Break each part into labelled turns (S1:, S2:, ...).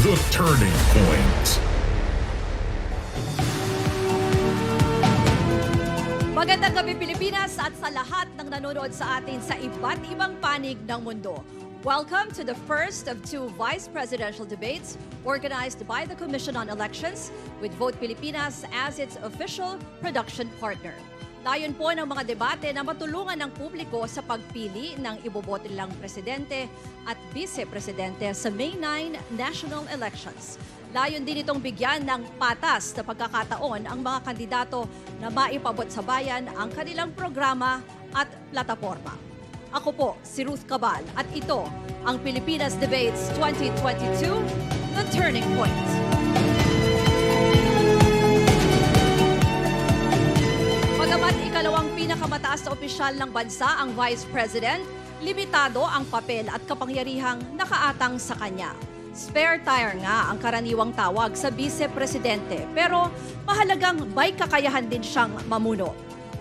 S1: The Turning Point.
S2: Magandang gabi Pilipinas at sa lahat ng nanonood sa atin sa iba't ibang panig ng mundo. Welcome to the first of two vice presidential debates organized by the Commission on Elections with Vote Pilipinas as its official production partner. Layon po ng mga debate na matulungan ng publiko sa pagpili ng iboboto nilang presidente at vice-presidente sa May 9 national elections. Layon din itong bigyan ng patas na pagkakataon ang mga kandidato na maipabot sa bayan ang kanilang programa at plataforma. Ako po, si Ruth Cabal at ito ang Pilipinas Debates 2022, The Turning Point. Bagamat ikalawang pinakamataas na opisyal ng bansa ang Vice President, limitado ang papel at kapangyarihang nakaatang sa kanya. Spare tire nga ang karaniwang tawag sa vice-presidente, pero mahalagang may kakayahan din siyang mamuno.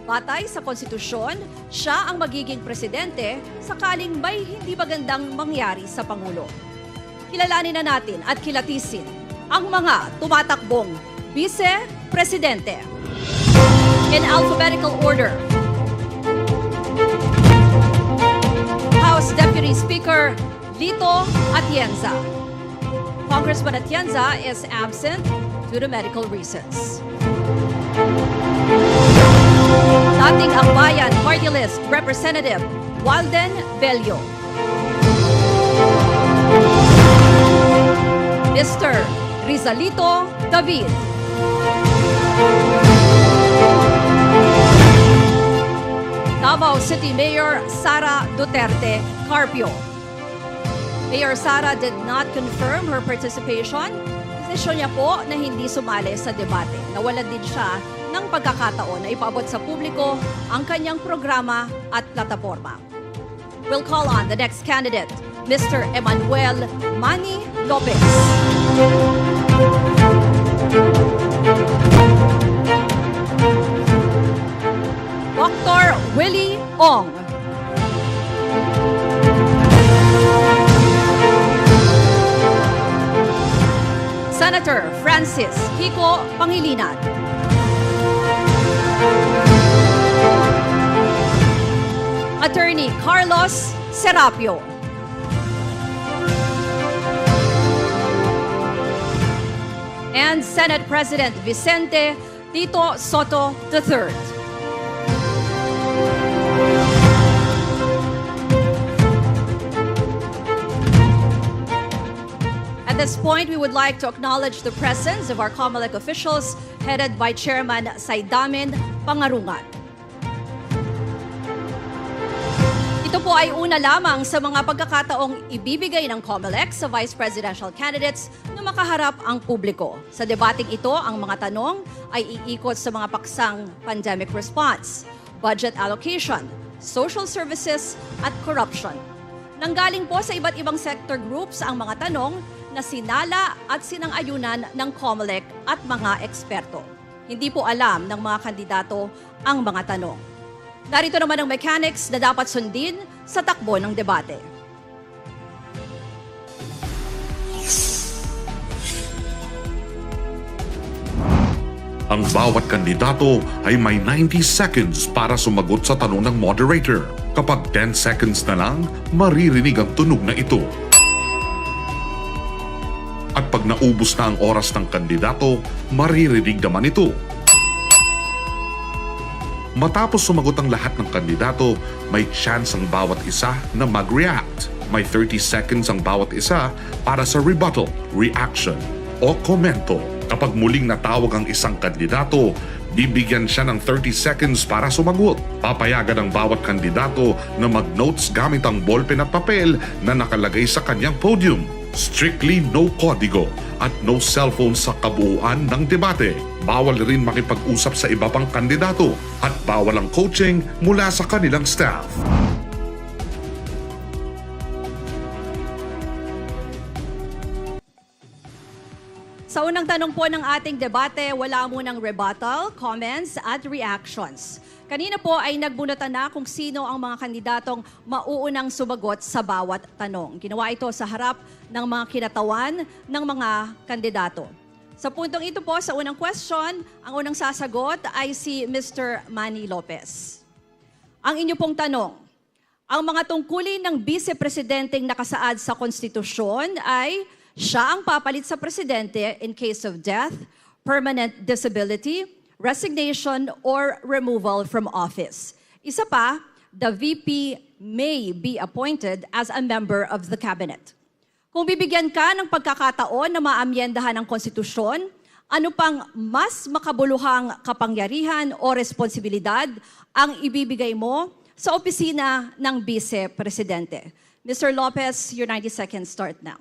S2: Batay sa konstitusyon, siya ang magiging presidente sakaling may hindi magandang mangyari sa Pangulo. Kilalanin na natin at kilatisin ang mga tumatakbong vice-presidente. In alphabetical order, House Deputy Speaker Lito Atienza. Congressman Atienza is absent due to medical reasons. Dating Akbayan Party List Representative Walden Bello. Mr. Rizalito David. Davao City Mayor Sara Duterte Carpio. Mayor Sara did not confirm her participation. Desisyon niya po na hindi sumali sa debate. Nawalan din siya ng pagkakataon na ipaabot sa publiko ang kanyang programa at plataforma. We'll call on the next candidate, Mr. Emmanuel Manny Lopez. Dr. Willie Ong. Senator Francis Kiko Pangilinan. Attorney Carlos Serapio. And Senate President Vicente Tito Soto III. At this point, we would like to acknowledge the presence of our COMELEC officials headed by Chairman Saidamin Pangarungan. Ito po ay una lamang sa mga pagkakataong ibibigay ng COMELEC sa vice presidential candidates na makaharap ang publiko. Sa debating ito, ang mga tanong ay iikot sa mga paksang pandemic response, budget allocation, social services at corruption. Nanggaling po sa iba't ibang sector groups ang mga tanong na sinala at sinang-ayunan ng COMELEC at mga eksperto. Hindi po alam ng mga kandidato ang mga tanong. Narito naman ang mechanics na dapat sundin sa takbo ng debate.
S1: Ang bawat kandidato ay may 90 seconds para sumagot sa tanong ng moderator. Kapag 10 seconds na lang, maririnig ang tunog na ito. At pag naubos na ang oras ng kandidato, maririnig naman ito. Matapos sumagot ang lahat ng kandidato, may chance ang bawat isa na mag-react. May 30 seconds ang bawat isa para sa rebuttal, reaction, o komento. Kapag muling natawag ang isang kandidato, bibigyan siya ng 30 seconds para sumagot. Papayagan ang bawat kandidato na mag-notes gamit ang ballpen at papel na nakalagay sa kanyang podium. Strictly no kodigo at no cellphone sa kabuuan ng debate. Bawal rin makipag-usap sa iba pang kandidato at bawal ang coaching mula sa kanilang staff.
S2: Sa unang tanong po ng ating debate, wala munang rebuttal, comments at reactions. Kanina po ay nagbunatan na kung sino ang mga kandidatong mauunang sumagot sa bawat tanong. Ginawa ito sa harap ng mga kinatawan ng mga kandidato. Sa puntong ito po, sa unang question, ang unang sasagot ay si Mr. Manny Lopez. Ang inyo pong tanong, ang mga tungkulin ng vice-presidenteng nakasaad sa konstitusyon ay siya ang papalit sa presidente in case of death, permanent disability, resignation, or removal from office. Isa pa, the VP may be appointed as a member of the cabinet. Kung bibigyan ka ng pagkakataon na maamyendahan ang konstitusyon, ano pang mas makabuluhang kapangyarihan o responsibilidad ang ibibigay mo sa opisina ng Vice-Presidente? Mr. Lopez, your 90 seconds start now.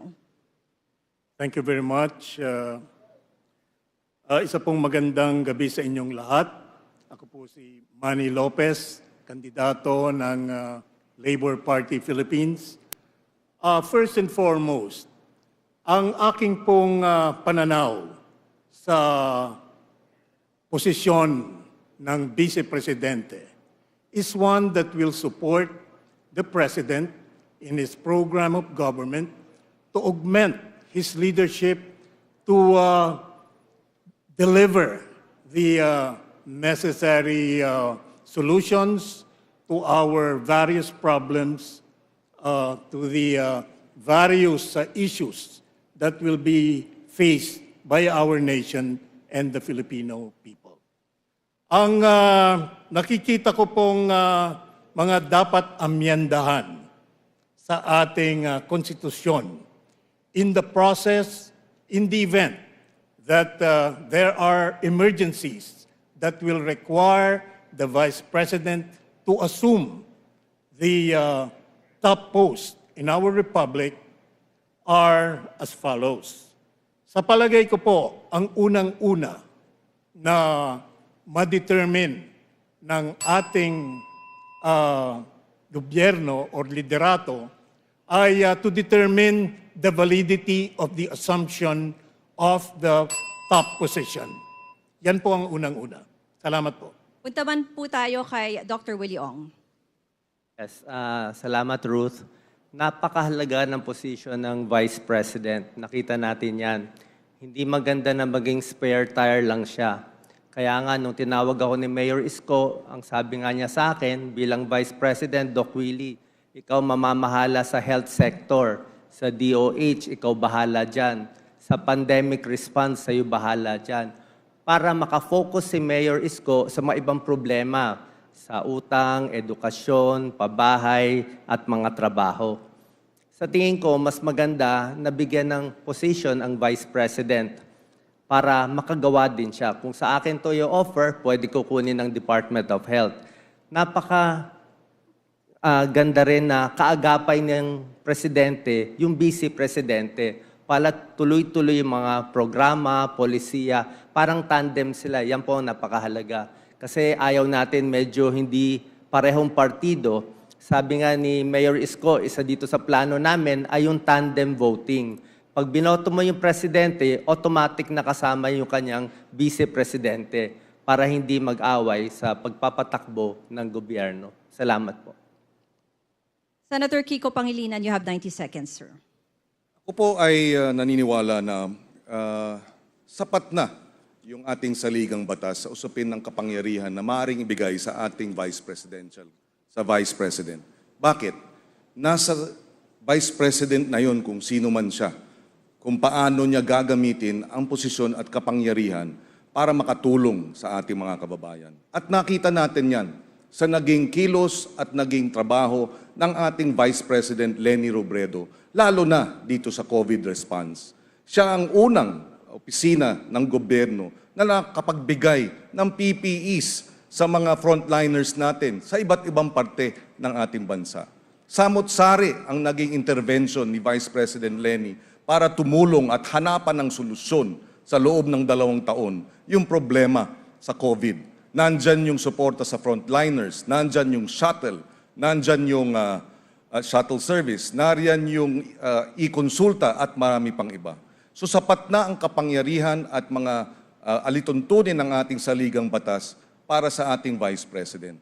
S3: Thank you very much. Isa pong magandang gabi sa inyong lahat. Ako po si Manny Lopez, kandidato ng Labor Party Philippines. First and foremost, ang aking pong pananaw sa posisyon ng Vice-Presidente is one that will support the President in his program of government to augment his leadership to deliver the necessary solutions to our various problems, to the various issues that will be faced by our nation and the Filipino people. Ang nakikita ko pong mga dapat amyendahan sa ating konstitusyon in the process, in the event that there are emergencies that will require the Vice President to assume the top post in our republic are as follows. Sa palagay ko po, ang unang-una na ma-determine ng ating gobyerno or liderato ay to determine the validity of the assumption of the top position. Yan po ang unang-una. Salamat po.
S2: Punta man po tayo kay Dr. Willie Ong.
S4: Yes, salamat Ruth. Napakahalaga ng posisyon ng Vice President. Nakita natin yan. Hindi maganda na maging spare tire lang siya. Kaya nga, nung tinawag ako ni Mayor Isko, ang sabi nga niya sa akin, bilang Vice President, Doc Willie, ikaw mamamahala sa health sector. Sa DOH, ikaw bahala dyan. Sa pandemic response, sa'yo bahala dyan. Para makafocus si Mayor Isko sa mga ibang problema, sa utang, edukasyon, pabahay, at mga trabaho. Sa tingin ko, mas maganda na bigyan ng position ang Vice President para makagawa din siya. Kung sa akin to yung offer, pwede ko kunin ng Department of Health. Ganda rin na kaagapay ng Presidente, yung Vice Presidente, para tuloy-tuloy yung mga programa, polisiya, parang tandem sila. Yan po ang napakahalaga. Kasi ayaw natin medyo hindi parehong partido. Sabi nga ni Mayor Isko, isa dito sa plano namin ay yung tandem voting. Pag binoto mo yung presidente, automatic nakasama yung kanyang vice-presidente para hindi mag-away sa pagpapatakbo ng gobyerno. Salamat po.
S2: Senator Kiko Pangilinan, you have 90 seconds, sir.
S5: Ako po ay naniniwala na sapat na yung ating saligang batas sa usapin ng kapangyarihan na maaaring ibigay sa ating Vice President. Bakit? Nasa Vice President na yun kung sino man siya, kung paano niya gagamitin ang posisyon at kapangyarihan para makatulong sa ating mga kababayan. At nakita natin yan sa naging kilos at naging trabaho ng ating Vice President Leni Robredo, lalo na dito sa COVID response. Siya ang unang opisina ng gobyerno na nakapagbigay ng PPEs sa mga frontliners natin sa iba't ibang parte ng ating bansa. Samot-sari ang naging intervention ni Vice President Leni para tumulong at hanapan ng solusyon sa loob ng 2 taon yung problema sa COVID. Nandyan yung suporta sa frontliners, nandyan yung shuttle, nandyan yung shuttle service, nariyan yung e-konsulta at marami pang iba. So sapat na ang kapangyarihan at mga alituntunin ng ating saligang batas para sa ating Vice President.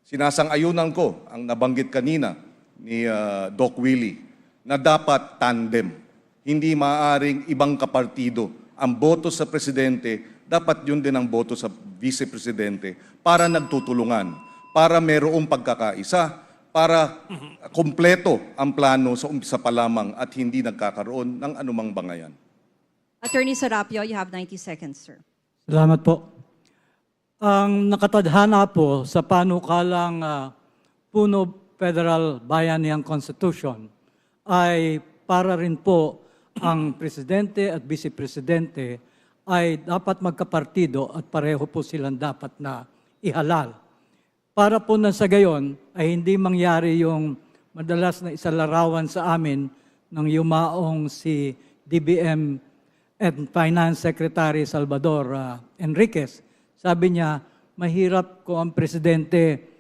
S5: Sinasang-ayunan ko ang nabanggit kanina ni Doc Willie na dapat tandem. Hindi maaaring ibang kapartido. Ang boto sa Presidente, dapat yun din ang boto sa Vice Presidente para nagtutulungan, para mayroong pagkakaisa, para kumpleto ang plano sa umpisa pa lamang at hindi nagkakaroon ng anumang bangayan.
S2: Attorney Sarapio, you have 90 seconds, sir.
S6: Salamat po. Ang nakatadhana po sa panukalang Puno Federal Bayanihan Constitution ay para rin po ang Presidente at Vice Presidente ay dapat magkapartido at pareho po silang dapat na ihalal. Para po na sa gayon ay hindi mangyari yung madalas na isalarawan sa amin ng yumaong si DBM and Finance Secretary Salvador Enriquez. Sabi niya, mahirap kung ang Presidente,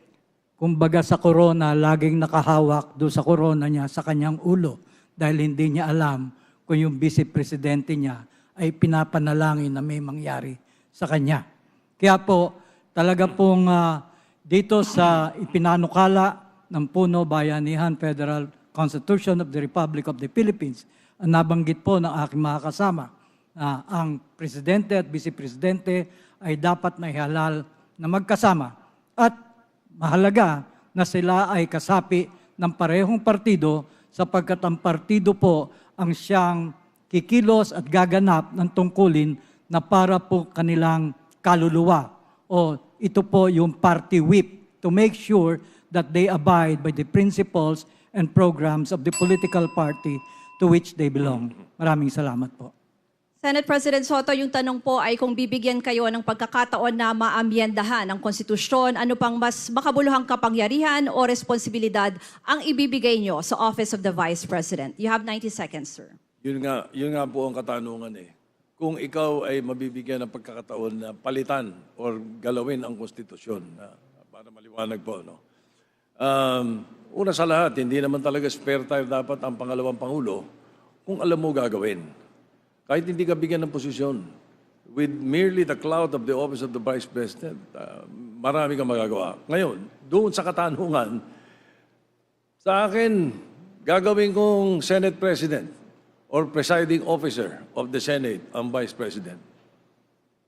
S6: kumbaga sa corona, laging nakahawak doon sa corona niya sa kanyang ulo dahil hindi niya alam kung yung Vice Presidente niya ay pinapanalangin na may mangyari sa kanya. Kaya po, talaga pong dito sa ipinanukala ng Puno Bayanihan Federal Constitution of the Republic of the Philippines, ang nabanggit po ng aking mga kasama na ang Presidente at Vice Presidente ay dapat na ihalal na magkasama at mahalaga na sila ay kasapi ng parehong partido sapagkat ang partido po ang siyang kikilos at gaganap ng tungkulin na para po kanilang kaluluwa o ito po yung party whip to make sure that they abide by the principles and programs of the political party to which they belong. Maraming salamat po.
S2: Senate President Soto, yung tanong po ay kung bibigyan kayo ng pagkakataon na maamyendahan ang konstitusyon, ano pang mas makabuluhang kapangyarihan o responsibilidad ang ibibigay nyo sa Office of the Vice President? You have 90 seconds, sir.
S7: Yun nga po ang katanungan eh. Kung ikaw ay mabibigyan ng pagkakataon na palitan or galawin ang konstitusyon, para maliwanag po, no? Una sa lahat, hindi naman talaga spare tire dapat ang pangalawang Pangulo kung alam mo gagawin. Kahit hindi ka bigyan ng posisyon, with merely the clout of the office of the Vice President, marami kang magagawa. Ngayon, doon sa katanungan, sa akin, gagawin kong Senate President or presiding officer of the Senate ang Vice President.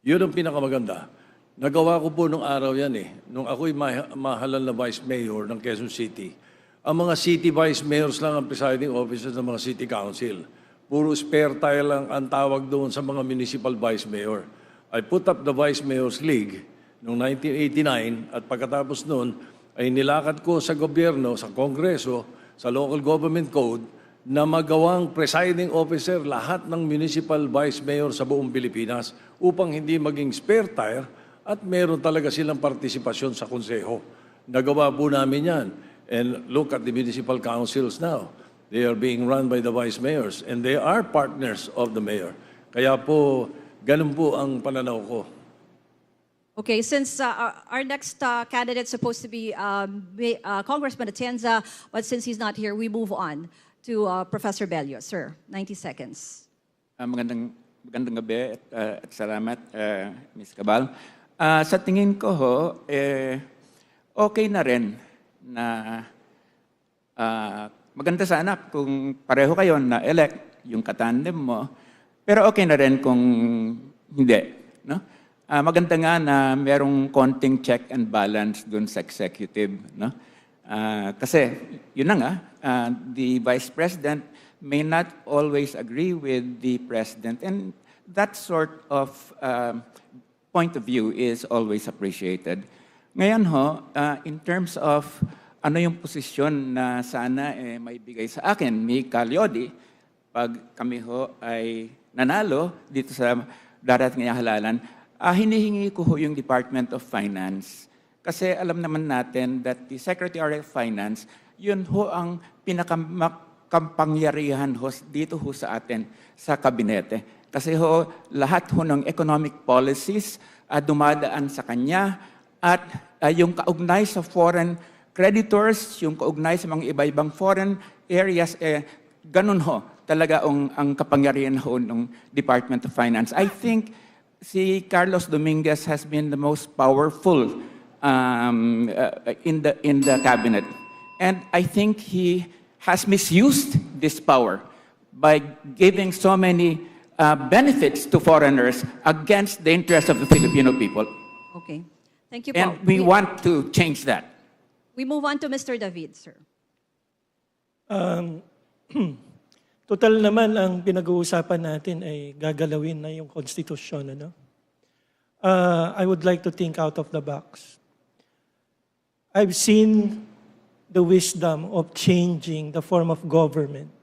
S7: Yun ang pinakamaganda. Nagawa ko po nung araw yan eh. Nung ako'y mahalal na Vice Mayor ng Quezon City. Ang mga City Vice Mayors lang ang presiding officers ng mga City Council. Puro spare tire lang ang tawag doon sa mga Municipal Vice Mayor. I put up the Vice Mayors League noong 1989 at pagkatapos noon ay nilakad ko sa gobyerno, sa Kongreso, sa Local Government Code na magawang presiding officer lahat ng municipal vice mayor sa buong Pilipinas upang hindi maging spare tire at meron talaga silang partisipasyon sa konseho. Nagawa po namin yan. And look at the municipal councils now. They are being run by the vice mayors and they are partners of the mayor. Kaya po, ganun po ang pananaw ko.
S2: Okay, since our next candidate is supposed to be Congressman Atienza, but since he's not here, we move on to Professor Bello. Sir, 90 seconds.
S8: Magandang gabi at salamat, Ms. Cabal. Sa tingin ko ho, okay na rin na maganda sana kung pareho kayo na elect yung katandem mo, pero okay na rin kung hindi. No? Maganda nga na merong konting check and balance dun sa executive. No? Kasi yun na nga, the Vice President may not always agree with the President and that sort of point of view is always appreciated. Ngayon ho, in terms of ano yung posisyon na sana may bigay sa akin ni Calyodi pag kami ho ay nanalo dito sa darating na halalan, hinihingi ko ho yung Department of Finance. Kasi alam naman natin that the Secretary of Finance, yun ho ang pinakapangyarihan ho dito ho sa atin sa kabinete. Kasi ho, lahat ho ng economic policies dumadaan sa kanya at yung kaugnay sa foreign creditors, yung kaugnay sa mga iba-ibang foreign areas, ganun ho talaga ang kapangyarihan ho ng Department of Finance. I think si Carlos Dominguez has been the most powerful in the cabinet. And I think he has misused this power by giving so many benefits to foreigners against the interests of the Filipino people.
S2: Okay. Thank you po.
S8: And we want to change that.
S2: We move on to Mr. David, sir.
S9: Total naman ang pinag-uusapan natin ay gagalawin na yung konstitusyon. Ano? I would like to think out of the box. I've seen the wisdom of changing the form of government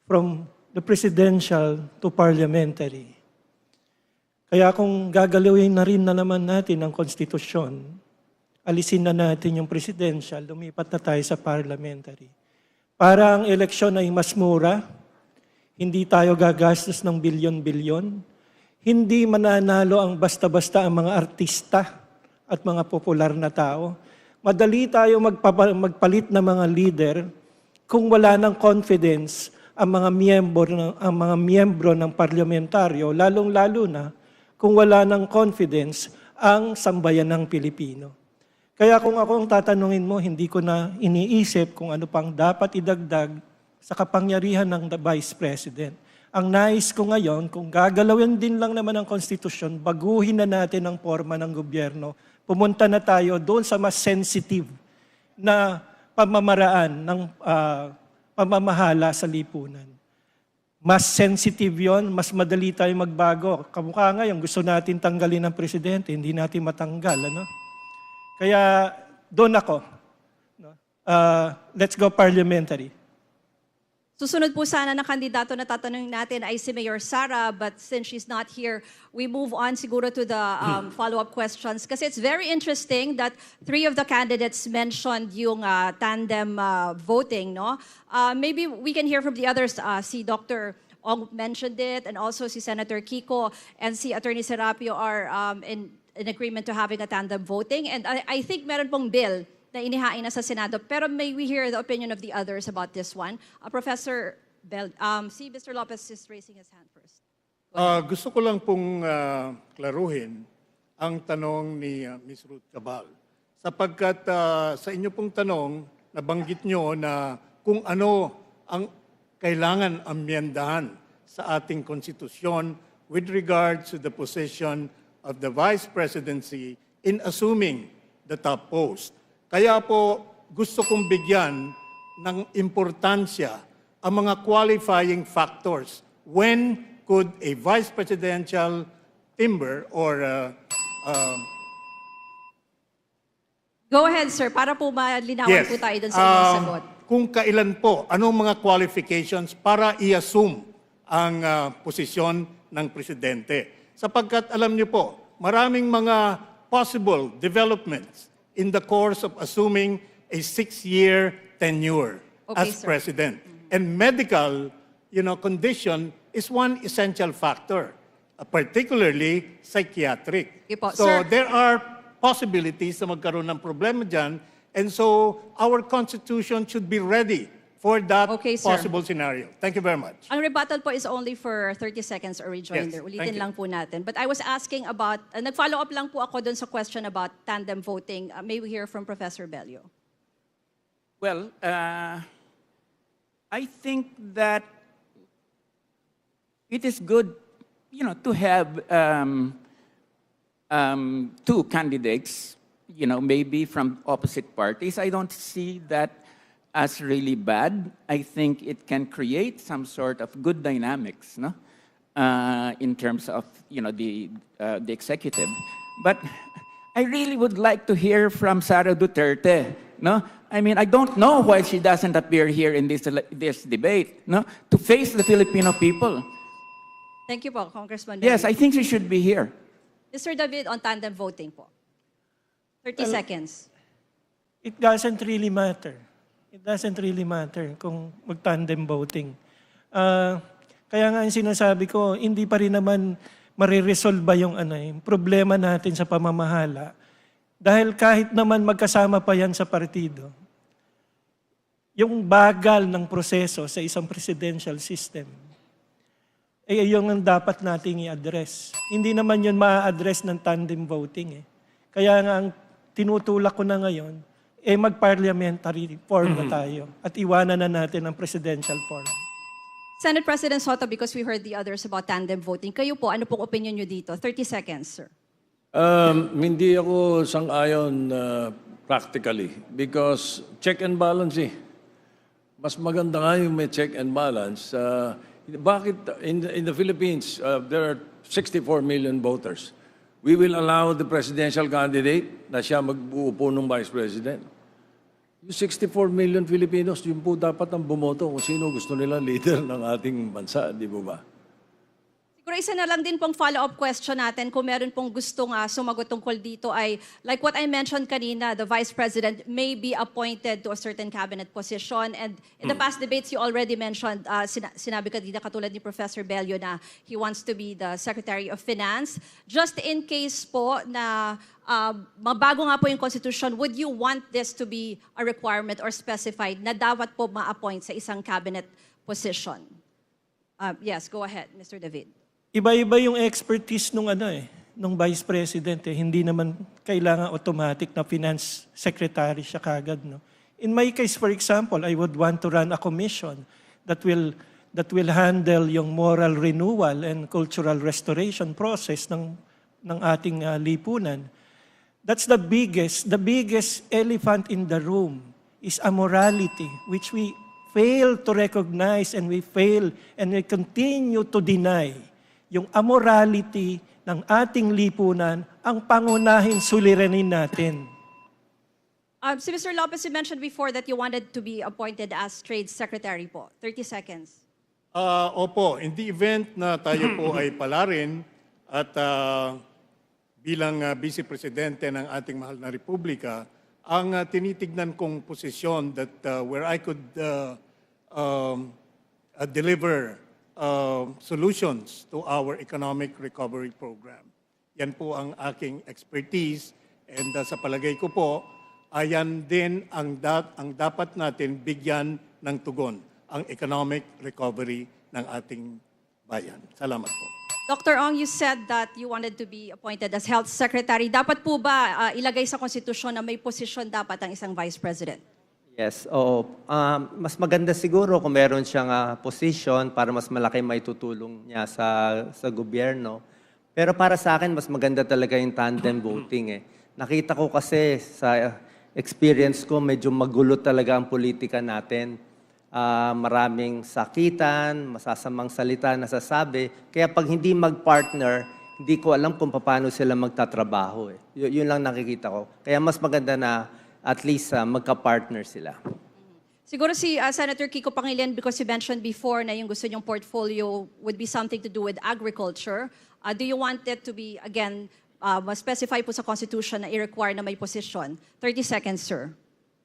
S9: from the presidential to parliamentary. Kaya kung gagalawin na rin na naman natin ang konstitusyon, alisin na natin yung presidential, lumipat na tayo sa parliamentary. Para ang eleksyon ay mas mura, hindi tayo gagastos ng bilyon-bilyon, hindi mananalo ang basta-basta ang mga artista at mga popular na tao. Madali tayo magpalit ng mga leader kung wala ng confidence ang mga miyembro ng parlamentaryo, lalong-lalo na kung wala ng confidence ang sambayan ng Pilipino. Kaya kung ako ang tatanungin mo, hindi ko na iniisip kung ano pang dapat idagdag sa kapangyarihan ng Vice President. Ang nais ko ngayon, kung gagalawin din lang naman ang konstitusyon, baguhin na natin ang forma ng gobyerno. Pumunta na tayo doon sa mas sensitive na pamamaraan ng pamamahala sa lipunan. Mas sensitive yon, mas madali tayo magbago. Kamukha ngayon, gusto natin tanggalin ang presidente, hindi natin matanggal. Ano? Kaya doon ako. Let's go parliamentary.
S2: Susunod po sana na kandidato na tatanungin natin ay si Mayor Sara, but since she's not here, we move on siguro to the follow-up questions. Kasi it's very interesting that 3 of the candidates mentioned yung tandem voting, no? Maybe we can hear from the others. Si Dr. Ong mentioned it, and also si Senator Kiko and si Attorney Serapio are in agreement to having a tandem voting. And I think meron pong bill na inihain na sa Senado. Pero may we hear the opinion of the others about this one? Professor Bel, si Mr. Lopez is raising his hand first.
S3: Gusto ko lang pong klaruhin ang tanong ni Ms. Ruth Cabal. Sapagkat sa inyo pong tanong, nabanggit nyo na kung ano ang kailangan amyendahan sa ating konstitusyon with regard to the position of the Vice Presidency in assuming the top post. Kaya po gusto kong bigyan ng importansya ang mga qualifying factors. When could a vice presidential timber or
S2: Go ahead, sir, para po malinawan po tayo dun sa inyong sagot.
S3: Kung kailan po, anong mga qualifications para i-assume ang posisyon ng presidente. Sapagkat alam niyo po, maraming mga possible developments in the course of assuming a 6-year tenure as
S2: sir.
S3: president. And medical, condition is one essential factor, particularly psychiatric.
S2: Okay po,
S3: So
S2: sir.
S3: there are possibilities na magkaroon ng problema dyan, and so our Constitution should be ready for that
S2: Okay, sir.
S3: possible scenario. Thank you very much.
S2: Ang rebuttal po is only for 30 seconds or rejoinder.
S3: Yes,
S2: Ulitin
S3: thank you.
S2: lang po natin. But I was asking about, nag-follow up lang po ako dun sa question about tandem voting. May we hear from Professor Bello?
S8: Well, I think that it is good, to have 2 candidates, maybe from opposite parties. I don't see that as really bad. I think it can create some sort of good dynamics, no? In terms of, the executive. But I really would like to hear from Sara Duterte, no? I mean, I don't know why she doesn't appear here in this debate, no? To face the Filipino people.
S2: Thank you po, Congressman.
S8: Yes,
S2: Bello.
S8: I think she should be here.
S2: Mr. David, on tandem voting po. 30 seconds.
S9: It doesn't really matter. It doesn't really matter kung mag-tandem voting. Kaya nga yung sinasabi ko, hindi pa rin naman mariresolve yung problema natin sa pamamahala. Dahil kahit naman magkasama pa yan sa partido, yung bagal ng proseso sa isang presidential system, yung ang dapat nating i-address. Hindi naman yun ma-address ng tandem voting eh. Kaya nga ang tinutulak ko na ngayon, mag-parliamentary form na tayo at iwanan na natin ang presidential form.
S2: Senate President Soto, because we heard the others about tandem voting, kayo po, ano pong opinion nyo dito? 30 seconds, sir.
S7: Hindi ako sang-ayon practically because check and balance eh. Mas maganda nga yung may check and balance. Bakit in the Philippines, there are 64 million voters. We will allow the presidential candidate na siya mag-uupo ng vice president. Yung 64 million Filipinos, yun po dapat ang bumoto kung sino gusto nila leader ng ating bansa, di ba ba?
S2: Siguro isa na lang din pong follow-up question natin kung meron pong gustong sumagot tungkol dito ay, like what I mentioned kanina, the Vice President may be appointed to a certain cabinet position. And in the past debates, you already mentioned, sinabi kanina katulad ni Professor Bello na he wants to be the Secretary of Finance. Just in case po na mabago nga po yung Constitution, would you want this to be a requirement or specified na dapat po ma-appoint sa isang cabinet position? Yes, go ahead, Mr. David.
S9: Iba-iba yung expertise nung Vice President eh. Hindi naman kailangan automatic na finance secretary siya kagad, no. In my case, for example, I would want to run a commission that will handle yung moral renewal and cultural restoration process ng ating lipunan. That's the biggest elephant in the room is amorality, which we fail to recognize and we continue to deny. Yung amorality ng ating lipunan ang pangunahing suliranin natin.
S2: Si Mr. Lopez, you mentioned before that you wanted to be appointed as Trade Secretary po. 30 seconds.
S3: Opo, in the event na tayo po ay palarin at bilang Vice Presidente ng ating mahal na Republika, ang tinitignan kong posisyon that where I could deliver solutions to our economic recovery program. Yan po ang aking expertise and sa palagay ko po, ayan din ang dapat natin bigyan ng tugon, ang economic recovery ng ating bayan. Salamat po.
S2: Dr. Ong, you said that you wanted to be appointed as Health Secretary. Dapat po ba ilagay sa konstitusyon na may posisyon dapat ang isang Vice President?
S4: Yes, oo. Mas maganda siguro kung meron siyang position para mas malaki may tutulong niya sa gobyerno. Pero para sa akin, mas maganda talaga yung tandem voting. Nakita ko kasi sa experience ko, medyo magulo talaga ang politika natin. Maraming sakitan, masasamang salita nasasabi. Kaya pag hindi mag-partner, hindi ko alam kung paano sila magtatrabaho. Yun lang nakikita ko. Kaya mas maganda na at least magka-partner sila.
S2: Siguro si Senator Kiko Pangilinan, because you mentioned before na yung gusto niyong portfolio would be something to do with agriculture. Do you want it to be, again, specify po sa Constitution na i-require na may position? 30 seconds, sir.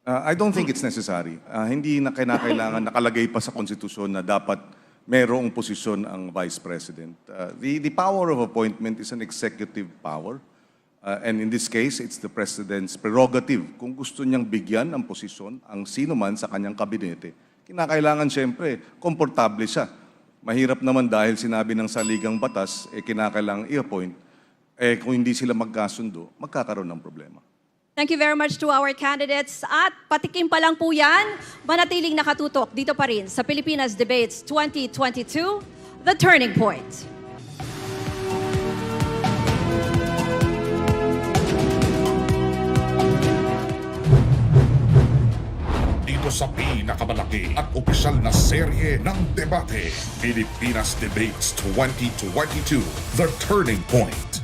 S5: I don't think it's necessary. Hindi na kailangan nakalagay pa sa konstitusyon na dapat mayroong posisyon ang Vice President. The power of appointment is an executive power. And in this case, it's the President's prerogative. Kung gusto niyang bigyan ng posisyon ang sino man sa kanyang kabinete, kinakailangan siyempre, komportable siya. Mahirap naman dahil sinabi ng saligang batas, kinakailangan i-appoint. Kung hindi sila magkasundo, magkakaroon ng problema.
S2: Thank you very much to our candidates. At patikim pa lang po yan, manatiling nakatutok dito pa rin sa Pilipinas Debates 2022, The Turning Point.
S1: Dito sa pinakamalaki at opisyal na serye ng debate, Pilipinas Debates 2022, The Turning Point.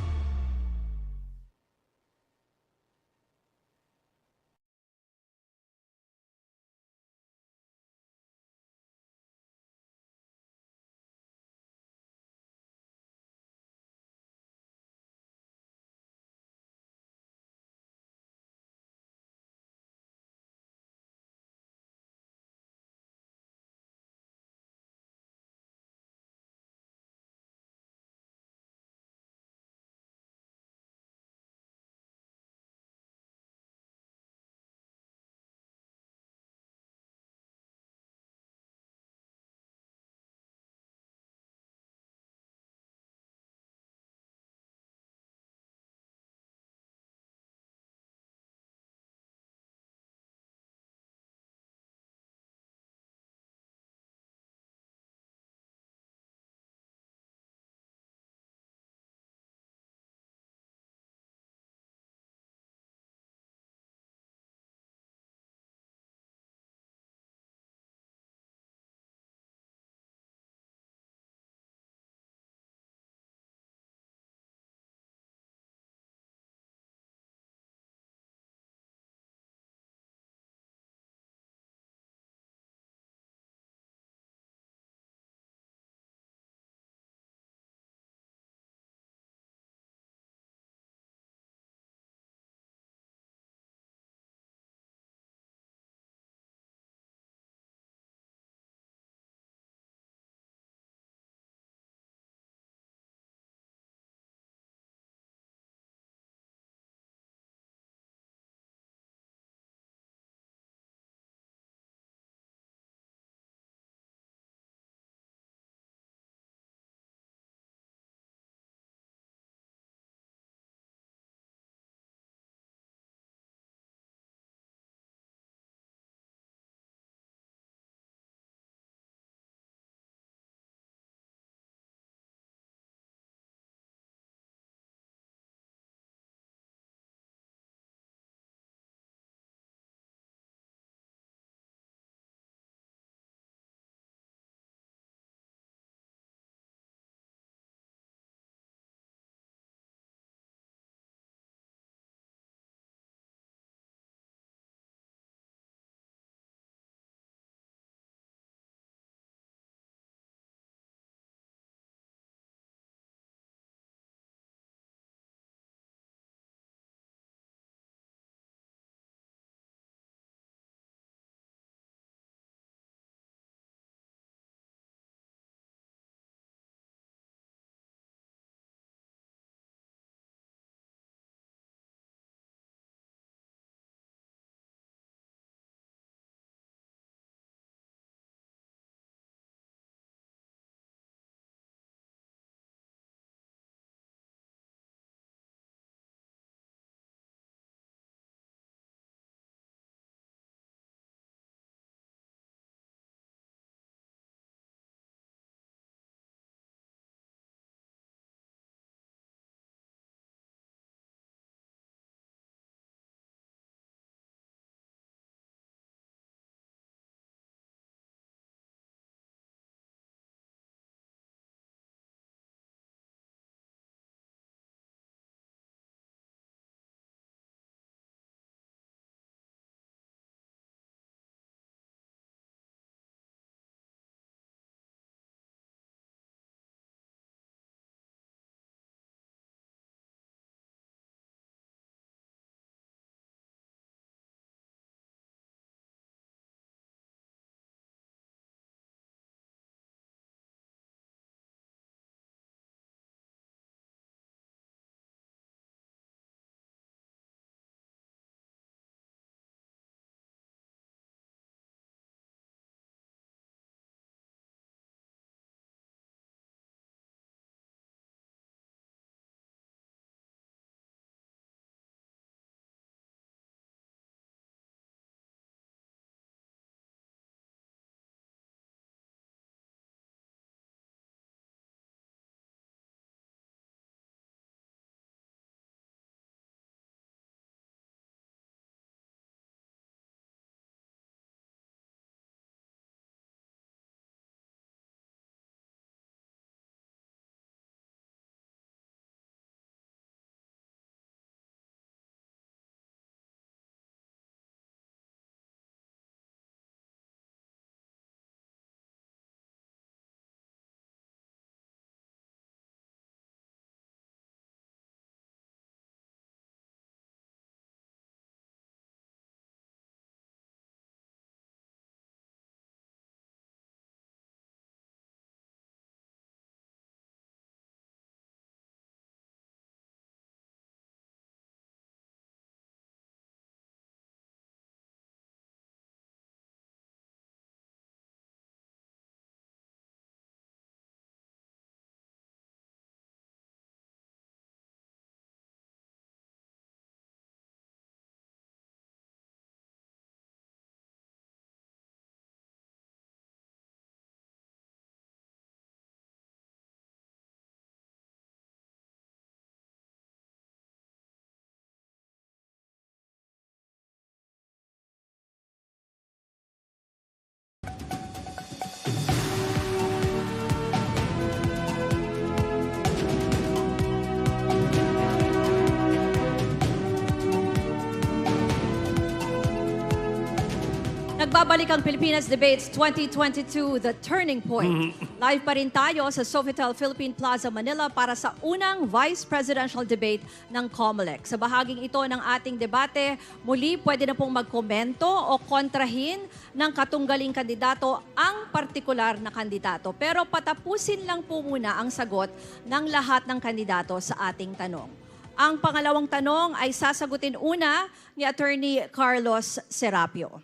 S2: Nagbabalik ang Pilipinas Debates 2022, The Turning Point. Live pa rin tayo sa Sofitel Philippine Plaza, Manila para sa unang Vice Presidential Debate ng COMELEC. Sa bahaging ito ng ating debate, muli pwede na pong magkomento o kontrahin ng katunggaling kandidato ang partikular na kandidato. Pero patapusin lang po muna ang sagot ng lahat ng kandidato sa ating tanong. Ang pangalawang tanong ay sasagutin una ni Attorney Carlos Serapio.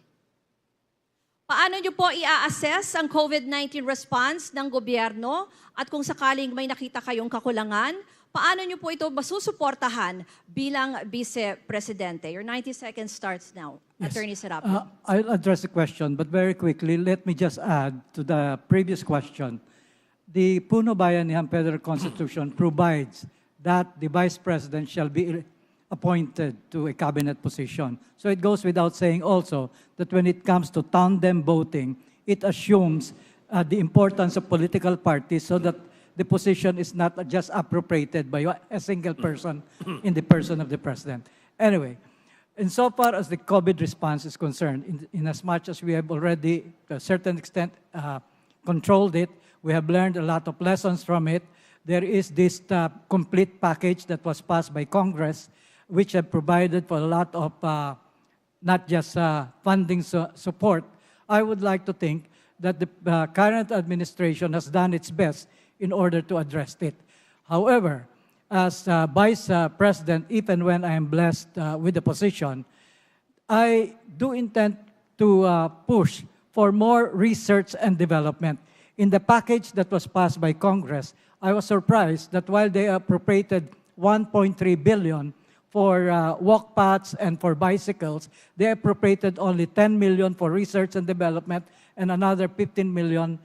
S2: Paano niyo po i-assess ang COVID-19 response ng gobyerno at kung sakaling may nakita kayong kakulangan, paano niyo po ito masusuportahan bilang Vice-Presidente? Your 90 seconds starts now.
S6: Yes.
S2: Attorney Serapio.
S6: I'll address the question, but very quickly, let me just add to the previous question. The Puno Bayanihan Federal Constitution provides that the Vice President shall be appointed to a cabinet position. So it goes without saying also that when it comes to tandem voting, it assumes the importance of political parties so that the position is not just appropriated by a single person in the person of the president. Anyway, insofar as the COVID response is concerned, in as much as we have already, to a certain extent, controlled it, we have learned a lot of lessons from it. There is this complete package that was passed by Congress, which have provided for a lot of not just funding support. I would like to think that the current administration has done its best in order to address it. However, as Vice President, even when I am blessed with the position, I do intend to push for more research and development. In the package that was passed by Congress, I was surprised that while they appropriated 1.3 billion for walk paths and for bicycles, they appropriated only 10 million for research and development and another 15 million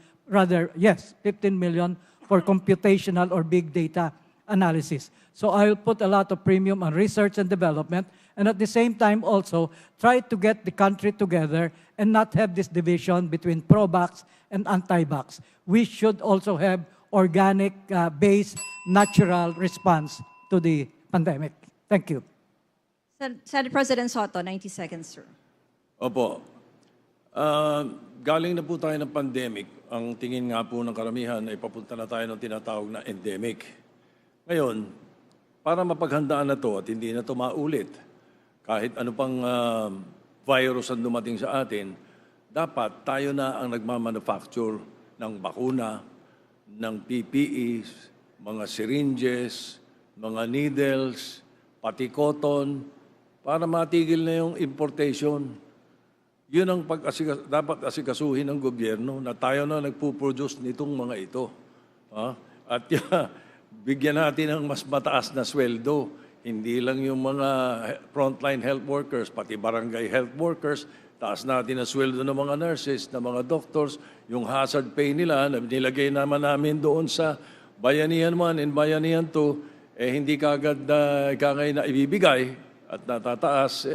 S6: for computational or big data analysis. So I will put a lot of premium on research and development, and at the same time also try to get the country together and not have this division between pro-vax and anti-vax. We should also have organic, based, natural response to the pandemic. Thank you.
S2: Senate President Soto, 90 seconds, sir.
S7: Opo. Galing na po tayo ng pandemic. Ang tingin nga po ng karamihan ay papunta na tayo ng tinatawag na endemic. Ngayon, para mapaghandaan na to at hindi na to maulit, kahit ano pang virus ang dumating sa atin, dapat tayo na ang nagmamanufacture ng bakuna, ng PPEs, mga syringes, mga needles, pati cotton, para matigil na yung importation. Yun ang dapat asikasuhin ng gobyerno na tayo na nagpo-produce nitong mga ito. At bigyan natin ng mas mataas na sweldo. Hindi lang yung mga frontline health workers, pati barangay health workers, taas natin ang sweldo ng mga nurses, ng mga doctors, yung hazard pay nila, nilagay naman namin doon sa Bayanihan 1 and Bayanihan 2, hindi kagad kangay na ibibigay at natataas.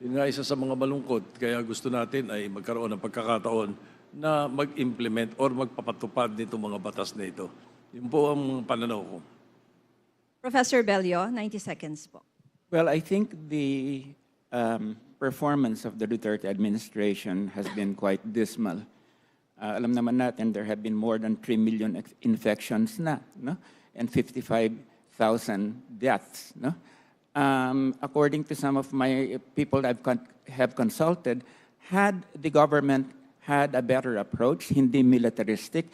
S7: Yun nga isa sa mga malungkot. Kaya gusto natin ay magkaroon ng pagkakataon na mag-implement or magpapatupad nito mga batas na ito. Yun po ang pananaw ko.
S2: Professor Bello, 90 seconds po.
S8: Well, I think the performance of the Duterte administration has been quite dismal. Alam naman natin, there have been more than 3 million infections na, no? And 55,000 deaths. No? According to some of my people that have consulted, had the government had a better approach, hindi militaristic,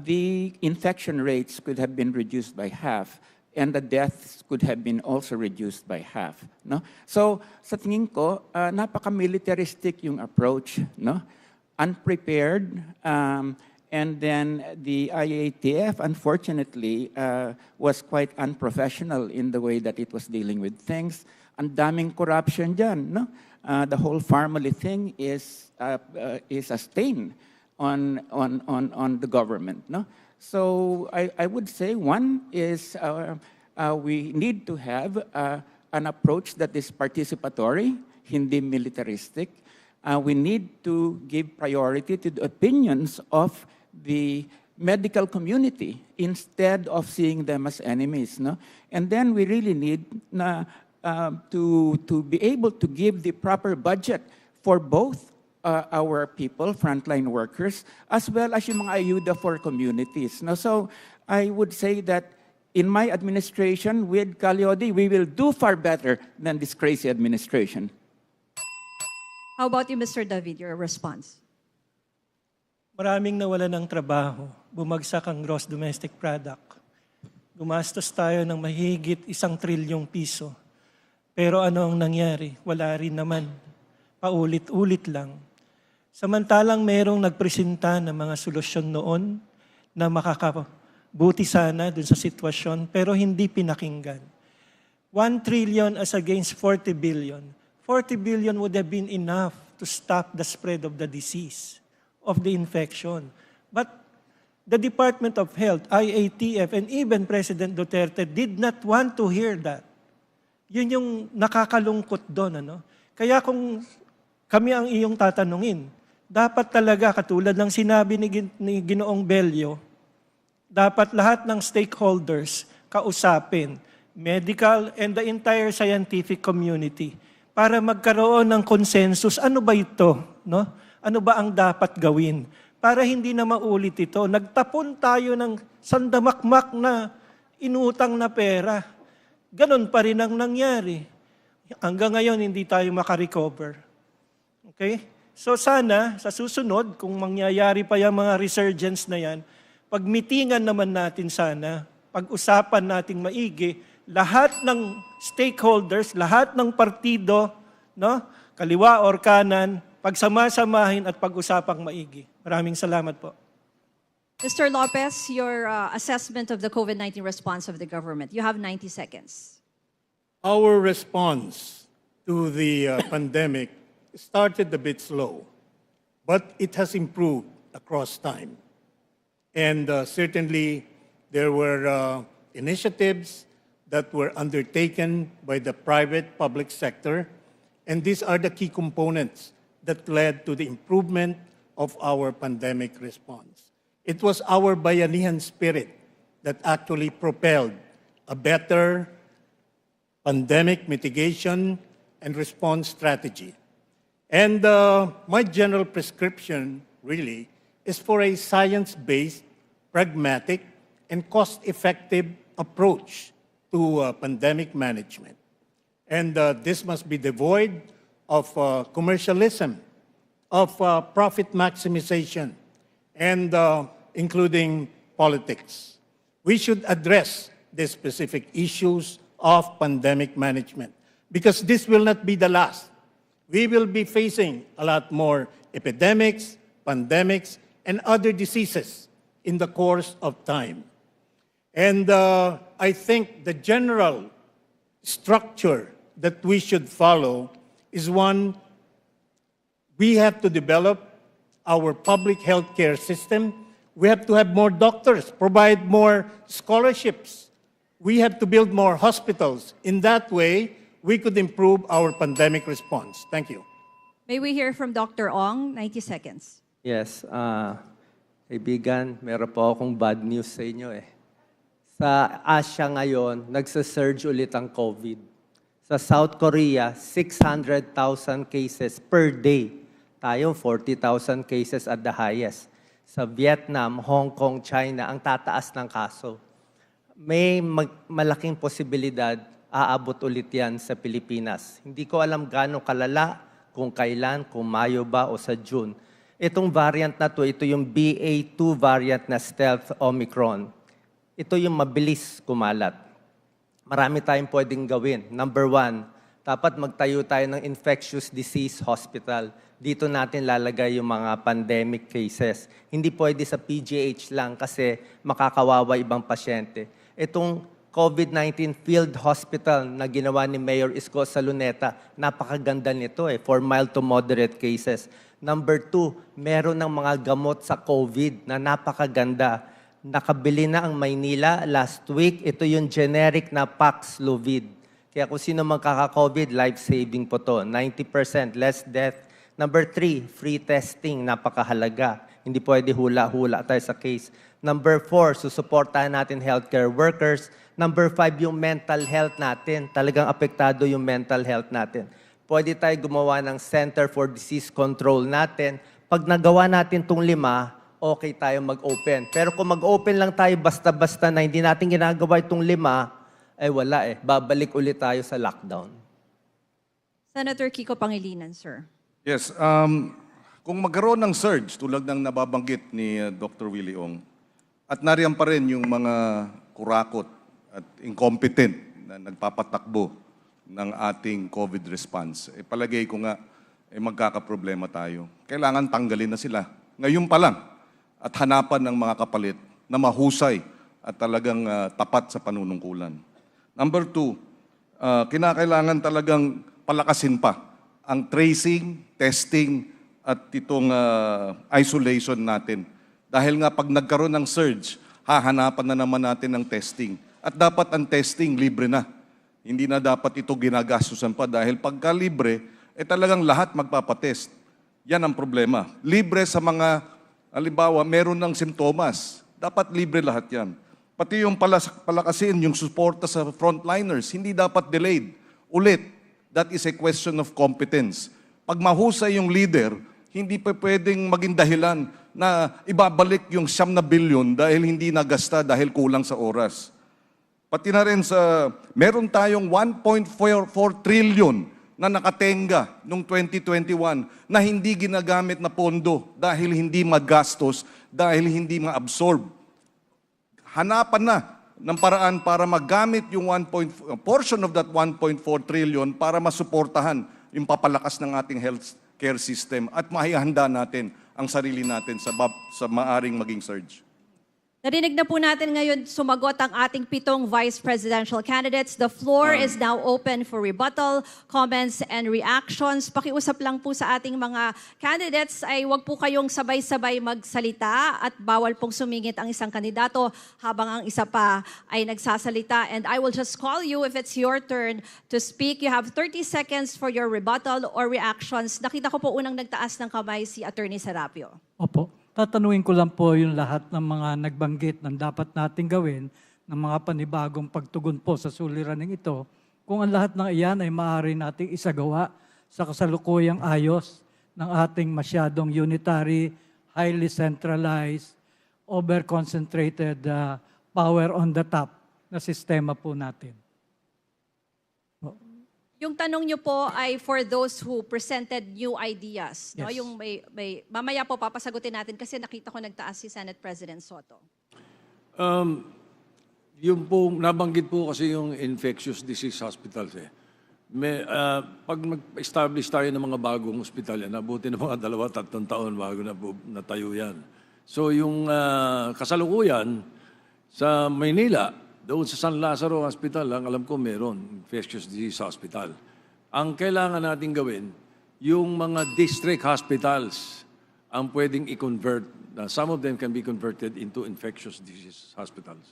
S8: the infection rates could have been reduced by half, and the deaths could have been also reduced by half. No? So sa tingin ko, napaka-militaristic yung approach, no? Unprepared, and then the IATF, unfortunately, was quite unprofessional in the way that it was dealing with things. Ang daming corruption dyan, no? The whole family thing is a stain on the government, no? So I would say one is we need to have an approach that is participatory, hindi militaristic. We need to give priority to the opinions of the medical community instead of seeing them as enemies, no? And then we really need to be able to give the proper budget for both our people, frontline workers, as well as yung mga ayuda for communities. No? So I would say that in my administration with Calyodi, we will do far better than this crazy administration.
S2: How about you, Mr. David, your response?
S9: Maraming nawala ng trabaho, bumagsak ang gross domestic product. Gumastos tayo ng mahigit 1 trilyong piso. Pero ano ang nangyari? Wala rin naman. Paulit-ulit lang. Samantalang merong nagpresenta ng mga solusyon noon na makakabuti sana dun sa sitwasyon, pero hindi pinakinggan. 1 trillion as against 40 billion. 40 billion would have been enough to stop the spread of the disease, of the infection. But the Department of Health, IATF, and even President Duterte did not want to hear that. Yun yung nakakalungkot doon. Ano? Kaya kung kami ang iyong tatanungin, dapat talaga, katulad ng sinabi ni Ginoong Bello, dapat lahat ng stakeholders kausapin, medical and the entire scientific community, para magkaroon ng consensus. Ano ba ito? No? Ano ba ang dapat gawin? Para hindi na maulit ito. Nagtapon tayo ng sandamakmak na inutang na pera. Ganon pa rin ang nangyari. Hanggang ngayon, hindi tayo makarecover. Okay? So sana, sa susunod, kung mangyayari pa yung mga resurgence na yan, pagmitingan naman natin sana, pag-usapan nating maigi, lahat ng stakeholders, lahat ng partido, no? Kaliwa or kanan, pagsama-samahin at pag-usapang maigi. Maraming salamat po.
S2: Mr. Lopez, your assessment of the COVID-19 response of the government. You have 90 seconds.
S3: Our response to the pandemic started a bit slow, but it has improved across time. And certainly, there were initiatives that were undertaken by the private-public sector, and these are the key components that led to the improvement of our pandemic response. It was our bayanihan spirit that actually propelled a better pandemic mitigation and response strategy. And my general prescription really is for a science-based, pragmatic, and cost-effective approach to pandemic management. And this must be devoid of commercialism, of profit maximization, and including politics. We should address the specific issues of pandemic management because this will not be the last. We will be facing a lot more epidemics, pandemics, and other diseases in the course of time. And I think the general structure that we should follow is one, we have to develop our public healthcare system. We have to have more doctors, provide more scholarships. We have to build more hospitals. In that way, we could improve our pandemic response. Thank you.
S2: May we hear from Dr. Ong? 90 seconds.
S4: Yes, kaibigan, meron po akong bad news sa inyo eh. Sa Asia ngayon, nagsa-surge ulit ang COVID. Sa South Korea, 600,000 cases per day. Tayo, 40,000 cases at the highest. Sa Vietnam, Hong Kong, China, ang tataas ng kaso. May malaking posibilidad aabot ulit yan sa Pilipinas. Hindi ko alam gaano kalala, kung kailan, kung Mayo ba o sa June. Itong variant na to, ito yung BA2 variant na stealth Omicron. Ito yung mabilis kumalat. Marami tayong pwedeng gawin. Number 1, dapat magtayo tayo ng infectious disease hospital. Dito natin lalagay yung mga pandemic cases. Hindi pwede sa PGH lang kasi makakawawa ibang pasyente. Itong COVID-19 field hospital na ginawa ni Mayor Isko sa Luneta, napakaganda nito for mild to moderate cases. Number 2, meron ng mga gamot sa COVID na napakaganda. Nakabili na ang Maynila last week. Ito yung generic na Paxlovid. Kaya kung sino magkaka-COVID, life-saving po to. 90% less death. Number 3, free testing. Napakahalaga. Hindi pwede hula-hula tayo sa case. Number 4, susuportahan natin healthcare workers. Number 5, yung mental health natin. Talagang apektado yung mental health natin. Pwede tayo gumawa ng Center for Disease Control natin. Pag nagawa natin itong 5, okay tayo mag-open. Pero kung mag-open lang tayo basta-basta na hindi natin ginagawa itong 5, ay wala eh. Babalik ulit tayo sa lockdown.
S2: Senator Kiko Pangilinan, sir.
S5: Yes, kung magkaroon ng surge tulad ng nababanggit ni Dr. Willie Ong, at nariyan pa rin yung mga kurakot at incompetent na nagpapatakbo ng ating COVID response, palagay ko nga, magkakaproblema tayo. Kailangan tanggalin na sila. Ngayon pa lang, at hanapan ng mga kapalit na mahusay at talagang tapat sa panunungkulan. Number 2, kinakailangan talagang palakasin pa ang tracing, testing, at itong isolation natin. Dahil nga pag nagkaroon ng surge, hahanapan na naman natin ng testing. At dapat ang testing libre na. Hindi na dapat ito ginagastusan pa dahil pagka libre, talagang lahat magpapatest. Yan ang problema. Libre sa mga, halimbawa, meron ng simptomas. Dapat libre lahat yan. Pati yung palakasin, yung suporta sa frontliners, hindi dapat delayed. Ulit, that is a question of competence. Pag mahusay yung leader, hindi pa pwedeng maging dahilan na ibabalik yung 9 bilyon dahil hindi nagasta dahil kulang sa oras. Pati na rin sa, meron tayong 1.4 trillion na nakatenga noong 2021 na hindi ginagamit na pondo dahil hindi magastos, dahil hindi ma-absorb. Hanapan na ng paraan para magamit yung portion of that 1.4 trillion para masuportahan yung papalakas ng ating healthcare system at maihanda natin ang sarili natin sa maaring maging surge.
S2: Narinig na po natin ngayon sumagot ang ating 7 vice presidential candidates. The floor is now open for rebuttal, comments, and reactions. Pakiusap lang po sa ating mga candidates ay huwag po kayong sabay-sabay magsalita at bawal pong sumingit ang isang kandidato habang ang isa pa ay nagsasalita. And I will just call you if it's your turn to speak. You have 30 seconds for your rebuttal or reactions. Nakita ko po unang nagtaas ng kamay si Attorney Serapio.
S6: Opo. Tatanungin ko lang po yung lahat ng mga nagbanggit ng dapat nating gawin ng mga panibagong pagtugon po sa suliraning ito, kung ang lahat ng iyan ay maaari nating isagawa sa kasalukuyang ayos ng ating masyadong unitary, highly centralized, over-concentrated power on the top na sistema po natin.
S2: Yung tanong nyo po ay for those who presented new ideas. No?
S6: Yes.
S2: Yung mamaya po papasagutin natin kasi nakita ko nagtaas si Senate President Soto.
S7: Yung po, nabanggit po kasi yung infectious disease hospitals eh. Pag mag-establish tayo ng mga bagong hospital yan, nabuti ng mga 2-3 taon bago na natayo yan. So yung kasalukuyan sa Maynila, doon sa San Lazaro Hospital, ang alam ko meron, infectious disease hospital. Ang kailangan natin gawin, yung mga district hospitals ang pwedeng i-convert. Some of them can be converted into infectious disease hospitals.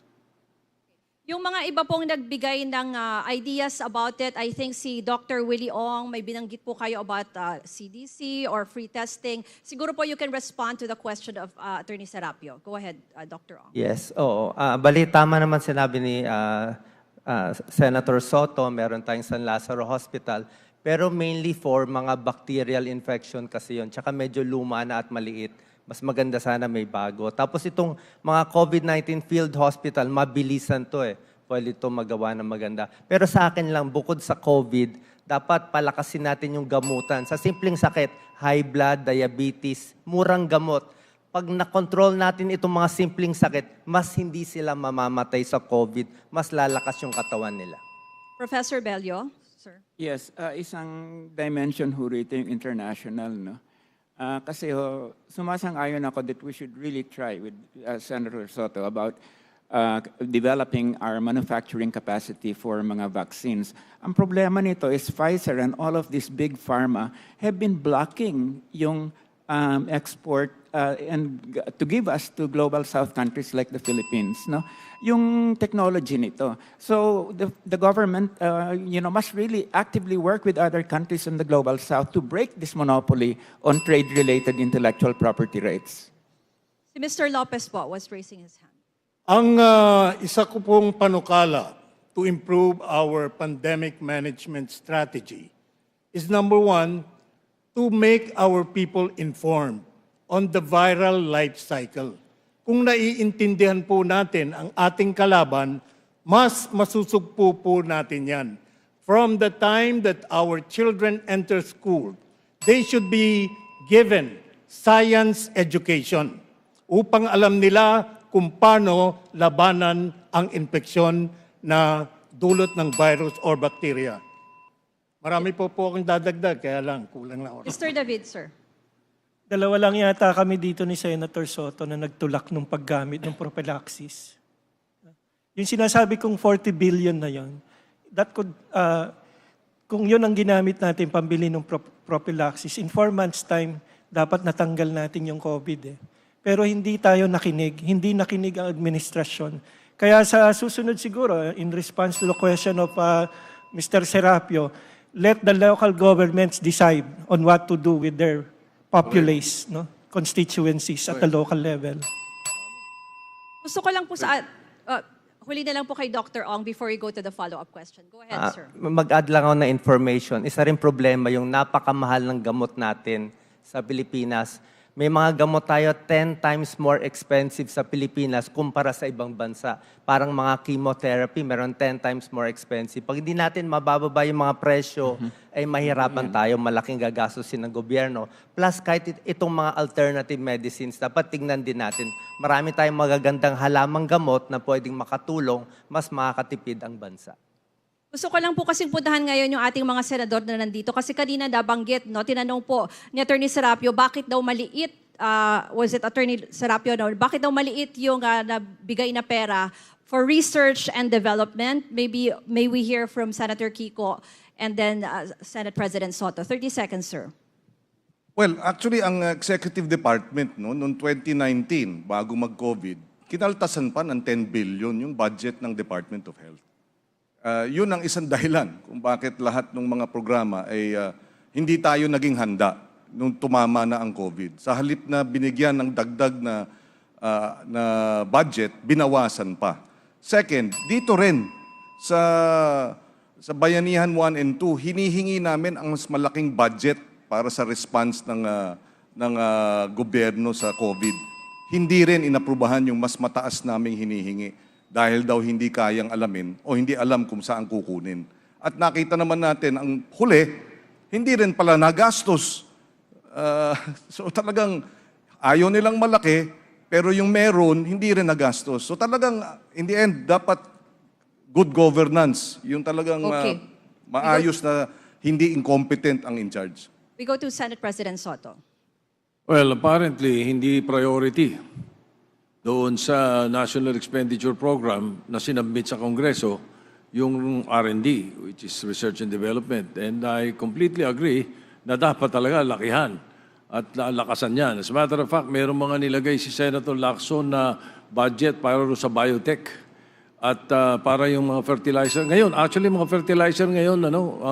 S2: Yung mga iba pong nagbigay ng ideas about it, I think si Dr. Willie Ong, may binanggit po kayo about CDC or free testing. Siguro po you can respond to the question of Attorney Serapio. Go ahead, Dr. Ong.
S4: Yes, oo. Tama naman sinabi ni Senator Soto, meron tayong San Lazaro Hospital, pero mainly for mga bacterial infection kasi yun, tsaka medyo luma na at maliit. Mas maganda sana may bago. Tapos itong mga COVID-19 field hospital, mabilisan to eh. Pwede ito magawa na maganda. Pero sa akin lang, bukod sa COVID, dapat palakasin natin yung gamutan. Sa simpleng sakit, high blood, diabetes, murang gamot. Pag na-control natin itong mga simpleng sakit, mas hindi sila mamamatay sa COVID, mas lalakas yung katawan nila.
S2: Professor Bello, sir.
S8: Yes, isang dimension ho rito yung international, no? Kasi sumasang-ayon ako that we should really try with Senator Soto about developing our manufacturing capacity for mga vaccines. Ang problema nito is Pfizer and all of these big pharma have been blocking yung export and to give us to global south countries like the Philippines, no? Yung technology nito. So the government must really actively work with other countries in the global south to break this monopoly on trade-related intellectual property rights.
S2: Si Mr. Lopez po was raising his hand.
S3: Ang isa ko pong panukala to improve our pandemic management strategy is number one, to make our people informed on the viral life cycle. Kung naiintindihan po natin ang ating kalaban, mas masusugpo po natin yan. From the time that our children enter school, they should be given science education upang alam nila kung paano labanan ang infeksyon na dulot ng virus or bacteria. Marami po akong dadagdag, kaya lang, kulang lang oras.
S2: Mr. David, sir.
S9: Dalawa lang yata kami dito ni Senator Soto na nagtulak ng paggamit ng prophylaxis. Yung sinasabi kong 40 billion na yon, that could, kung yun ang ginamit natin pambili ng prophylaxis, in 4 months' time, dapat natanggal natin yung COVID. Pero hindi tayo nakinig, hindi nakinig ang administrasyon. Kaya sa susunod siguro, in response to the question of Mr. Serapio, let the local governments decide on what to do with their populace, no, constituencies at the local level.
S2: Gusto ko lang po huli na lang po kay Dr. Ong before we go to the follow-up question. Go ahead, sir.
S4: Mag-add lang ako na information. Isa rin problema yung napakamahal ng gamot natin sa Pilipinas. May mga gamot tayo 10 times more expensive sa Pilipinas kumpara sa ibang bansa. Parang mga chemotherapy, meron 10 times more expensive. Pag hindi natin mabababa yung mga presyo, ay mahirapan tayo, malaking gagastusin ng gobyerno. Plus, kahit itong mga alternative medicines, dapat tingnan din natin. Marami tayong magagandang halamang gamot na pwedeng makatulong, mas makakatipid ang bansa.
S2: Gusto ko lang po kasing puntahan ngayon yung ating mga senador na nandito. Kasi kanina nabanggit, no, tinanong po ni Attorney Serapio, bakit daw maliit, was it Attorney Serapio, no, bakit daw maliit yung nabigay na pera for research and development? Maybe, may we hear from Senator Kiko and then Senate President Soto. 30 seconds, sir.
S5: Well, actually, ang Executive Department, no, noong 2019, bago mag-COVID, kinaltasan pa ng 10 billion yung budget ng Department of Health. Yun ang isang dahilan kung bakit lahat ng mga programa ay hindi tayo naging handa nung tumama na ang COVID. Sa halip na binigyan ng dagdag na budget, binawasan pa. Second, dito rin sa Bayanihan 1 and 2, hinihingi namin ang mas malaking budget para sa response ng gobyerno sa COVID. Hindi rin inaprubahan yung mas mataas naming hinihingi dahil daw hindi kayang alamin o hindi alam kung saan kukunin. At nakita naman natin, ang huli, hindi rin pala nagastos. So talagang ayaw nilang malaki, pero yung meron, hindi rin nagastos. So talagang, in the end, dapat good governance. Yung talagang maayos na hindi incompetent ang in charge.
S2: We go to Senate President Soto.
S7: Well, apparently, hindi priority doon sa National Expenditure Program na sinabmit sa Kongreso yung R&D, which is Research and Development. And I completely agree na dapat talaga lakihan at lakasan yan. As a matter of fact, mayroong mga nilagay si Senator Lacson na budget para sa biotech at para yung mga fertilizer. Ngayon, actually mga fertilizer ngayon,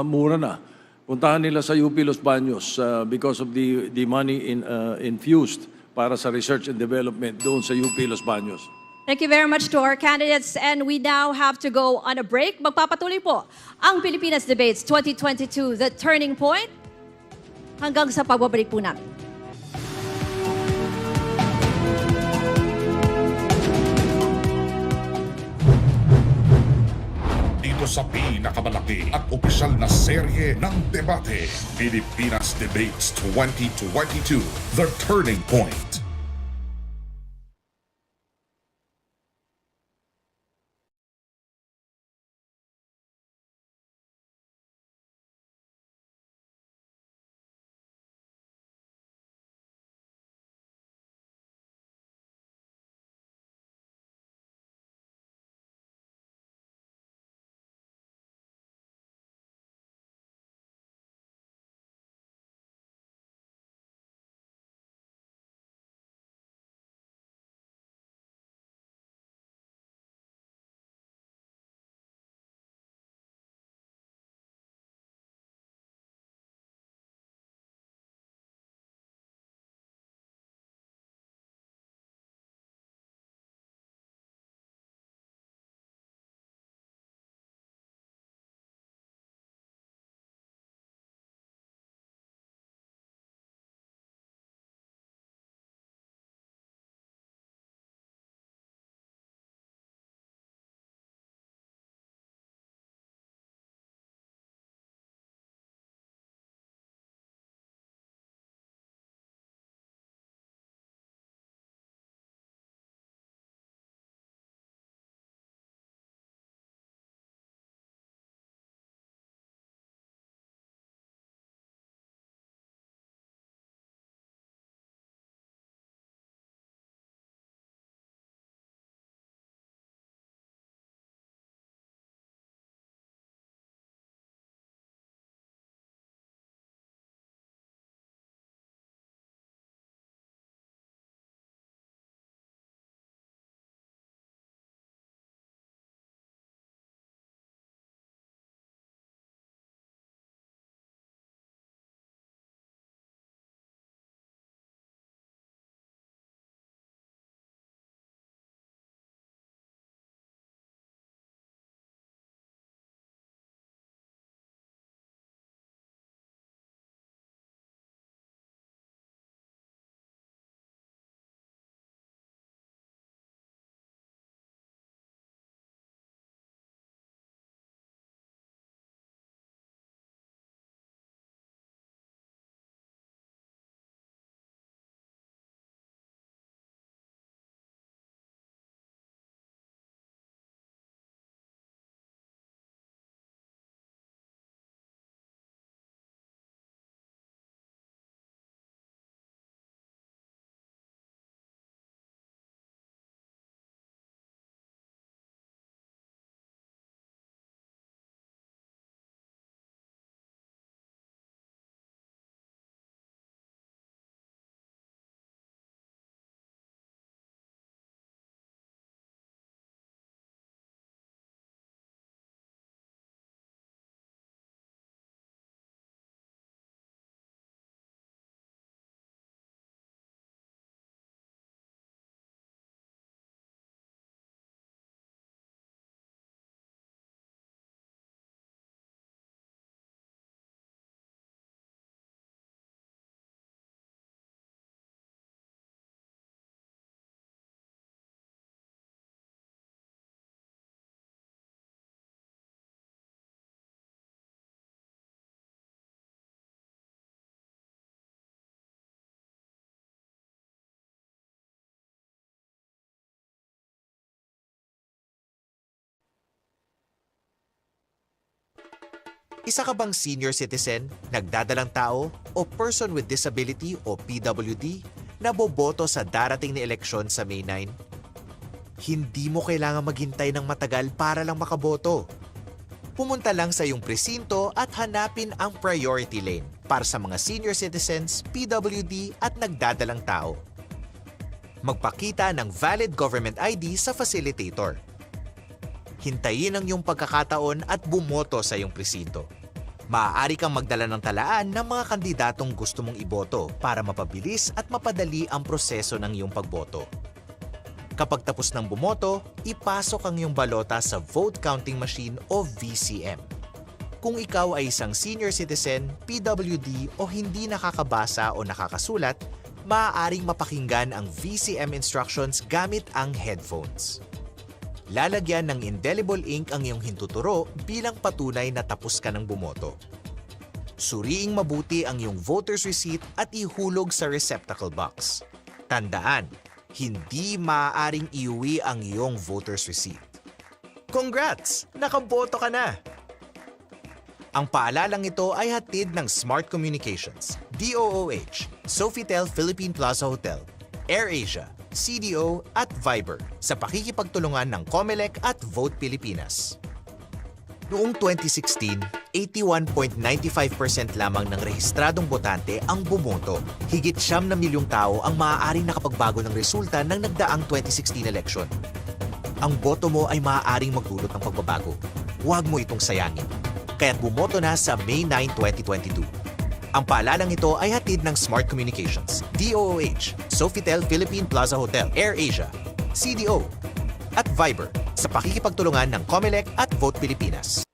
S7: mura na. Puntahan nila sa UP Los Baños because of the money infused para sa research and development doon sa UP Los Baños.
S2: Thank you very much to our candidates, and we now have to go on a break. Magpapatuloy po ang Pilipinas Debates 2022, The Turning Point, hanggang sa pagbabalik po namin.
S1: Dito sa pinakamalaki at opisyal na serye ng debate, Pilipinas Debates 2022, The Turning Point.
S10: Isa ka bang senior citizen, nagdadalang tao, o person with disability o PWD na boboto sa darating na eleksyon sa May 9? Hindi mo kailangan maghintay ng matagal para lang makaboto. Pumunta lang sa iyong presinto at hanapin ang priority lane para sa mga senior citizens, PWD at nagdadalang tao. Magpakita ng valid government ID sa facilitator. Hintayin ang iyong pagkakataon at bumoto sa iyong presinto. Maaari kang magdala ng talaan ng mga kandidatong gusto mong iboto para mapabilis at mapadali ang proseso ng iyong pagboto. Kapag tapos ng bumoto, ipasok ang iyong balota sa vote counting machine o VCM. Kung ikaw ay isang senior citizen, PWD o hindi nakakabasa o nakakasulat, maaaring mapakinggan ang VCM instructions gamit ang headphones. Lalagyan ng indelible ink ang iyong hintuturo bilang patunay na tapos ka ng bumoto. Suriing mabuti ang iyong voter's receipt at ihulog sa receptacle box. Tandaan, hindi maaaring iuwi ang iyong voter's receipt. Congrats! Nakaboto ka na! Ang paalalang ito ay hatid ng Smart Communications, DOOH, Sofitel Philippine Plaza Hotel, AirAsia, CDO at Viber sa pakikipagtulungan ng COMELEC at Vote Pilipinas. Noong 2016, 81.95% lamang ng rehistradong botante ang bumoto. Higit 9 na milyong tao ang maaaring nakapagbago ng resulta ng nagdaang 2016 election. Ang boto mo ay maaaring magdulot ng pagbabago. Huwag mo itong sayangin. Kaya't bumoto na sa May 9, 2022. Ang paalalang ito ay hatid ng Smart Communications, DOOH, Sofitel Philippine Plaza Hotel, AirAsia, CDO, at Viber sa pakikipagtulungan ng COMELEC at Vote Pilipinas.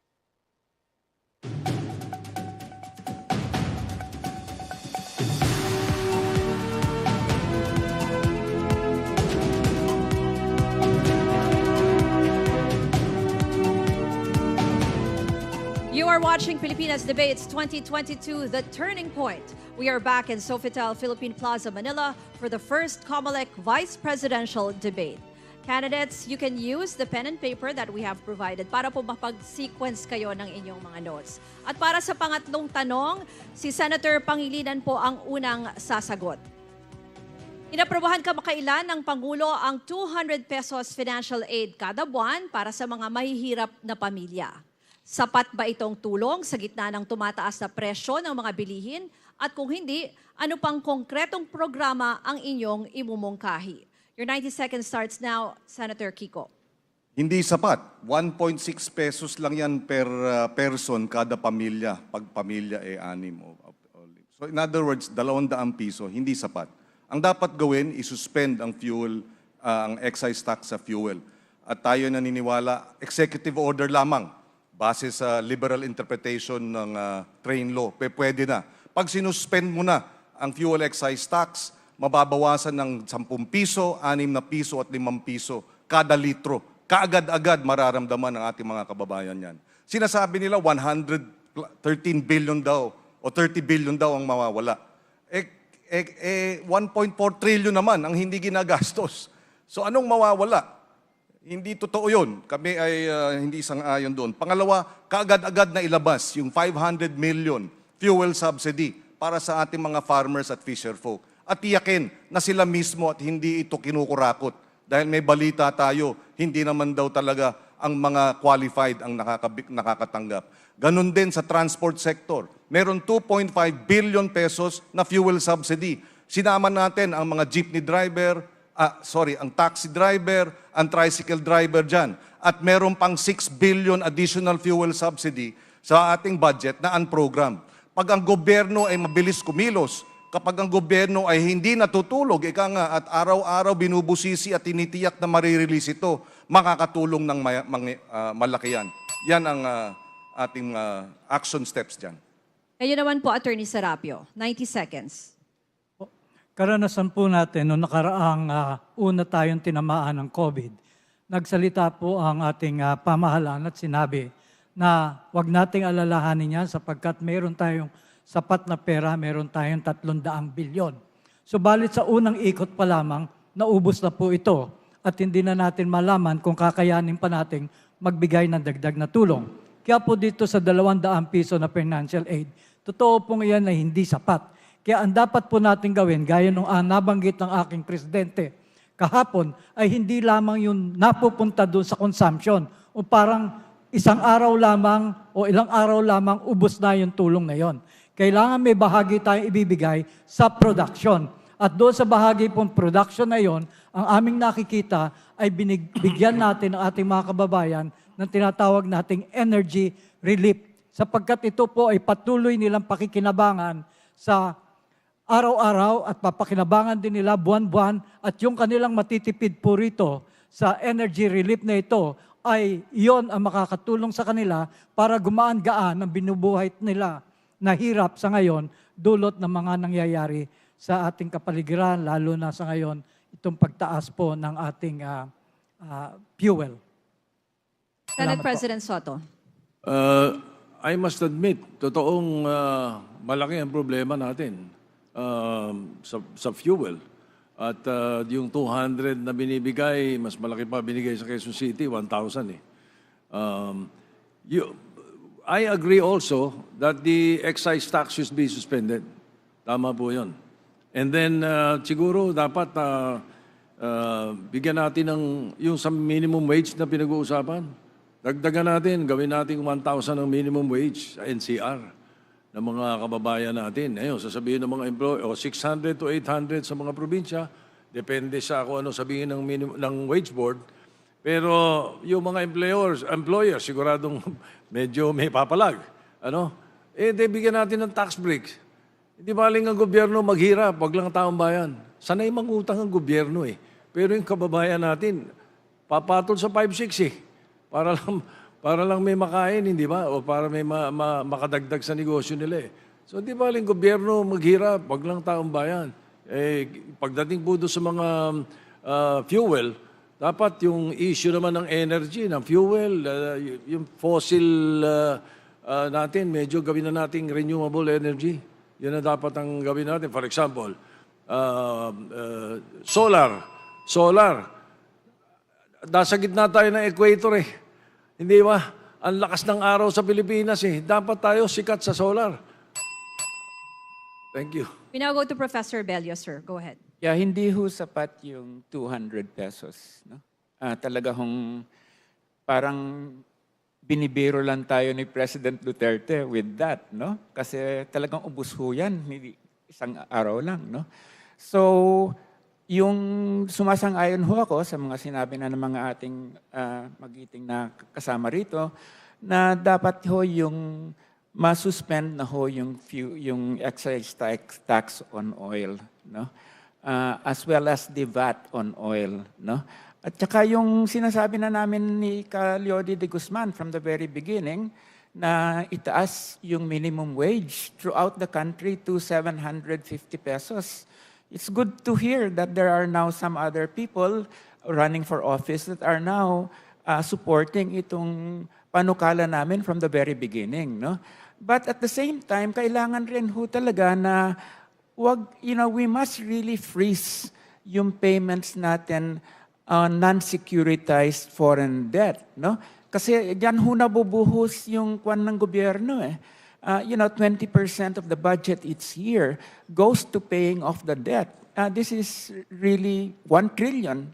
S2: You are watching Pilipinas Debates 2022, The Turning Point. We are back in Sofitel Philippine Plaza, Manila for the first COMELEC Vice Presidential Debate. Candidates, you can use the pen and paper that we have provided para po mapag-sequence kayo ng inyong mga notes. At para sa pangatlong tanong, si Senator Pangilinan po ang unang sasagot. Inaprobahan kamakailan ng Pangulo ang 200 pesos financial aid kada buwan para sa mga mahihirap na pamilya. Sapat ba itong tulong sa gitna ng tumataas na presyo ng mga bilihin? At kung hindi, ano pang konkretong programa ang inyong imumungkahi? Your 90 seconds starts now, Senator Kiko.
S5: Hindi sapat. 1.6 pesos lang yan per person kada pamilya. Pag pamilya ay 6. So in other words, 200 piso, hindi sapat. Ang dapat gawin, isuspend ang fuel, ang excise tax sa fuel. At tayo naniniwala, executive order lamang. Base sa liberal interpretation ng train law, pwede na. Pag sinuspend mo na ang fuel excise tax, mababawasan ng 10 piso, 6 na piso at 5 piso kada litro. Kaagad-agad mararamdaman ng ating mga kababayan yan. Sinasabi nila 113 billion daw o 30 billion daw ang mawawala. 1.4 trillion naman ang hindi ginagastos. So anong mawawala? Hindi totoo yun. Kami ay hindi sang-ayon doon. Pangalawa, kaagad-agad na ilabas yung 500 million fuel subsidy para sa ating mga farmers at fisherfolk. At tiyakin na sila mismo at hindi ito kinukurakot. Dahil may balita tayo, hindi naman daw talaga ang mga qualified ang nakakatanggap. Ganon din sa transport sector. Meron 2.5 billion pesos na fuel subsidy. Sinama natin ang mga jeepney driver, ang taxi driver, ang tricycle driver dyan. At meron pang 6 billion additional fuel subsidy sa ating budget na unprogrammed. Pag ang gobyerno ay mabilis kumilos, kapag ang gobyerno ay hindi natutulog, at araw-araw binubusisi at tinitiyak na marirelease ito, makakatulong ng malaki yan. Yan ang ating action steps dyan.
S2: Kayo naman po, Attorney Serapio. 90 seconds.
S6: Karanasan po natin, noong nakaraang una tayong tinamaan ng COVID, nagsalita po ang ating pamahalaan at sinabi na huwag nating alalahanin yan sapagkat meron tayong sapat na pera, meron tayong 300 bilyon. Subalit sa unang ikot pa lamang, naubos na po ito at hindi na natin malaman kung kakayanin pa nating magbigay ng dagdag na tulong. Kaya po dito sa 200 piso na financial aid, totoo pong iyan ay hindi sapat. Kaya ang dapat po natin gawin, gaya nung nabanggit ng aking presidente kahapon, ay hindi lamang yung napupunta doon sa consumption o parang isang araw lamang o ilang araw lamang ubos na yung tulong na yon. Kailangan may bahagi tayong ibibigay sa production. At doon sa bahagi pong production na yon, ang aming nakikita ay binibigyan natin ang ating mga kababayan ng tinatawag nating energy relief. Sapagkat ito po ay patuloy nilang pakikinabangan sa araw-araw at papakinabangan din nila buwan-buwan at yung kanilang matitipid po rito sa energy relief na ito ay iyon ang makakatulong sa kanila para gumaan-gaan ang binubuhay nila na hirap sa ngayon dulot ng mga nangyayari sa ating kapaligiran, lalo na sa ngayon itong pagtaas po ng ating fuel.
S2: Senate President Soto.
S7: I must admit, totoong malaki ang problema natin sa fuel. At yung 200 na binibigay, mas malaki pa binigay sa Quezon City, 1,000 eh. I agree also that the excise tax should be suspended. Tama po yun. And then siguro dapat bigyan natin ng yung sa minimum wage na pinag-uusapan. Dagdagan natin, gawin natin 1,000 ang minimum wage sa NCR ng mga kababayan natin. Ayun, sasabihin ng mga employer, 600 to 800 sa mga probinsya, depende sa kung ano sabihin ng wage board. Pero yung mga employers siguradong medyo may papalag. Ano? Bigyan natin ng tax breaks. Hindi baling ang gobyerno maghirap, wag lang taong bayan. Sanay mangutang ang gobyerno eh. Pero yung kababayan natin, papatol sa 5-6 eh. Para lang may makain, hindi ba? O para may makadagdag sa negosyo nila eh. So di baling gobyerno maghirap, wag lang taong bayan. Pagdating po doon sa mga fuel, dapat yung issue naman ng energy, ng fuel, yung fossil natin, medyo gawin na nating renewable energy. Yan na dapat ang gawin natin. For example, solar. Nasa gitna tayo ng equator eh. Hindi ba? Ang lakas ng araw sa Pilipinas eh. Dapat tayo sikat sa solar. Thank you.
S2: We now go to Professor Bello, sir. Go ahead.
S8: Yeah, hindi ho sapat yung 200 pesos. No? Talaga hong parang binibiro lang tayo ni President Duterte with that. No? Kasi talagang ubus ho yan, hindi isang araw lang. No? So, yung sumasang-ayon ho ako sa mga sinabi na ng mga ating magiting na kasama rito, na dapat ho yung masuspend na ho yung excise tax on oil. No? As well as the VAT on oil. No? At saka yung sinasabi na namin ni Leody de Guzman from the very beginning na itaas yung minimum wage throughout the country to 750 pesos. It's good to hear that there are now some other people running for office that are now supporting itong panukala namin from the very beginning. No? But at the same time, kailangan rin ho talaga na we must really freeze yung payments natin on non-securitized foreign debt. No? Kasi diyan ho nabubuhos yung kwan ng gobyerno eh. 20% of the budget each year goes to paying off the debt. This is really 1 trillion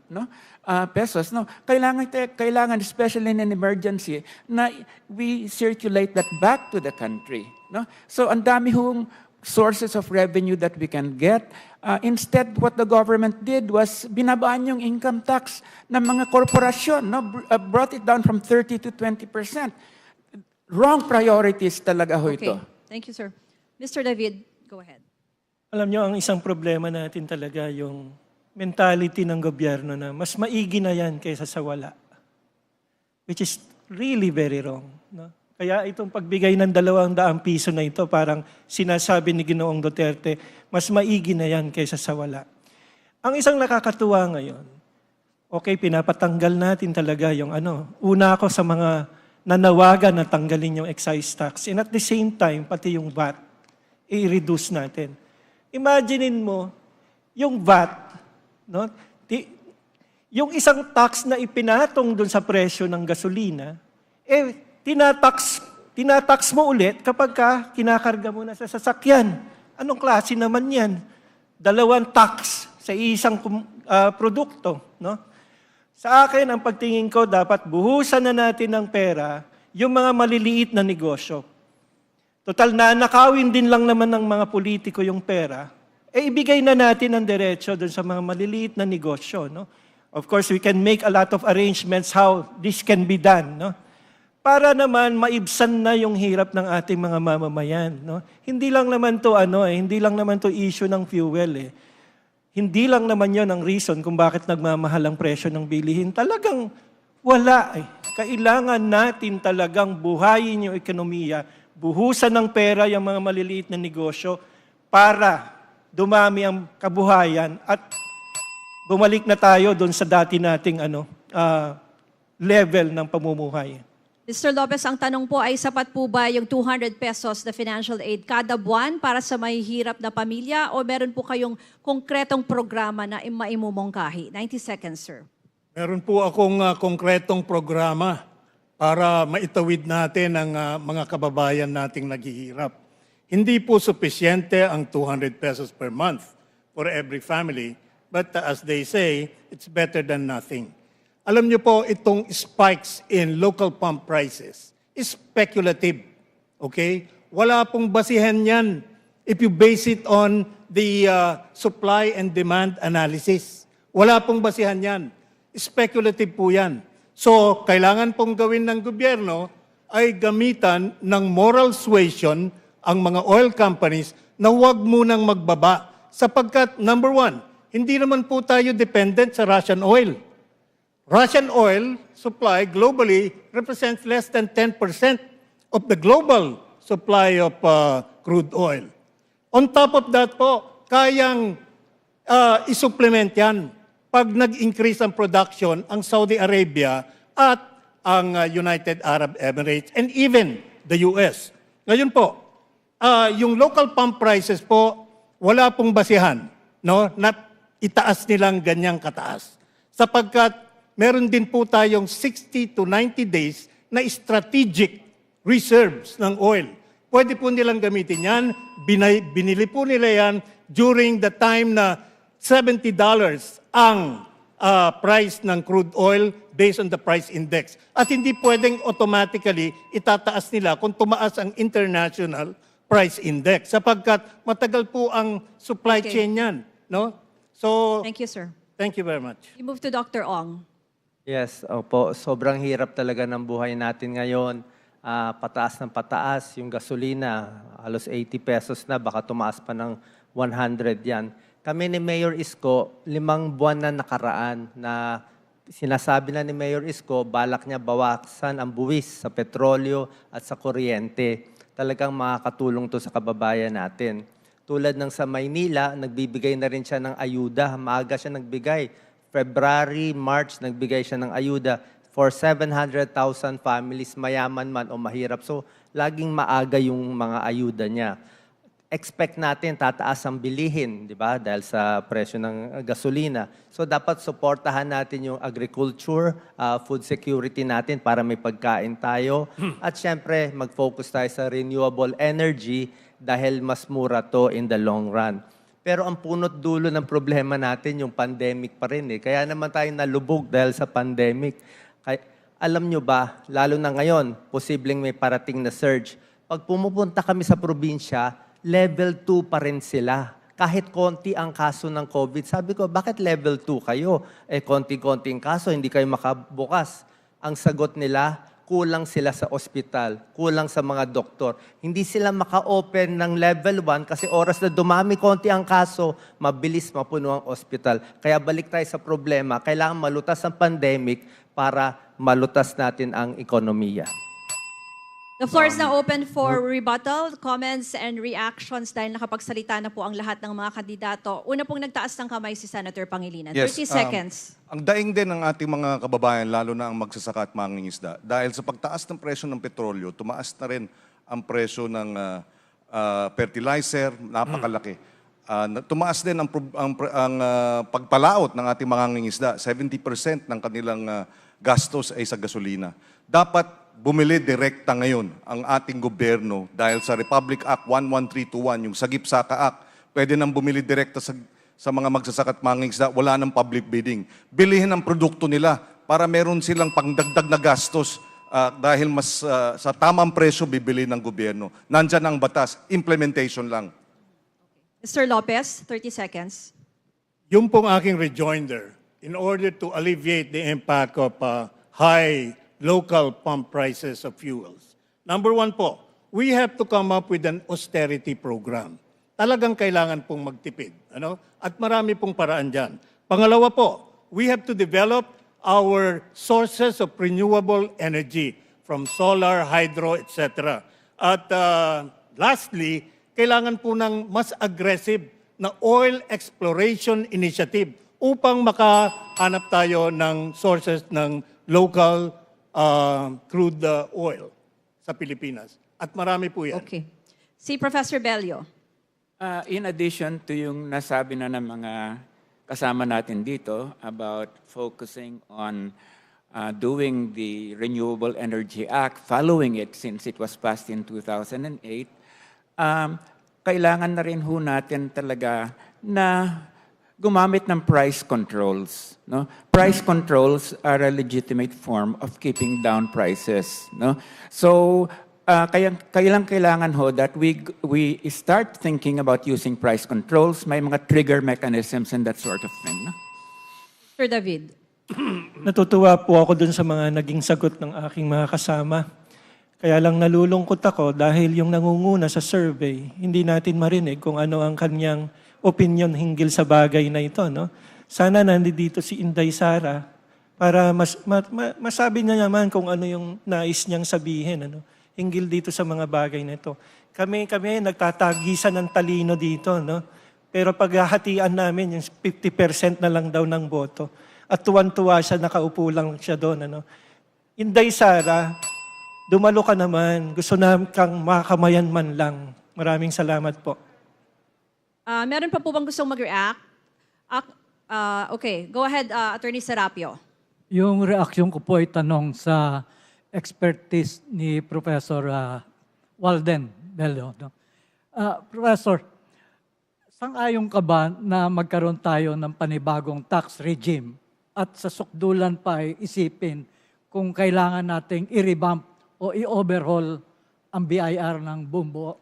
S8: pesos. No? Kailangan, especially in an emergency, na we circulate that back to the country. No? So ang dami hong sources of revenue that we can get. Instead, what the government did was binabaan yung income tax ng mga korporasyon. No? Brought it down from 30 to 20%. Wrong priorities talaga ho ito.
S2: Thank you, sir. Mr. David, go ahead.
S9: Alam nyo, ang isang problema natin talaga yung mentality ng gobyerno na mas maigi na yan kaysa sa wala. Which is really very wrong. No? Kaya itong pagbigay ng 200 piso na ito, parang sinasabi ni Ginoong Duterte, mas maigi na yan kaysa sa wala. Ang isang nakakatuwa ngayon, pinapatanggal natin talaga yung una ako sa mga nanawagan na tanggalin yung excise tax. And at the same time, pati yung VAT, i-reduce natin. Imaginein mo, yung VAT, no? Yung isang tax na ipinatong dun sa presyo ng gasolina, tinatax mo ulit kapag kinakarga mo na sa sasakyan. Anong klase naman yan? 2 tax sa isang produkto. No? Sa akin, ang pagtingin ko, dapat buhusan na natin ng pera yung mga maliliit na negosyo. Total na nakawin din lang naman ng mga politiko yung pera, ibigay na natin ang diretsyo dun sa mga maliliit na negosyo. No? Of course, we can make a lot of arrangements how this can be done. No? Para naman maibsan na yung hirap ng ating mga mamamayan. No? Hindi lang naman to hindi lang naman to issue ng fuel. Hindi lang naman yon ang reason kung bakit nagmamahal ang presyo ng bilihin. Talagang wala. Kailangan natin talagang buhayin yung ekonomiya, buhusan ng pera yung mga maliliit na negosyo para dumami ang kabuhayan at bumalik na tayo doon sa dati nating level ng pamumuhay.
S2: Mr. Lopez, ang tanong po ay sapat po ba yung 200 pesos na financial aid kada buwan para sa mahihirap na pamilya o meron po kayong konkretong programa na maimumungkahi? 90 seconds, sir.
S3: Meron po akong konkretong programa para maitawid natin ang mga kababayan nating naghihirap. Hindi po supisyente ang 200 pesos per month for every family, but as they say, it's better than nothing. Alam niyo po, itong spikes in local pump prices is speculative. Okay? Wala pong basihan yan if you base it on the supply and demand analysis. Wala pong basihan yan. Speculative po yan. So, kailangan pong gawin ng gobyerno ay gamitan ng moral suasion ang mga oil companies na huwag munang magbaba. Sapagkat, number one, hindi naman po tayo dependent sa Russian oil. Russian oil supply globally represents less than 10% of the global supply of crude oil. On top of that po, kayang isupplement yan pag nag-increase ang production ang Saudi Arabia at ang United Arab Emirates and even the US. Ngayon po, yung local pump prices po, wala pong basihan, no? Na itaas nilang ganyang kataas. Sapagkat meron din po tayong 60 to 90 days na strategic reserves ng oil. Pwede po nilang gamitin yan. Binili po nila yan during the time na $70 ang price ng crude oil based on the price index. At hindi pwedeng automatically itataas nila kung tumaas ang international price index. Sapagkat matagal po ang supply chain yan. No? So,
S2: Thank you, sir.
S3: thank you very much.
S2: You move to Dr. Ong.
S4: Yes, opo. Sobrang hirap talaga ng buhay natin ngayon. Pataas ng pataas. Yung gasolina, halos 80 pesos na. Baka tumaas pa ng 100 yan. Kami ni Mayor Isko, 5 buwan na nakaraan na sinasabi na ni Mayor Isko, balak niya bawasan ang buwis sa petrolyo at sa kuryente. Talagang makakatulong to sa kababayan natin. Tulad ng sa Maynila, nagbibigay na rin siya ng ayuda. Maaga siya nagbigay. February, March, nagbigay siya ng ayuda for 700,000 families, mayaman man o mahirap. So, laging maaga yung mga ayuda niya. Expect natin tataas ang bilihin, di ba? Dahil sa presyo ng gasolina. So, dapat suportahan natin yung agriculture, food security natin para may pagkain tayo. At syempre, mag-focus tayo sa renewable energy dahil mas mura to in the long run. Pero ang punot dulo ng problema natin, yung pandemic pa rin. Kaya naman tayo nalubog dahil sa pandemic. Alam nyo ba, lalo na ngayon, posibleng may parating na surge. Pag pumupunta kami sa probinsya, level 2 pa rin sila. Kahit konti ang kaso ng COVID. Sabi ko, bakit level 2 kayo? Konti-konting kaso, hindi kayo makabukas. Ang sagot nila, kulang sila sa ospital, kulang sa mga doktor. Hindi sila maka-open ng level 1 kasi oras na dumami konti ang kaso, mabilis mapuno ang ospital. Kaya balik tayo sa problema, kailangan malutas ang pandemic para malutas natin ang ekonomiya.
S2: The floor is now open for rebuttal, comments, and reactions dahil nakapagsalita na po ang lahat ng mga kandidato. Una pong nagtaas ng kamay si Senator Pangilinan. 30 seconds.
S5: Ang daing din ng ating mga kababayan, lalo na ang magsasaka at mangingisda. Dahil sa pagtaas ng presyo ng petrolyo, tumaas na rin ang presyo ng fertilizer, napakalaki. Tumaas din ang pagpalaot ng ating mangingisda. 70% ng kanilang gastos ay sa gasolina. Dapat bumili direkta ngayon ang ating gobyerno dahil sa Republic Act 11321, yung Sagip-Saka Act, pwede nang bumili direkta sa mga magsasaka at mangingisda, wala ng public bidding. Bilihin ang produkto nila para meron silang pangdagdag na gastos dahil mas sa tamang presyo bibili ng gobyerno. Nandyan ang batas, implementation lang.
S2: Mr. Lopez, 30 seconds.
S3: Yung pong aking rejoinder, in order to alleviate the impact of high local pump prices of fuels. Number one po, we have to come up with an austerity program. Talagang kailangan pong magtipid. At marami pong paraan dyan. Pangalawa po, we have to develop our sources of renewable energy from solar, hydro, etc. At lastly, kailangan po ng mas aggressive na oil exploration initiative upang makahanap tayo ng sources ng local crude oil sa Pilipinas. At marami po yan.
S2: Okay. Si Professor Bello.
S8: In addition to yung nasabi na ng mga kasama natin dito about focusing on doing the Renewable Energy Act, following it since it was passed in 2008, kailangan na rin ho natin talaga na gumamit ng price controls. No? Price controls are a legitimate form of keeping down prices. No? So, kailangan ho that we start thinking about using price controls, may mga trigger mechanisms and that sort of thing. No?
S2: Sir David.
S9: Natutuwa po ako dun sa mga naging sagot ng aking mga kasama. Kaya lang nalulungkot ako dahil yung nangunguna sa survey, hindi natin marinig kung ano ang kanyang opinion hinggil sa bagay na ito. No? Sana nandito si Inday Sara para masabi niya naman kung ano yung nais niyang sabihin. Hinggil dito sa mga bagay na ito. Kami nagtatagisan ng talino dito, no? Pero paghahatian namin, yung 50% na lang daw ng boto. At tuwan-tuwa siya, nakaupo lang siya doon, ano? Inday Sara, dumalo ka naman. Gusto na kang makamayan man lang. Maraming salamat po.
S2: Meron pa po bang gustong mag-react? Okay, go ahead, Attorney Serapio.
S6: Yung reaksyon ko po ay tanong sa expertise ni Professor Walden Bello. No? Professor, sang-ayon ka ba na magkaroon tayo ng panibagong tax regime at sa sukdulan pa ay isipin kung kailangan nating i-revamp o i-overhaul ang BIR ng buong buo?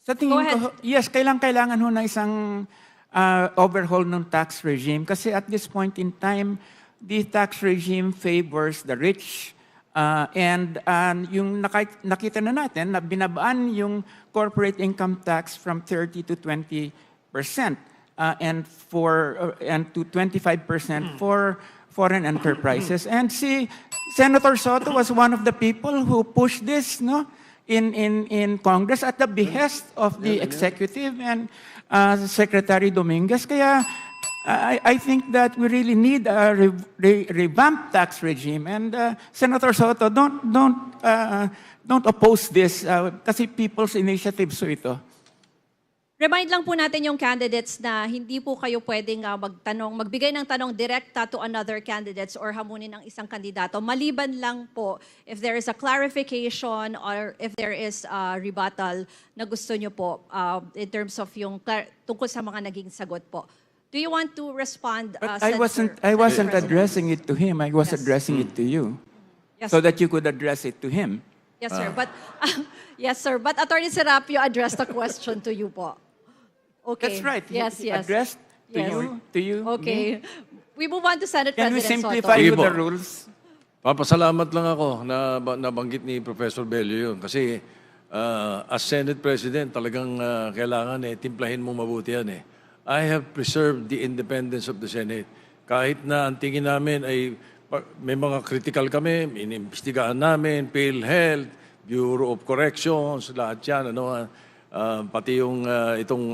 S8: Sa tingin ko, yes, kailangan ho na isang overhaul ng tax regime kasi at this point in time, the tax regime favors the rich and yung nakita na natin na binabaan yung corporate income tax from 30 to 20% and to 25% for foreign enterprises. And si Senator Soto was one of the people who pushed this, no, in Congress at the behest of the executive and Secretary Dominguez. Kaya I think that we really need a revamped tax regime. And Senator Soto, don't oppose this kasi people's initiative so ito.
S2: Remind lang po natin yung candidates na hindi po kayo pwedeng magbigay ng tanong direkta to another candidates or hamunin ng isang kandidato. Maliban lang po if there is a clarification or if there is a rebuttal na gusto nyo po in terms of yung tungkol sa mga naging sagot po. Do you want to respond?
S8: But I wasn't addressing it to him. I was addressing it to you, so that you could address it to him.
S2: Yes, sir. But yes, sir. But Attorney Serapio addressed the question to you po. Okay.
S8: That's right.
S2: Yes,
S8: He
S2: yes.
S8: addressed to you.
S2: Okay.
S8: Me.
S2: We move on to Senate
S8: Can we
S2: President
S8: simplify
S2: Soto.
S8: with the rules?
S7: Papasalamat lang ako na nabanggit ni Professor Bello yun. Kasi as Senate President, talagang kailangan timplahin mo mabuti yan eh. I have preserved the independence of the Senate. Kahit na ang tingin namin ay may mga critical kami, inimbestigahan namin, PhilHealth, Bureau of Corrections, lahat yan, pati yung itong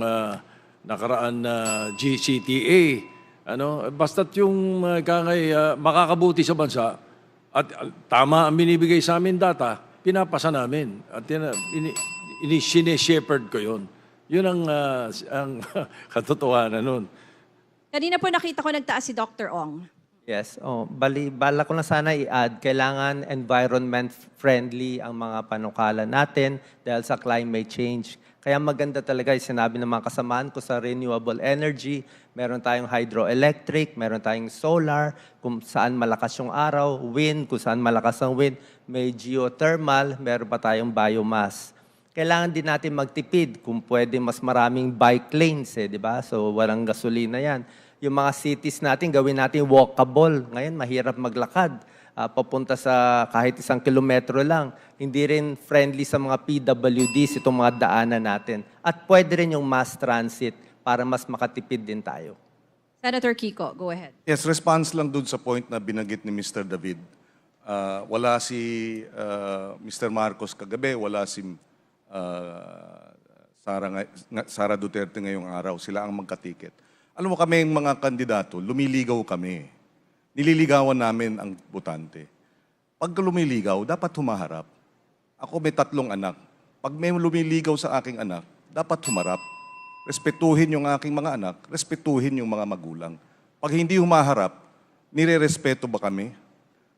S7: nakaraan na GCTA, basta't yung makakabuti sa bansa at tama ang binibigay sa amin data, pinapasa namin at sineshepherd ko yun. Yun ang katotohanan nun.
S2: Kanina po nakita ko nagtaas si Dr. Ong.
S4: Yes, bala ko na sana i-add, kailangan environment-friendly ang mga panukala natin dahil sa climate change. Kaya maganda talaga yung sinabi ng mga kasamaan ko sa renewable energy. Meron tayong hydroelectric, meron tayong solar, kung saan malakas yung araw, wind, kung saan malakas ang wind, may geothermal, meron pa tayong biomass. Kailangan din natin magtipid kung pwede mas maraming bike lanes, di ba? So walang gasolina yan. Yung mga cities natin, gawin natin walkable. Ngayon, mahirap maglakad. Papunta sa kahit 1 kilometro lang. Hindi rin friendly sa mga PWDs itong mga daanan natin. At pwede rin yung mass transit para mas makatipid din tayo.
S2: Senator Kiko, go ahead.
S5: Yes, response lang dun sa point na binanggit ni Mr. David. Wala si Mr. Marcos kagabi, wala si Sara Duterte ngayong araw. Sila ang magkatiket. Alam mo kami, yung mga kandidato, lumiligaw kami. Nililigawan namin ang botante. Pag lumiligaw, dapat humaharap. Ako may 3 anak. Pag may lumiligaw sa aking anak, dapat humarap. Respetuhin yung aking mga anak, respetuhin yung mga magulang. Pag hindi humaharap, nire-respeto ba kami?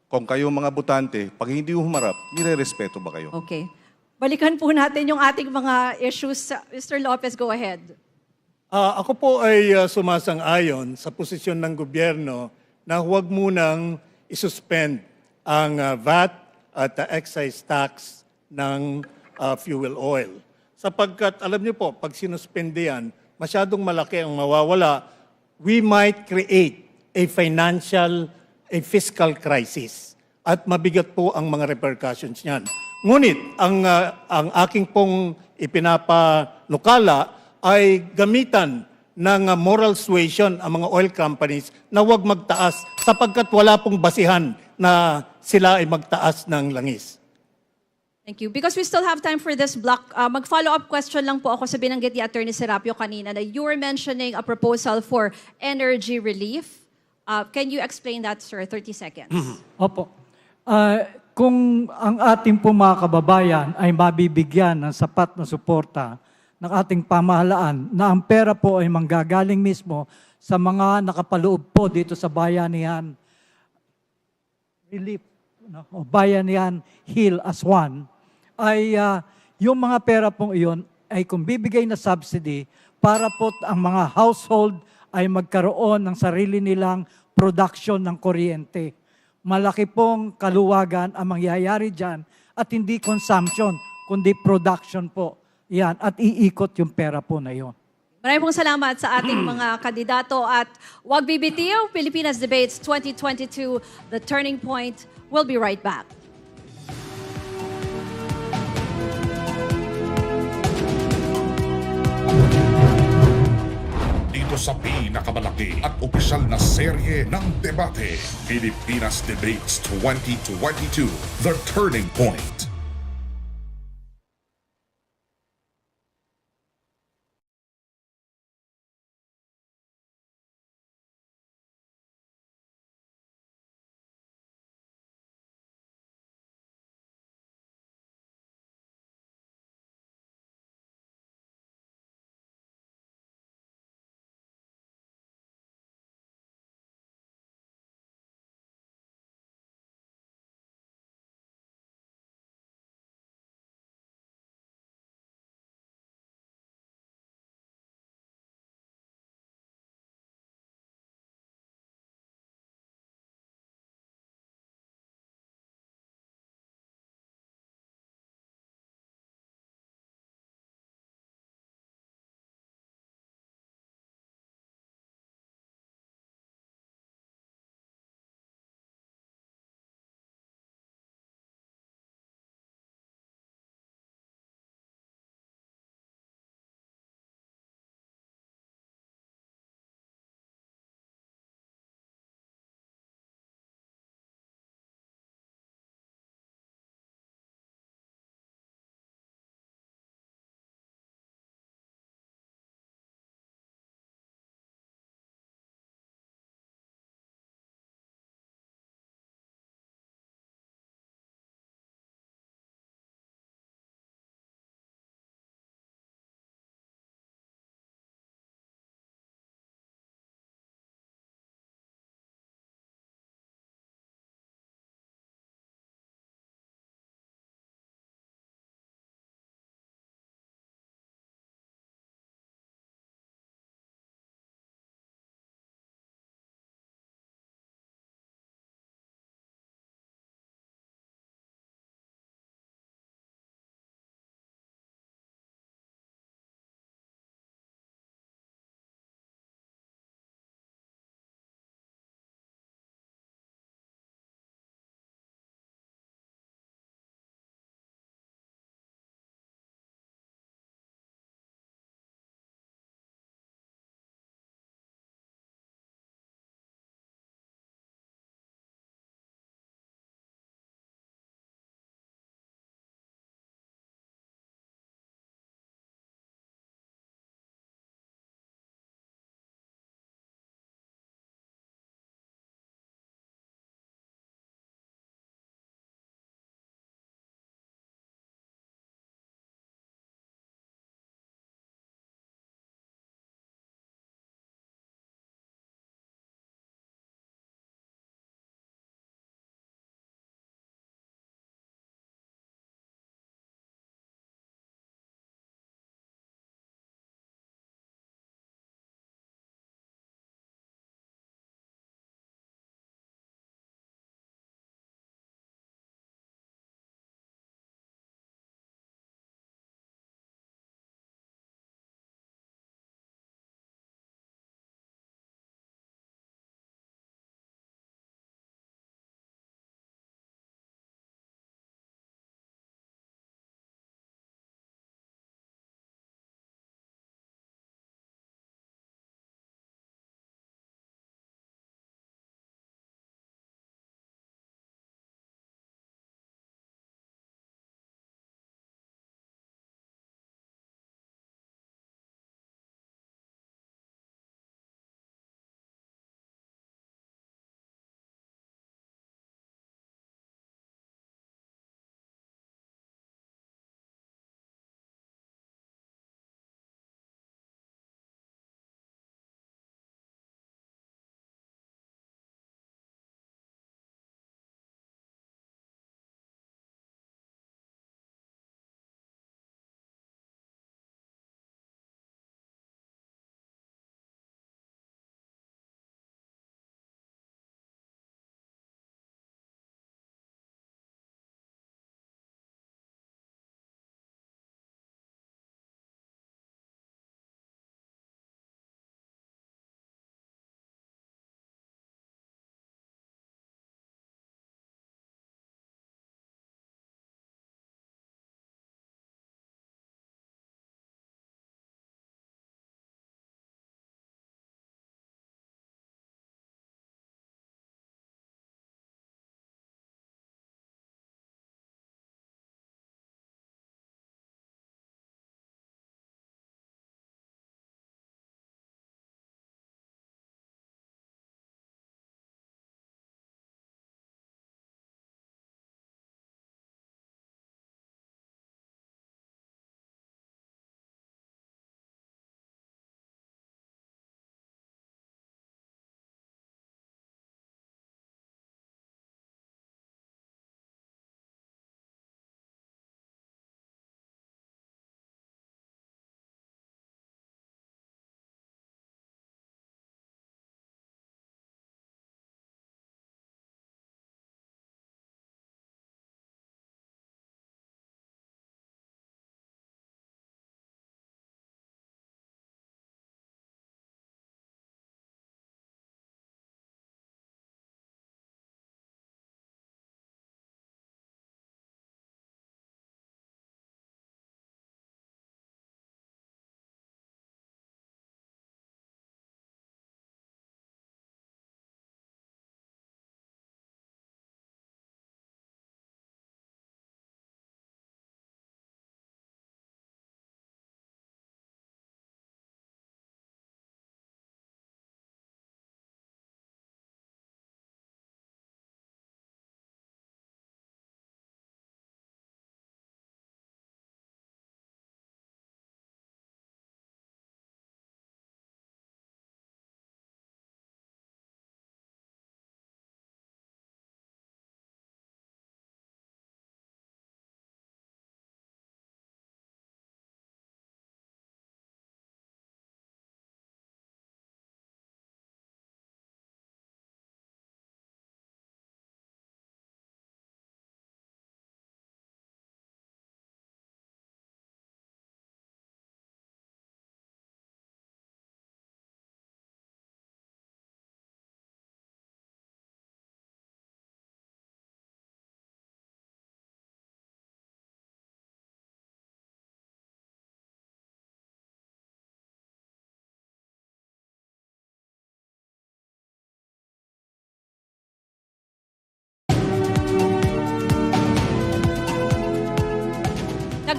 S5: Kung kayo mga botante, pag hindi humarap, nire-respeto ba kayo?
S2: Okay. Balikan po natin yung ating mga issues. Mr. Lopez, go ahead.
S3: Ako po ay sumasang-ayon sa posisyon ng gobyerno na huwag munang isuspend ang VAT at excise tax ng fuel oil. Sapagkat, alam niyo po, pag sinuspende yan, masyadong malaki ang mawawala, we might create a fiscal crisis. At mabigat po ang mga repercussions niyan. Ngunit, ang aking pong ipinapalukala ay gamitan ng moral suasion ang mga oil companies na huwag magtaas sapagkat wala pong basihan na sila ay magtaas ng langis.
S2: Thank you. Because we still have time for this block, mag-follow-up question lang po ako sa binanggit ni Attorney Serapio kanina na you were mentioning a proposal for energy relief. Can you explain that, sir? 30 seconds.
S6: Opo. Kung ang ating po mga kababayan ay mabibigyan ng sapat na suporta ng ating pamahalaan na ang pera po ay manggagaling mismo sa mga nakapaloob po dito sa Bayanihan Relief, o Bayanihan Heal as One, ay yung mga pera pong iyon ay kung bibigay na subsidy para po ang mga household ay magkaroon ng sarili nilang production ng kuryente. Malaki pong kaluwagan ang mangyayari dyan at hindi consumption, kundi production po. Yan, at iikot yung pera po na yun.
S2: Maraming pong salamat sa ating mga kandidato at wag bibitiw, Pilipinas Debates 2022, The Turning Point. We'll be right back.
S1: Dito sa pinakamalaki at opisyal na serye ng debate, Pilipinas Debates 2022, The Turning Point.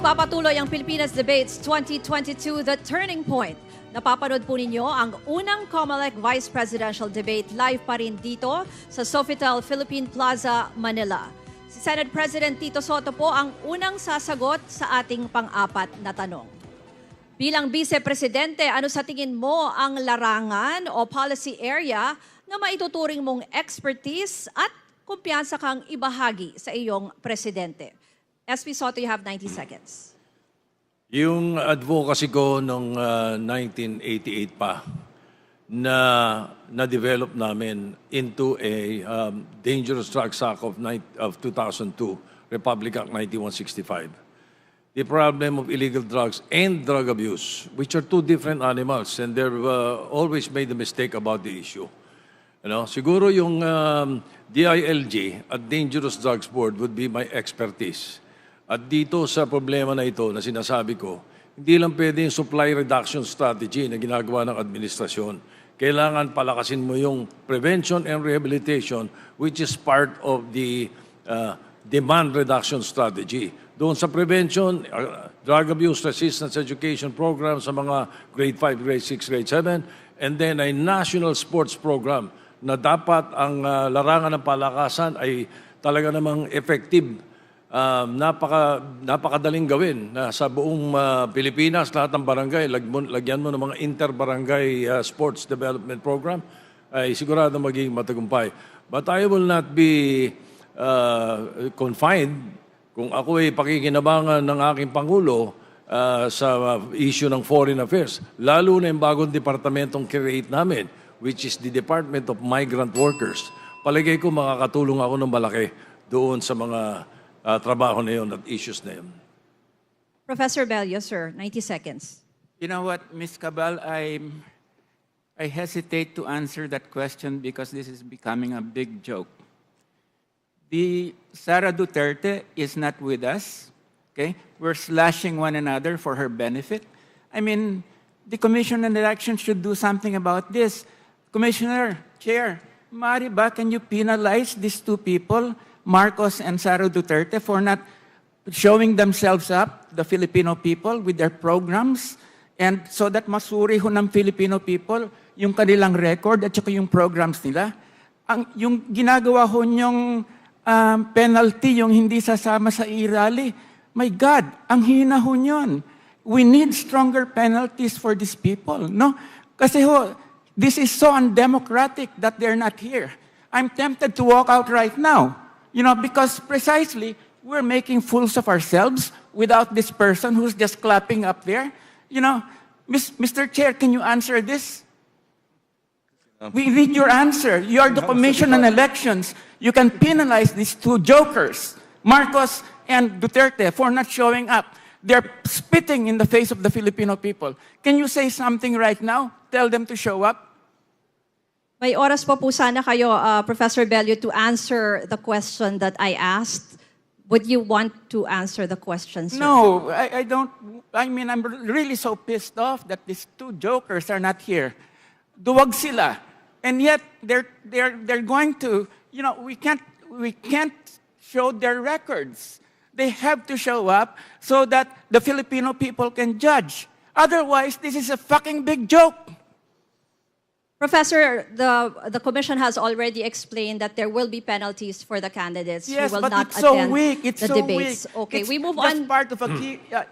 S2: Nagpapatuloy ang Pilipinas Debates 2022, The Turning Point. Napapanood po ninyo ang unang COMELEC Vice Presidential Debate live pa rin dito sa Sofitel Philippine Plaza, Manila. Si Senate President Tito Soto po ang unang sasagot sa ating pang-apat na tanong. Bilang Vice Presidente, ano sa tingin mo ang larangan o policy area na maituturing mong expertise at kumpiyansa kang ibahagi sa iyong presidente? SP Soto, you have 90 seconds.
S7: Yung advocacy ko noong 1988 pa na-develop namin into a Dangerous Drugs Act of 2002, Republic Act 9165. The problem of illegal drugs and drug abuse, which are two different animals, and they've always made a mistake about the issue. Siguro yung DILG at Dangerous Drugs Board would be my expertise. At dito sa problema na ito na sinasabi ko, hindi lang pwede yung supply reduction strategy na ginagawa ng administrasyon. Kailangan palakasin mo yung prevention and rehabilitation, which is part of the demand reduction strategy. Doon sa prevention, drug abuse resistance education program sa mga grade 5, grade 6, grade 7, and then a national sports program na dapat ang larangan ng palakasan ay talaga namang effective. Napakadaling gawin na sa buong Pilipinas, lahat ng barangay, lagyan mo ng mga inter-barangay sports development program, ay sigurado magiging matagumpay. But I will not be confined kung ako ay pakikinabangan ng aking Pangulo sa issue ng foreign affairs. Lalo na yung bagong departamentong create namin, which is the Department of Migrant Workers. Palagay ko makakatulong ako ng malaki doon sa mga trabaho na yun at issues na yun.
S2: Professor Bello, sir, 90 seconds.
S8: You know what, Ms. Cabal, I hesitate to answer that question because this is becoming a big joke. The Sara Duterte is not with us, okay? We're slashing one another for her benefit. I mean, the Commission on Elections should do something about this. Commissioner, Chair, Mari ba, can you penalize these two people, Marcos and Sara Duterte, for not showing themselves up, the Filipino people, with their programs, and so that masuri ho ng Filipino people yung kanilang record at saka yung programs nila? Yung ginagawa ho nyong penalty, yung hindi sasama sa e-rally, my God, ang hina ho nyon. We need stronger penalties for these people, no? Kasi ho, this is so undemocratic that they're not here. I'm tempted to walk out right now. Because precisely, we're making fools of ourselves without this person who's just clapping up there. Mr. Chair, can you answer this? We need your answer. You are the Commission on Elections. You can penalize these two jokers, Marcos and Duterte, for not showing up. They're spitting in the face of the Filipino people. Can you say something right now? Tell them to show up?
S2: May oras pa po sana kayo, Professor Bello, to answer the question that I asked. Would you want to answer the question, sir?
S8: No, I don't. I mean, I'm really so pissed off that these two jokers are not here. Duwag sila. And yet, they're going to, we can't show their records. They have to show up so that the Filipino people can judge. Otherwise, this is a fucking big joke.
S2: Professor, the commission has already explained that there will be penalties for the candidates
S8: Yes,
S2: who will
S8: but
S2: not
S8: it's so
S2: attend
S8: weak. It's
S2: the
S8: so
S2: debates.
S8: weak.
S2: Okay,
S8: It's
S2: we move
S8: just
S2: on.
S8: part of a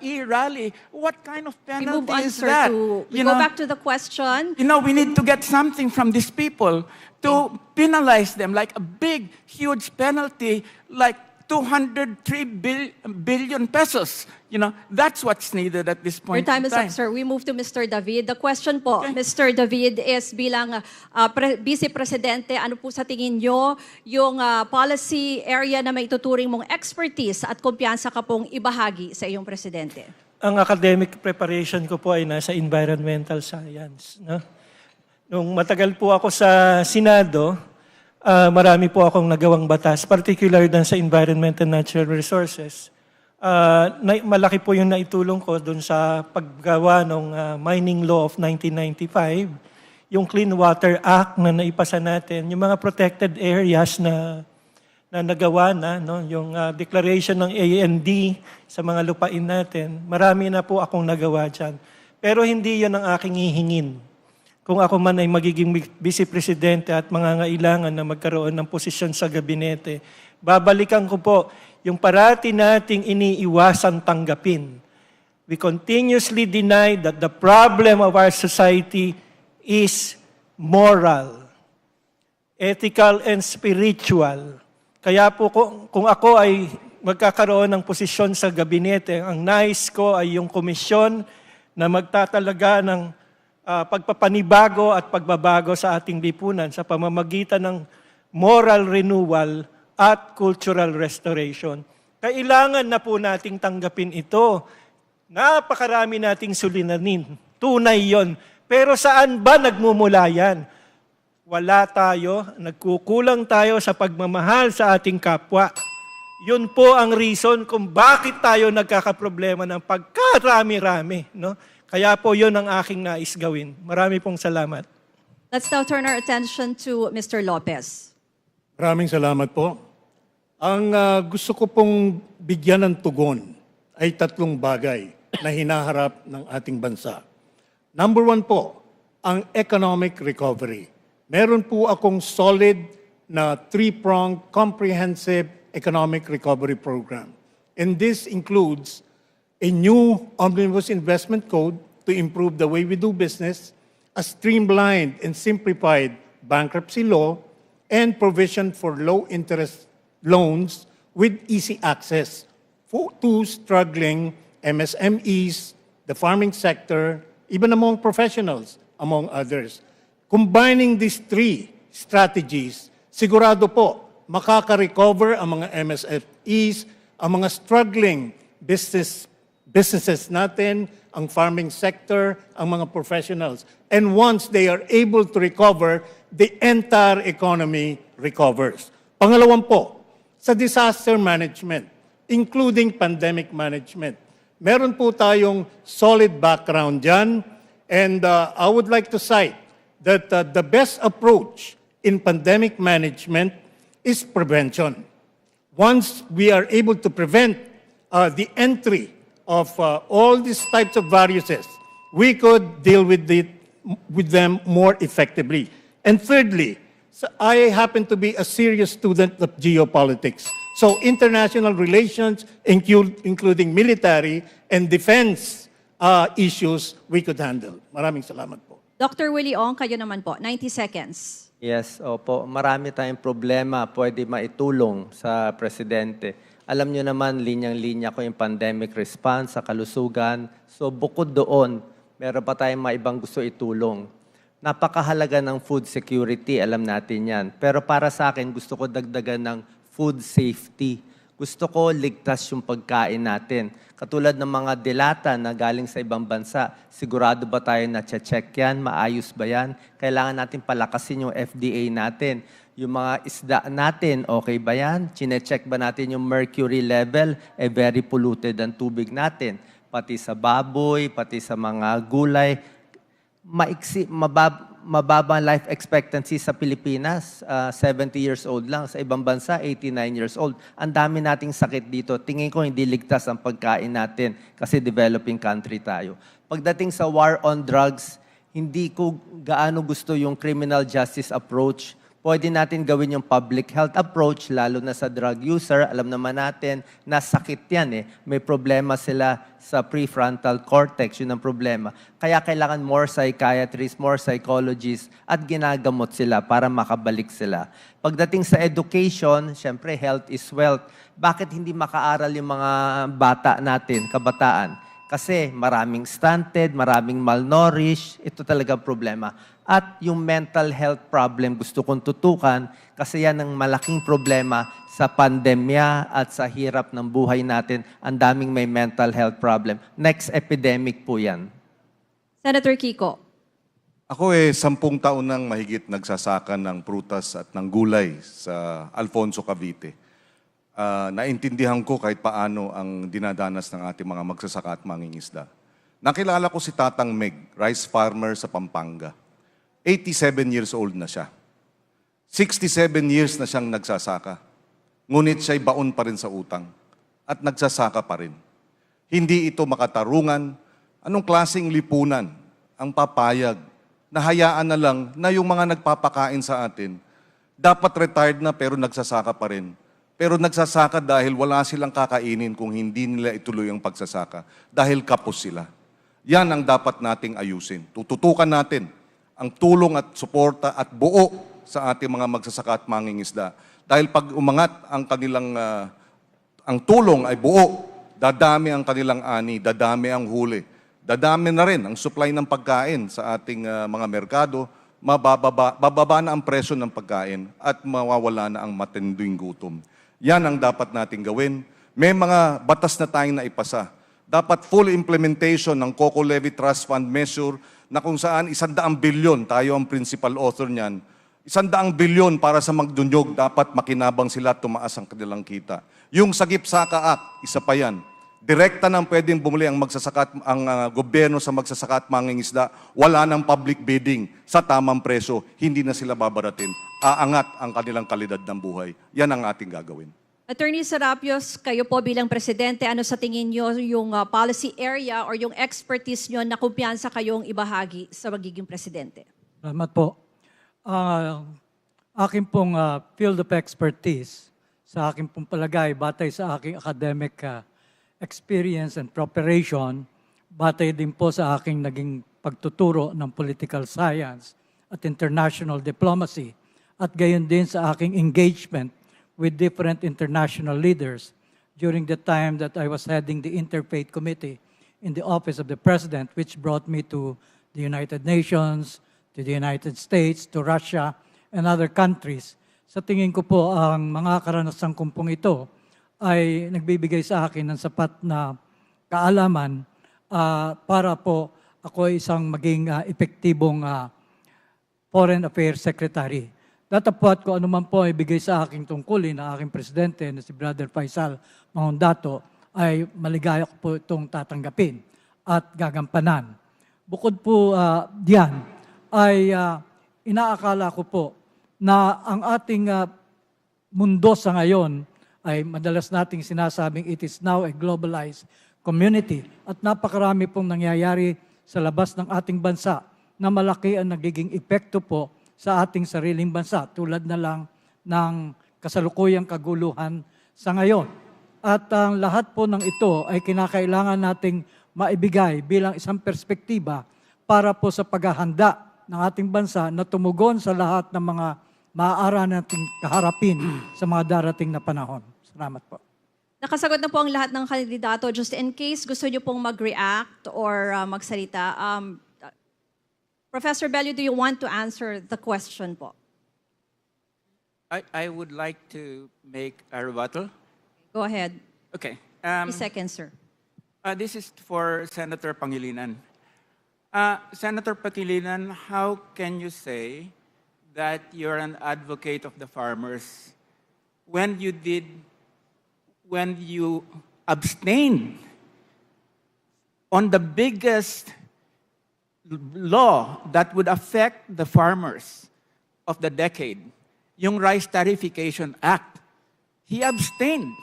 S8: e-rally. What kind of
S2: We
S8: penalty
S2: move on,
S8: is
S2: sir,
S8: that?
S2: we go back to the question.
S8: We need to get something from these people to penalize them, like a big, huge penalty, like 203 billion pesos. That's what's needed at this point.
S2: Your time
S8: in
S2: is up, sir. We move to Mr. David. The question po,
S8: Okay.
S2: Mr. David, is bilang Vice Presidente, ano po sa tingin nyo yung policy area na may tuturing mong expertise at kumpiyansa ka pong ibahagi sa iyong Presidente?
S9: Ang academic preparation ko po ay nasa environmental science. No? Nung matagal po ako sa Senado, marami po akong nagawang batas, particular dan sa environment and natural resources. Malaki po yung naitulong ko dun sa paggawa ng Mining Law of 1995, yung Clean Water Act na naipasa natin, yung mga protected areas na na nagawa na, no? Yung declaration ng A&D sa mga lupain natin, marami na po akong nagawa dyan. Pero hindi yon ang aking hihingin. Kung ako man ay magiging vice presidente at mangangailangan na magkaroon ng posisyon sa gabinete, babalikan ko po yung parati nating iniiwasan tanggapin. We continuously deny that the problem of our society is moral, ethical, and spiritual. Kaya po kung ako ay magkakaroon ng posisyon sa gabinete, ang nais ko ay yung komisyon na magtatalaga ng pagpapanibago at pagbabago sa ating lipunan sa pamamagitan ng moral renewal at cultural restoration. Kailangan na po nating tanggapin ito. Napakarami nating suliranin. Tunay yon. Pero saan ba nagmumula yan? Wala tayo, nagkukulang tayo sa pagmamahal sa ating kapwa. Yun po ang reason kung bakit tayo nagkakaproblema ng pagkarami-rami. No? Kaya po yun ang aking nais gawin. Marami pong salamat.
S2: Let's now turn our attention to Mr. Lopez.
S3: Maraming salamat po. Ang gusto ko pong bigyan ng tugon ay 3 bagay na hinaharap ng ating bansa. Number 1 po, ang economic recovery. Meron po akong solid na 3-pronged comprehensive economic recovery program. And this includes a new omnibus investment code to improve the way we do business, a streamlined and simplified bankruptcy law, and provision for low-interest loans with easy access to struggling MSMEs, the farming sector, even among professionals, among others. Combining these 3 strategies, sigurado po, makaka-recover ang mga MSMEs, ang mga struggling businesses natin, ang farming sector, ang mga professionals. And once they are able to recover, the entire economy recovers. Pangalawang po, sa disaster management, including pandemic management. Meron po tayong solid background dyan, and I would like to cite that the best approach in pandemic management is prevention. Once we are able to prevent the entry of all these types of viruses, we could deal with them more effectively. And thirdly, I happen to be a serious student of geopolitics. So international relations, including military and defense issues, we could handle. Maraming salamat po.
S2: Dr. Willie Ong, kayo naman po. 90 seconds.
S4: Yes, opo. Marami tayong problema pwede maitulong sa presidente. Alam nyo naman, linyang-linya ko yung pandemic response sa kalusugan. So bukod doon, meron pa tayong mga ibang gusto itulong. Napakahalaga ng food security, alam natin yan. Pero para sa akin, gusto ko dagdagan ng food safety. Gusto ko ligtas yung pagkain natin. Katulad ng mga delata na galing sa ibang bansa, sigurado ba tayo na check yan? Maayos ba yan? Kailangan natin palakasin yung FDA natin. Yung mga isda natin, okay ba yan? Chine-check ba natin yung mercury level? Very polluted ang tubig natin. Pati sa baboy, pati sa mga gulay. Mababa life expectancy sa Pilipinas, 70 years old lang. Sa ibang bansa, 89 years old. Ang dami nating sakit dito. Tingin ko hindi ligtas ang pagkain natin kasi developing country tayo. Pagdating sa war on drugs, hindi ko gaano gusto yung criminal justice approach. Pwede natin gawin yung public health approach, lalo na sa drug user. Alam naman natin na sakit yan eh. May problema sila sa prefrontal cortex, yun ang problema. Kaya kailangan more psychiatrists, more psychologists, at ginagamot sila para makabalik sila. Pagdating sa education, syempre health is wealth. Bakit hindi makaaral yung mga bata natin, kabataan? Kasi maraming stunted, maraming malnourished, ito talaga problema. At yung mental health problem gusto kong tutukan kasi yan ang malaking problema sa pandemya at sa hirap ng buhay natin. Ang daming may mental health problem. Next epidemic po yan.
S2: Senator Kiko.
S5: Ako 10 taon nang mahigit nagsasaka ng prutas at ng gulay sa Alfonso, Cavite. Naintindihan ko kahit paano ang dinadanas ng ating mga magsasaka at mangingisda. Nakilala ko si Tatang Meg, rice farmer sa Pampanga. 87 years old na siya. 67 years na siyang nagsasaka. ngunit siya'y baon pa rin sa utang at nagsasaka pa rin. Hindi ito makatarungan. Anong klaseng lipunan ang papayag na hayaan na lang na yung mga nagpapakain sa atin, dapat retired na pero nagsasaka pa rin. Pero nagsasaka dahil wala silang kakainin kung hindi nila ituloy ang pagsasaka. Dahil kapos sila. Yan ang dapat nating ayusin. Tututukan natin ang tulong at suporta at buo sa ating mga magsasaka at mangingisda. Dahil pag umangat ang kanilang ang tulong ay buo, dadami ang kanilang ani, dadami ang huli. Dadami na rin ang supply ng pagkain sa ating mga merkado, bababa na ang presyo ng pagkain at mawawala na ang matinding gutom. Yan ang dapat nating gawin. May mga batas na tayong naipasa. Dapat full implementation ng COCO Levy Trust Fund measure na kung saan 100 bilyon, tayo ang principal author niyan, 100 bilyon para sa magdunyog, dapat makinabang sila, tumaas ang kanilang kita. Yung Sagip Saka Act, isa pa yan. Direkta nang pwedeng bumuli ang gobyerno sa magsasaka at mangingisda, wala ng public bidding sa tamang presyo, hindi na sila babaratin. Aangat ang kanilang kalidad ng buhay. Yan ang ating gagawin.
S2: Attorney Serapios, kayo po bilang presidente, ano sa tingin nyo yung policy area or yung expertise nyo na kumpiyansa kayong ibahagi sa magiging presidente?
S6: Salamat po. Aking pong field of expertise, sa aking pong palagay, batay sa aking academic experience and preparation, batay din po sa aking naging pagtuturo ng political science at international diplomacy, at gayon din sa aking engagement with different international leaders during the time that I was heading the Interfaith Committee in the Office of the President, which brought me to the United Nations, to the United States, to Russia, and other countries. Sa tingin ko po, ang mga karanasang kumpong ito ay nagbibigay sa akin ng sapat na kaalaman para po ako ay isang maging epektibong Foreign Affairs Secretary. Datapwat ko anuman po ay bigay sa aking tungkulin na aking presidente na si Brother Faisal Mahondato ay maligaya ko po itong tatanggapin at gagampanan. Bukod po diyan ay inaakala ko po na ang ating mundo sa ngayon ay madalas nating sinasabing it is now a globalized community at napakarami pong nangyayari sa labas ng ating bansa na malaki ang nagiging epekto po sa ating sariling bansa, tulad na lang ng kasalukuyang kaguluhan sa ngayon. At ang lahat po ng ito ay kinakailangan nating maibigay bilang isang perspektiba para po sa paghahanda ng ating bansa na tumugon sa lahat ng mga maaari nating kaharapin sa mga darating na panahon. Salamat po.
S2: Nakasagot na po ang lahat ng kandidato. Just in case gusto nyo pong mag-react or magsalita, Professor Bello, do you want to answer the question po?
S8: I would like to make a rebuttal.
S2: Go ahead.
S8: Okay.
S2: 30 seconds, sir.
S8: This is for Senator Pangilinan. Senator Pangilinan, how can you say that you're an advocate of the farmers when you abstained on the biggest law that would affect the farmers of the decade, yung Rice Tariffication Act? He abstained.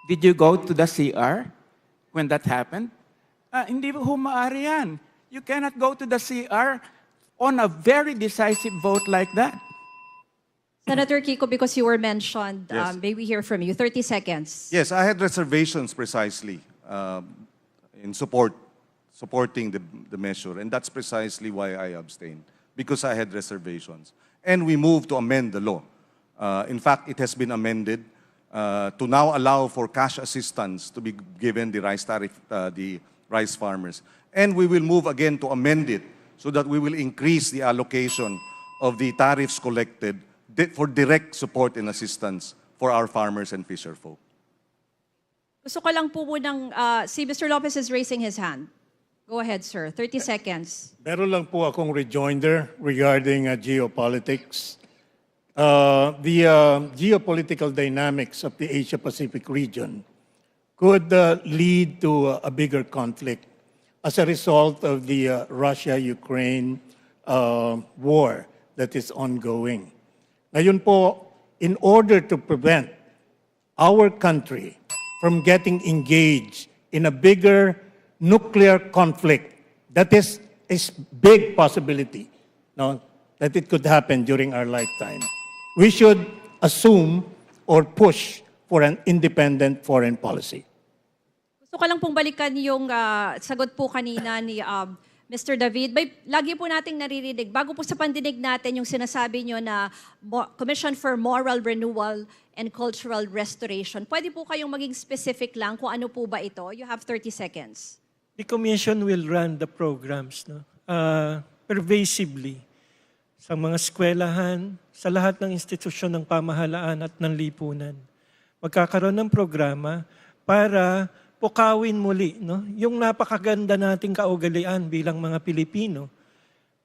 S8: Did you go to the CR when that happened? Hindi ho maaari yan. You cannot go to the CR on a very decisive vote like that.
S2: Senator Kiko, because you were mentioned,
S5: Yes.
S2: may we hear from you? 30 seconds.
S5: Yes, I had reservations precisely in supporting the measure, and that's precisely why I abstained, because I had reservations. And we moved to amend the law. In fact, it has been amended to now allow for cash assistance to be given the rice tariff, the rice farmers. And we will move again to amend it so that we will increase the allocation of the tariffs collected for direct support and assistance for our farmers and fisherfolk.
S2: Gusto ko lang po munang, si Mr. Lopez is raising his hand. Go ahead, sir. 30 seconds.
S3: Meron lang po akong rejoinder regarding geopolitics. The geopolitical dynamics of the Asia-Pacific region could lead to a bigger conflict as a result of the Russia-Ukraine war that is ongoing. Ngayon po, in order to prevent our country from getting engaged in a bigger nuclear conflict that is a big possibility, no, that it could happen during our lifetime. We should assume or push for an independent foreign policy.
S2: Gusto ko lang pong balikan yung sagot po kanina ni Mr. David. Lagi po nating naririnig, bago po sa pandinig natin yung sinasabi nyo na Commission for Moral Renewal and Cultural Restoration. Pwede po kayong maging specific lang kung ano po ba ito? You have 30 seconds.
S9: The Commission will run the programs, no? Pervasively sa mga eskwelahan, sa lahat ng institusyon ng pamahalaan at ng lipunan. Magkakaroon ng programa para pukawin muli, no? Yung napakaganda nating kaugalian bilang mga Pilipino,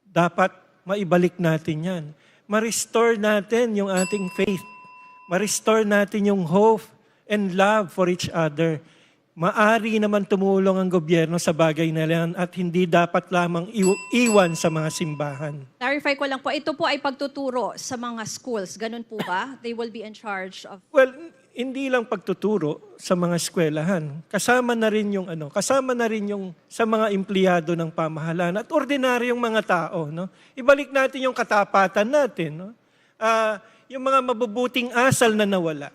S9: dapat maibalik natin yan. Ma-restore natin yung ating faith. Ma-restore natin yung hope and love for each other. Maari naman tumulong ang gobyerno sa bagay na yan at hindi dapat lamang iwan sa mga simbahan.
S2: Clarify ko lang po, ito po ay pagtuturo sa mga schools. Ganun po ba? They will be in charge of...
S9: Well, hindi lang pagtuturo sa mga eskwelahan. Kasama na rin yung sa mga empleyado ng pamahalaan at ordinaryong mga tao, no? Ibalik natin yung katapatan natin, no? Yung mga mabubuting asal na nawala.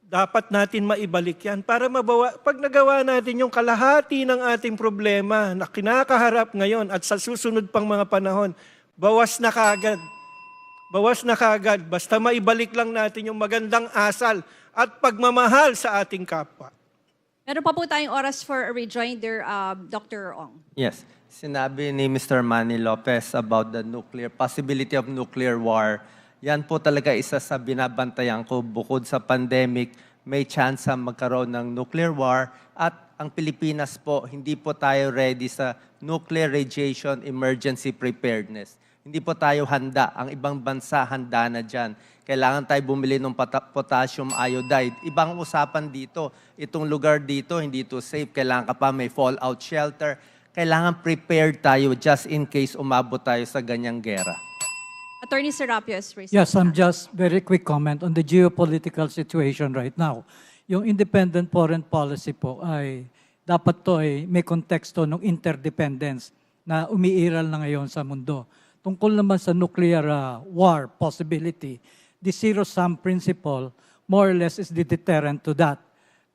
S9: Dapat natin maibalik yan para pag nagawa natin yung kalahati ng ating problema na kinakaharap ngayon at sa susunod pang mga panahon, bawas na kaagad. Bawas na kaagad. Basta maibalik lang natin yung magandang asal at pagmamahal sa ating kapwa.
S2: Meron pa po tayong oras for a rejoinder, Dr. Ong.
S4: Yes. Sinabi ni Mr. Manny Lopez about the possibility of nuclear war. Yan po talaga isa sa binabantayan ko. Bukod sa pandemic, may chance magkaroon ng nuclear war at ang Pilipinas po, hindi po tayo ready sa nuclear radiation emergency preparedness. Hindi po tayo handa. Ang ibang bansa handa na dyan. Kailangan tayo bumili ng potassium iodide. Ibang usapan dito. Itong lugar dito, hindi ito safe. Kailangan ka pa may fallout shelter. Kailangan prepared tayo just in case umabot tayo sa ganyang gera.
S2: Attorney Serapio is raising.
S6: Yes, just very quick comment on the geopolitical situation right now. Yung independent foreign policy po ay dapat to ay may konteksto ng interdependence na umiiral na ngayon sa mundo. Tungkol naman sa nuclear war possibility, the zero-sum principle more or less is the deterrent to that.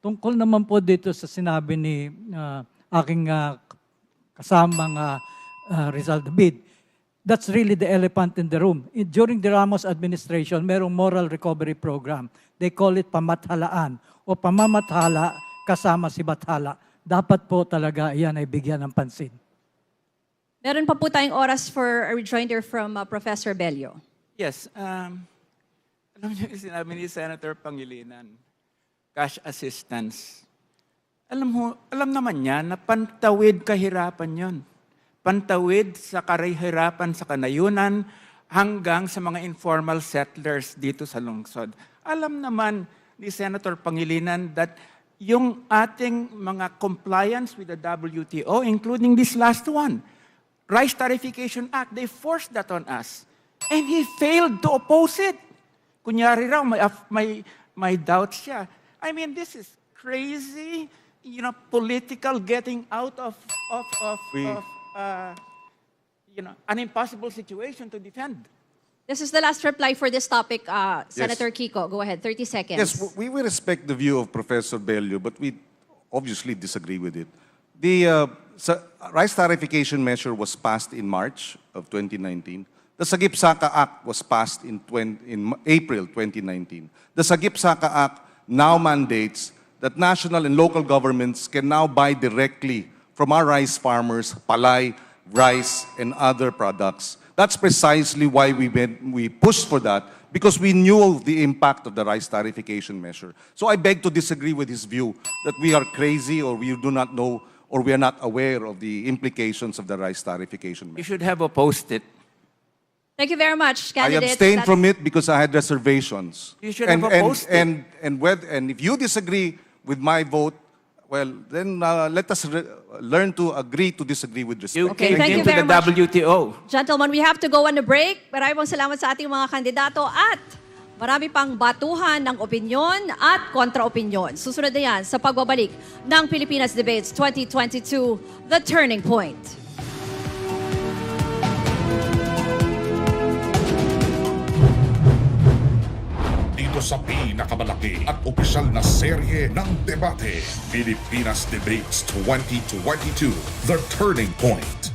S6: Tungkol naman po dito sa sinabi ni aking kasamang Rizal David, that's really the elephant in the room. During the Ramos administration, merong moral recovery program. They call it pamathalaan o pamamathala kasama si Bathala. Dapat po talaga yan ay bigyan ng pansin.
S2: Meron pa po tayong oras for a rejoinder from Professor Bello.
S8: Yes. Alam niyo yung sinabi ni Senator Pangilinan, cash assistance. Alam naman niya na pantawid kahirapan yon. Pantawid sa kahirapan sa kanayunan hanggang sa mga informal settlers dito sa lungsod. Alam naman ni Senator Pangilinan that yung ating mga compliance with the WTO, including this last one, Rice Tarification Act, they forced that on us. And he failed to oppose it. Kunyari raw, may doubts siya. I mean, this is crazy, political getting out of an impossible situation to defend.
S2: This is the last reply for this topic, Senator Kiko. Go ahead, 30 seconds.
S5: Yes, we respect the view of Professor Bello, but we obviously disagree with it. The rice tarification measure was passed in March of 2019. The Sagip-Saka Act was passed in April 2019. The Sagip-Saka Act now mandates that national and local governments can now buy directly from our rice farmers, palay, rice, and other products. That's precisely why we pushed for that, because we knew the impact of the rice tarification measure. So I beg to disagree with his view that we are crazy or we do not know or we are not aware of the implications of the rice tarification measure.
S8: You should have opposed it.
S2: Thank you very much,
S5: I
S2: candidates.
S5: abstained from it because I had reservations.
S8: You should have opposed it.
S5: And if you disagree with my vote, well, then let us learn to agree to disagree with respect.
S8: You
S2: Okay,
S8: came
S2: thank you
S8: into
S2: very
S8: the
S2: much.
S8: WTO.
S2: Gentlemen, we have to go on a break. Maraming salamat sa ating mga kandidato at Marami pang batuhan ng opinyon at kontra-opinyon. Susunod na yan sa pagbabalik ng Pilipinas Debates 2022, The Turning Point.
S1: Dito sa pinakamalaki at opisyal na serye ng debate, Pilipinas Debates 2022, The Turning Point.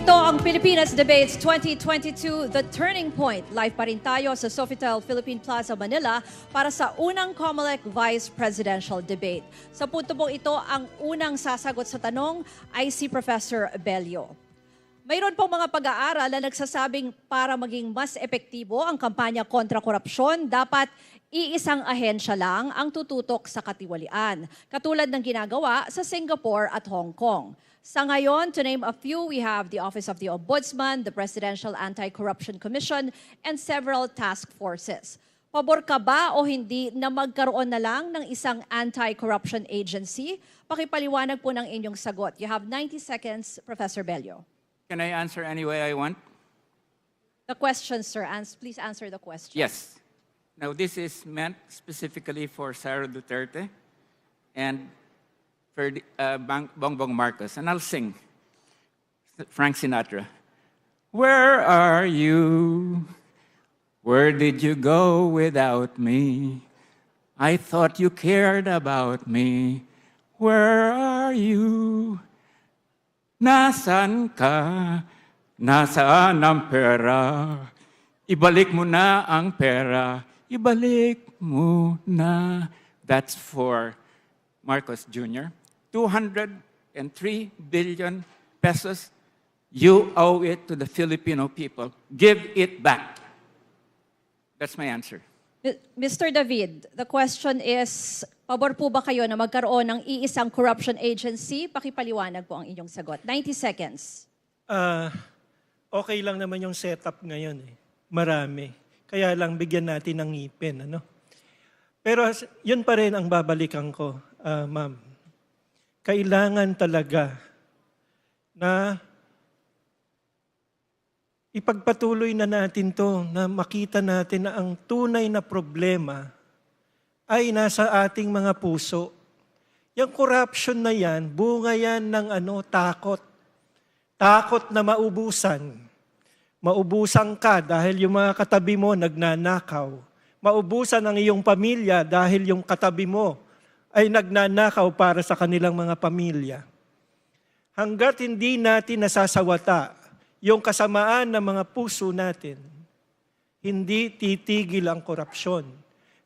S2: Ito ang Pilipinas Debates 2022, The Turning Point. Live pa rin tayo sa Sofitel Philippine Plaza, Manila para sa Unang COMELEC Vice Presidential Debate. Sa punto pong ito, ang unang sasagot sa tanong ay si Professor Bello. Mayroon pong mga pag-aaral na nagsasabing para maging mas epektibo ang kampanya kontra korupsyon, dapat iisang ahensya lang ang tututok sa katiwalian, katulad ng ginagawa sa Singapore at Hong Kong. Sa ngayon, to name a few, we have the Office of the Ombudsman, the Presidential Anti-Corruption Commission, and several task forces. Pabor ka ba o hindi na magkaroon na lang ng isang anti-corruption agency? Pakipaliwanag po ng inyong sagot. You have 90 seconds, Professor Bello.
S8: Can I answer any way I want?
S2: The question, sir. Please answer the question.
S8: Yes. Now, this is meant specifically for Sara Duterte and for Bongbong Marcos. And I'll sing Frank Sinatra. Where are you? Where did you go without me? I thought you cared about me. Where are you? Nasaan ka? Nasaan ang pera? Ibalik mo na ang pera. Ibalik mo na. That's for Marcos Jr. 203 billion pesos. You owe it to the Filipino people. Give it back. That's my answer.
S2: Mr. David, the question is, pabor po ba kayo na magkaroon ng iisang corruption agency? Pakipaliwanag po ang inyong sagot. 90 seconds.
S9: Okay lang naman yung setup ngayon. Marami. Kaya lang bigyan natin ng ngipin. Ano? Pero yun pa rin ang babalikan ko, ma'am. Kailangan talaga na ipagpatuloy na natin to, na makita natin na ang tunay na problema ay nasa ating mga puso. Yung corruption na yan, bunga yan ng takot. Takot na maubusan. Maubusan ka dahil yung mga katabi mo nagnanakaw. Maubusan ang iyong pamilya dahil yung katabi mo ay nagnanakaw para sa kanilang mga pamilya. Hanggat hindi natin nasasawata yung kasamaan ng mga puso natin, hindi titigil ang korupsyon.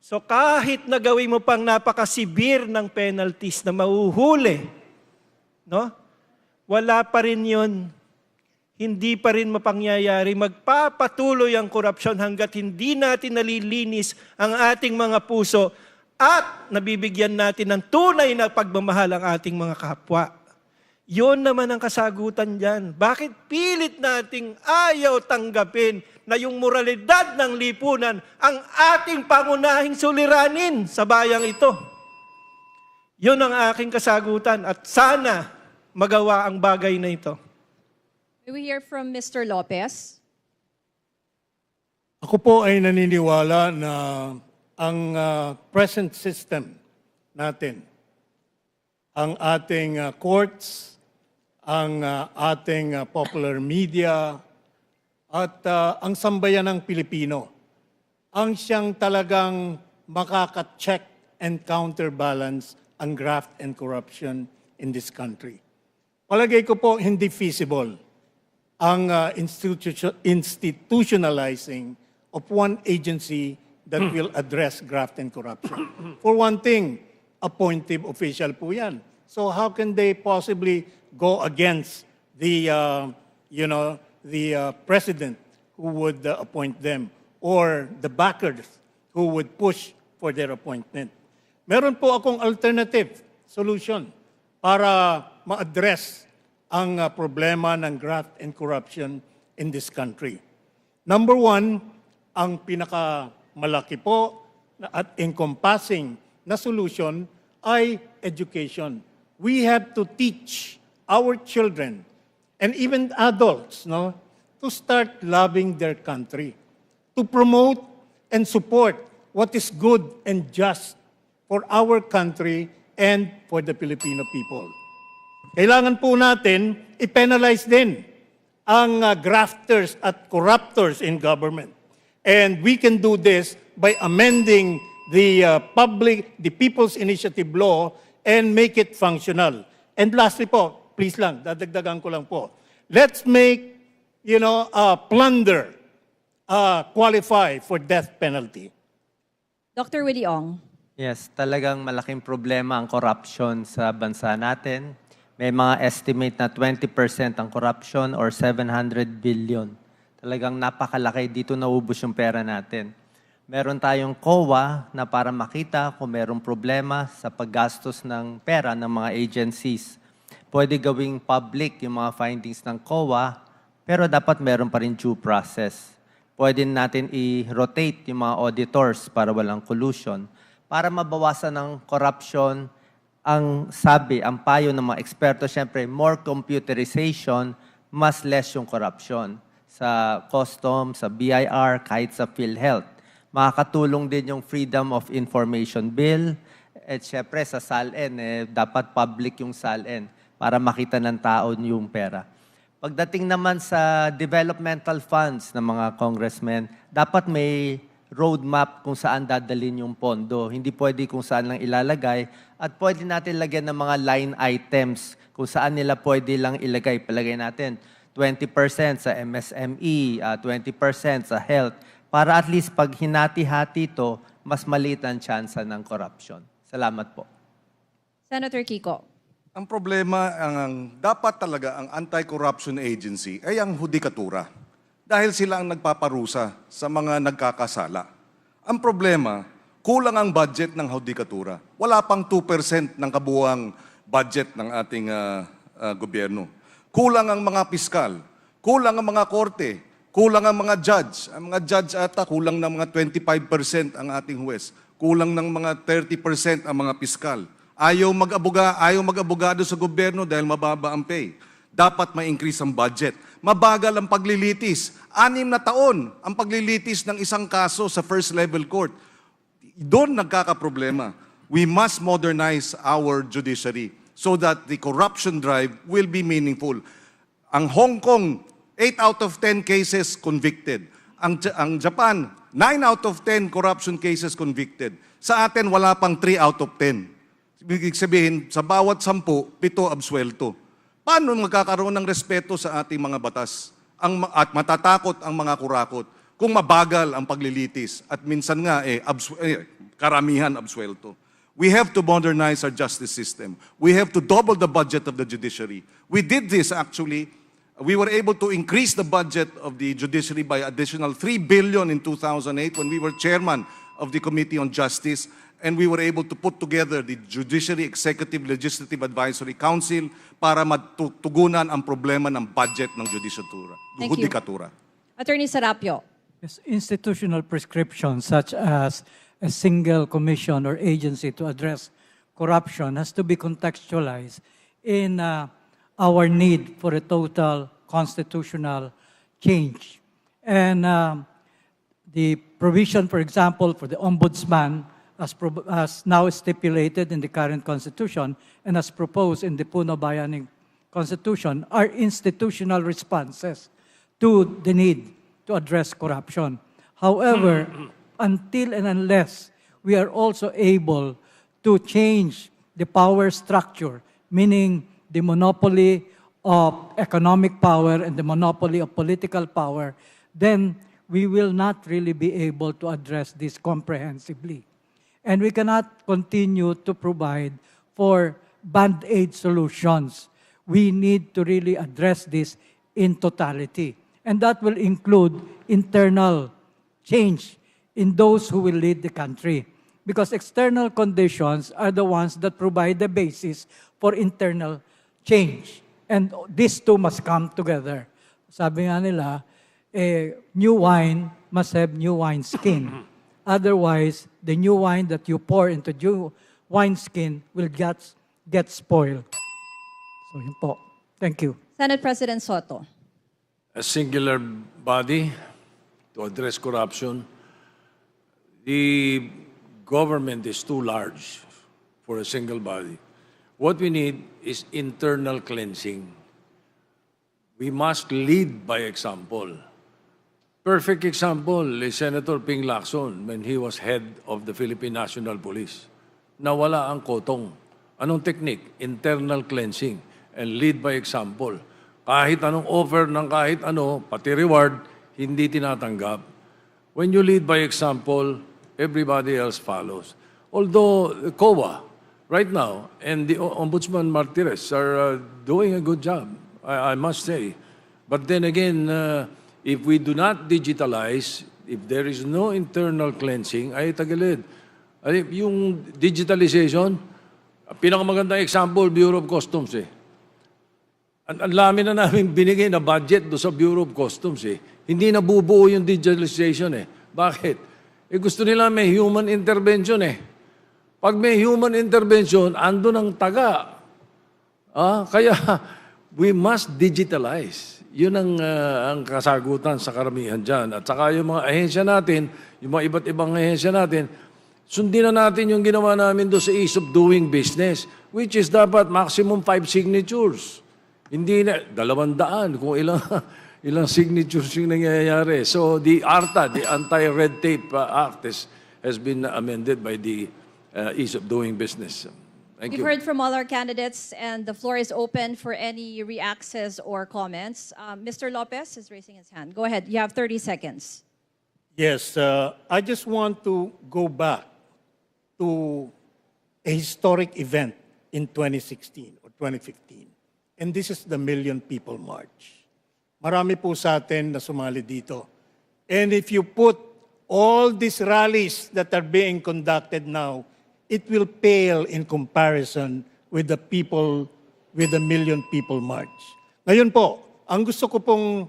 S9: So kahit na gawin mo pang napakasibir ng penalties na mahuhuli, no? Wala pa rin yun. Hindi pa rin mapangyayari. Magpapatuloy ang korupsyon hanggat hindi natin nalilinis ang ating mga puso at nabibigyan natin ng tunay na pagmamahal ang ating mga kapwa. Yun naman ang kasagutan dyan. Bakit pilit nating ayaw tanggapin na yung moralidad ng lipunan ang ating pangunahing suliranin sa bayang ito? Yun ang aking kasagutan at sana magawa ang bagay na ito.
S2: May we hear from Mr. Lopez?
S3: Ako po ay naniniwala na ang present system natin, ang ating courts, ang ating popular media, at ang sambayan ng Pilipino, ang siyang talagang makaka-check and counterbalance ang graft and corruption in this country. Palagay ko po hindi feasible ang institutionalizing of one agency that will address graft and corruption. For one thing, appointive official po yan. So how can they possibly go against the, the president who would appoint them or the backers who would push for their appointment? Meron po akong alternative solution para ma-address ang problema ng graft and corruption in this country. Number one, ang pinakamalaki po at encompassing na solution ay education. We have to teach our children and even adults, to start loving their country, to promote and support what is good and just for our country and for the Filipino people. Kailangan po natin i-penalize din ang grafters at corruptors in government. And we can do this by amending the People's Initiative Law and make it functional. And lastly po, please lang, dadagdagan ko lang po. Let's make plunder qualify for death penalty?
S2: Dr. Willie Ong.
S4: Yes, talagang malaking problema ang corruption sa bansa natin. May mga estimate na 20% ang corruption or 700 billion. Talagang napakalaki, dito naubos yung pera natin. Meron tayong COA na para makita kung merong problema sa paggastos ng pera ng mga agencies. Pwede gawing public yung mga findings ng COA, pero dapat meron pa rin due process. Pwede natin i-rotate yung mga auditors para walang collusion. Para mabawasan ng corruption, ang sabi, ang payo ng mga eksperto, syempre, more computerization, mas less yung corruption. Sa custom, sa BIR, kahit sa PhilHealth. Makakatulong din yung Freedom of Information Bill. At syempre, sa SALN, dapat public yung SALN para makita ng tao yung pera. Pagdating naman sa developmental funds ng mga congressmen, dapat may roadmap kung saan dadalhin yung pondo. Hindi pwede kung saan lang ilalagay at pwede natin lagyan ng mga line items kung saan nila pwede lang ilagay. Palagay natin 20% sa MSME, 20% sa health para at least pag hinati-hati ito, mas maliit ang tsansa ng corruption. Salamat po.
S2: Senator Kiko.
S5: Ang problema, dapat talaga ang anti-corruption agency ay ang hudikatura. Dahil sila ang nagpaparusa sa mga nagkakasala. Ang problema, kulang ang budget ng hudikatura. Wala pang 2% ng kabuuang budget ng ating gobyerno. Kulang ang mga piskal, kulang ang mga korte, kulang ang mga judge. Ang mga judge ata kulang ng mga 25% ang ating huwes. Kulang ng mga 30% ang mga piskal. Ayaw mag-abogado sa gobyerno dahil mababa ang pay. Dapat ma-increase ang budget. Mabagal ang paglilitis. 6 na taon ang paglilitis ng isang kaso sa first level court. Doon nagkakaproblema. We must modernize our judiciary so that the corruption drive will be meaningful. Ang Hong Kong, 8 out of 10 cases convicted. Ang Japan, 9 out of 10 corruption cases convicted. Sa atin, wala pang 3 out of 10. Ibig sabihin, sa bawat 10, 7 absuelto. Paano magkakaroon ng respeto sa ating mga batas at matatakot ang mga kurakot kung mabagal ang paglilitis at minsan nga karamihan absuelto? We have to modernize our justice system. We have to double the budget of the judiciary. We did this actually. We were able to increase the budget of the judiciary by additional 3 billion in 2008 when we were chairman of the Committee on Justice. And we were able to put together the Judiciary Executive Legislative Advisory Council para matugunan ang problema ng budget ng judikatura.
S2: Attorney Sarapio.
S6: Yes, institutional prescriptions such as a single commission or agency to address corruption has to be contextualized in our need for a total constitutional change. And the provision, for example, for the ombudsman as now stipulated in the current constitution and as proposed in the Puno Bayani Constitution are institutional responses to the need to address corruption. However, until and unless we are also able to change the power structure, meaning the monopoly of economic power and the monopoly of political power, then we will not really be able to address this comprehensively. And we cannot continue to provide for band-aid solutions. We need to really address this in totality. And that will include internal change in those who will lead the country. Because external conditions are the ones that provide the basis for internal change. And these two must come together. Sabi nga nila, new wine must have new wine skin. Otherwise, the new wine that you pour into new wineskin will get spoiled. So yun po. Thank you.
S2: Senate President Soto.
S7: A singular body to address corruption. The government is too large for a single body. What we need is internal cleansing. We must lead by example. Perfect example is Senator Ping Lacson when he was head of the Philippine National Police. Nawala ang kotong. Anong technique? Internal cleansing and lead by example. Kahit anong offer ng kahit ano, pati reward, hindi tinatanggap. When you lead by example, everybody else follows. Although COA, right now, and the Ombudsman Martires are doing a good job, I must say. But then again, if we do not digitalize, if there is no internal cleansing, ay tagilid. Ay, yung digitalization, pinakamagandang example, Bureau of Customs eh. Ang lami na namin binigay na budget do sa Bureau of Customs eh. Hindi nabubuo yung digitalization eh. Bakit? Eh gusto nila may human intervention eh. Pag may human intervention, ando ng taga. Kaya we must digitalize. Yun ang kasagutan sa karamihan dyan. At saka yung mga ahensya natin, yung mga iba't ibang ahensya natin, sundin na natin yung ginawa namin doon sa ease of doing business, which is dapat maximum 5 signatures. Hindi na, 200 kung ilang signatures yung nangyayari. So the ARTA, the Anti-Red Tape Act has been amended by the ease of doing business. Thank
S2: We've
S7: you.
S2: heard from all our candidates, and the floor is open for any reacts or comments. Mr. Lopez is raising his hand. Go ahead. You have 30 seconds.
S3: Yes, I just want to go back to a historic event in 2016 or 2015. And this is the Million People March. Marami po sa atin na sumali dito. And if you put all these rallies that are being conducted now, it will pale in comparison with the people, with the Million People March. Ngayon po, ang gusto ko pong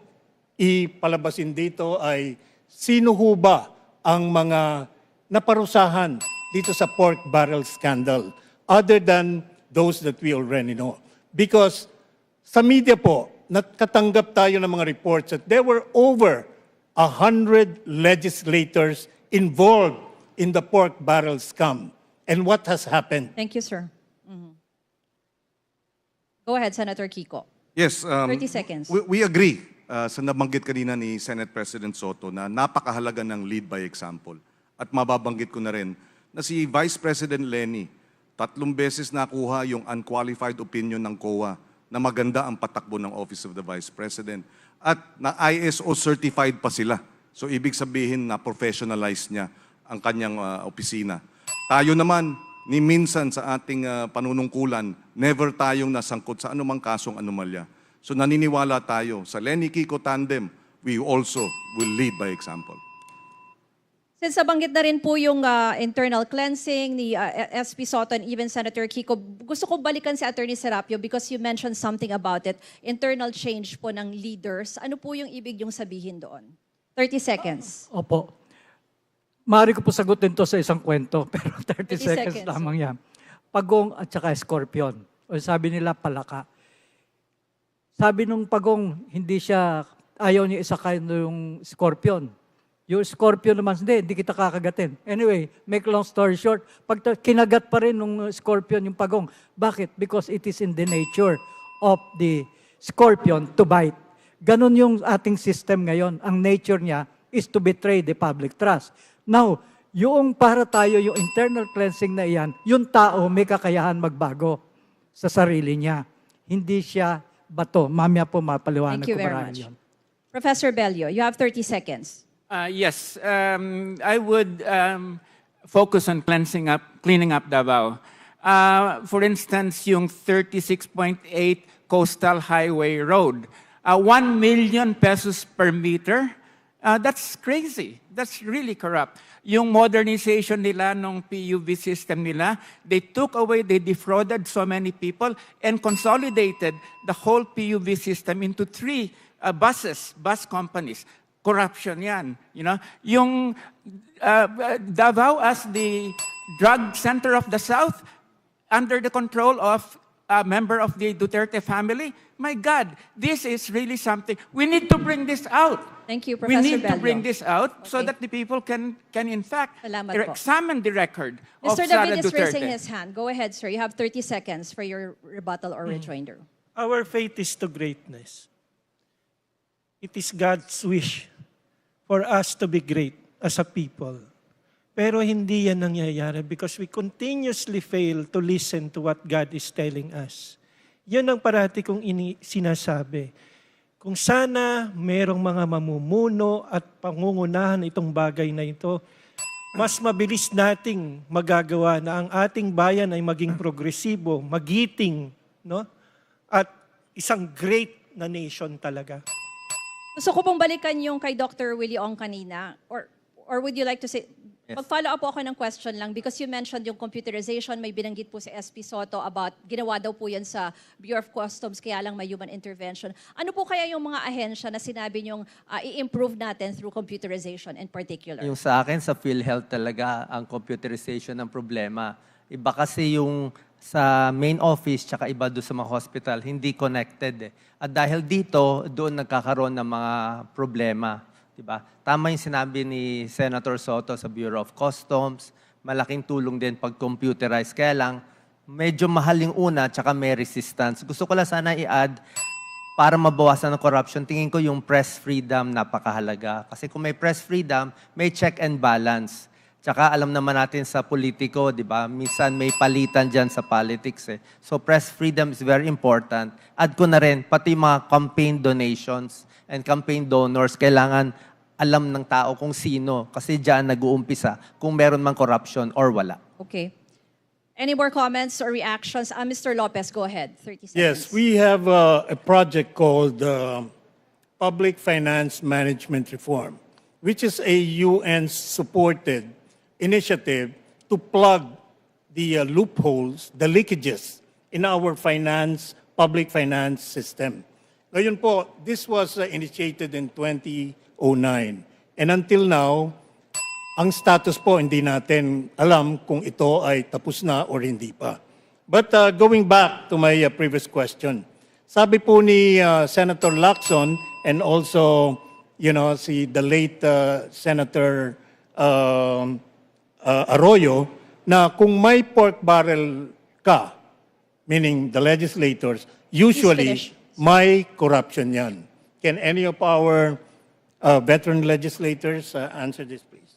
S3: ipalabasin dito ay sino ho ba ang mga naparusahan dito sa pork barrel scandal other than those that we already know. Because sa media po, nakatanggap tayo ng mga reports that there were over 100 legislators involved in the pork barrel scam. And what has happened?
S2: Thank you, sir. Go ahead, Senator Kiko.
S5: Yes.
S2: 30 seconds.
S5: We agree sa nabanggit kanina ni Senate President Soto na napakahalaga ng lead by example. At mababanggit ko na rin na si Vice President Lenny, 3 beses nakuha yung unqualified opinion ng COA na maganda ang patakbo ng Office of the Vice President. At na ISO certified pa sila. So ibig sabihin na professionalize niya ang kanyang opisina. Tayo naman, ni minsan sa ating panunungkulan, never tayong nasangkot sa anumang kasong anomalya. So naniniwala tayo sa Lenny Kiko tandem, we also will lead by example.
S2: Since nabanggit na rin po yung internal cleansing ni SP Soto and even Senator Kiko, gusto ko balikan si Attorney Serapio because you mentioned something about it, internal change po ng leaders. Ano po yung ibig yung sabihin doon? 30 seconds.
S6: Opo. Maaari ko po sagutin to sa isang kwento, pero 30
S2: 30
S6: seconds
S2: seconds.
S6: lamang yan. Pagong at saka scorpion. O sabi nila palaka. Sabi nung pagong, ayaw niya isakay yung scorpion. Yung scorpion naman, hindi kita kakagatin. Anyway, make long story short, pag kinagat pa rin nung scorpion yung pagong. Bakit? Because it is in the nature of the scorpion to bite. Ganon yung ating system ngayon. Ang nature niya is to betray the public trust. Now, yung para tayo, yung internal cleansing na iyan, yung tao may kakayahan magbago sa sarili niya. Hindi siya bato. Mamaya po mapaliwanag
S2: Thank you
S6: ko
S2: very
S6: marami
S2: much.
S6: yun.
S2: Professor Bello, you have 30 seconds.
S8: Yes, I would focus on cleaning up Davao. For instance, yung 36.8 Coastal Highway Road, 1 million pesos per meter. That's crazy. That's really corrupt. Yung modernization nila ng PUV system nila, they defrauded so many people and consolidated the whole PUV system into 3 bus companies. Corruption yan. You know? Yung Davao as the drug center of the South, under the control of a member of the Duterte family, my God, this is really something. We need to bring this out.
S2: Thank you,
S8: We
S2: Professor
S8: need to
S2: Bello.
S8: bring this out so
S2: Okay.
S8: that the people can in fact
S2: Salamat po.
S8: examine the record of
S2: Mr.
S8: Sara
S2: David is
S8: Duterte.
S2: raising his hand. Go ahead, sir. You have 30 seconds for your rebuttal or rejoinder.
S9: Our faith is to greatness. It is God's wish for us to be great as a people. Pero hindi yan nangyayari because we continuously fail to listen to what God is telling us. Yan ang parati kong sinasabi. Kung sana merong mga mamumuno at pangungunahan itong bagay na ito, mas mabilis nating magagawa na ang ating bayan ay maging progresibo, magiting, no? At isang great na nation talaga.
S2: Gusto ko pong balikan yung kay Dr. Willie Ong kanina. Or would you like to say,
S4: Yes.
S2: mag-follow up po ako ng question lang because you mentioned yung computerization, may binanggit po si SP Soto about ginawa daw po yan sa Bureau of Customs, kaya lang may human intervention. Ano po kaya yung mga ahensya na sinabi niyong i-improve natin through computerization in particular?
S4: Yung sa akin, sa PhilHealth talaga, ang computerization ng problema. Iba kasi yung sa main office, tsaka iba doon sa mga hospital, hindi connected. At dahil dito, doon nagkakaroon ng mga problema. Diba? Tama yung sinabi ni Senator Soto sa Bureau of Customs, malaking tulong din pag computerize. Kaya lang, medyo mahal yung una, tsaka may resistance. Gusto ko lang sana i-add, para mabawasan ng corruption, tingin ko yung press freedom napakahalaga. Kasi kung may press freedom, may check and balance. Tsaka alam naman natin sa politiko, di ba? Minsan may palitan dyan sa politics. So press freedom is very important. Add ko na rin, pati mga campaign donations and campaign donors, kailangan alam ng tao kung sino. Kasi dyan nag-uumpisa kung meron mang corruption or wala.
S2: Okay. Any more comments or reactions? Mr. Lopez, go ahead. 30 seconds.
S3: Yes, we have a project called Public Finance Management Reform, which is a UN-supported initiative to plug the loopholes, the leakages in our public finance system. Ngayon po, this was initiated in 2009. And until now, ang status po hindi natin alam kung ito ay tapos na or hindi pa. But going back to my previous question, sabi po ni Senator Lacson and also, the late Senator Arroyo, na kung may pork barrel ka, meaning the legislators, usually may corruption yan. Can any of our veteran legislators answer this, please?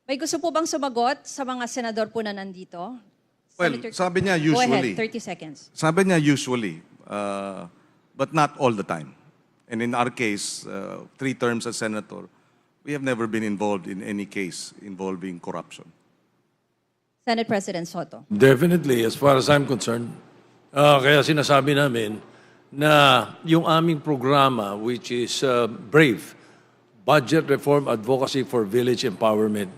S2: May gusto po bang sumagot sa mga senador po na nandito?
S5: Well,
S2: Senator-
S5: sabi niya
S2: Go
S5: usually.
S2: ahead, 30 seconds.
S5: Sabi niya usually, but not all the time. And in our case, 3 terms as senator, we have never been involved in any case involving corruption.
S2: Senate President Soto.
S7: Definitely, as far as I'm concerned. Kaya sinasabi namin na yung aming programa, which is BRAVE, Budget Reform Advocacy for Village Empowerment,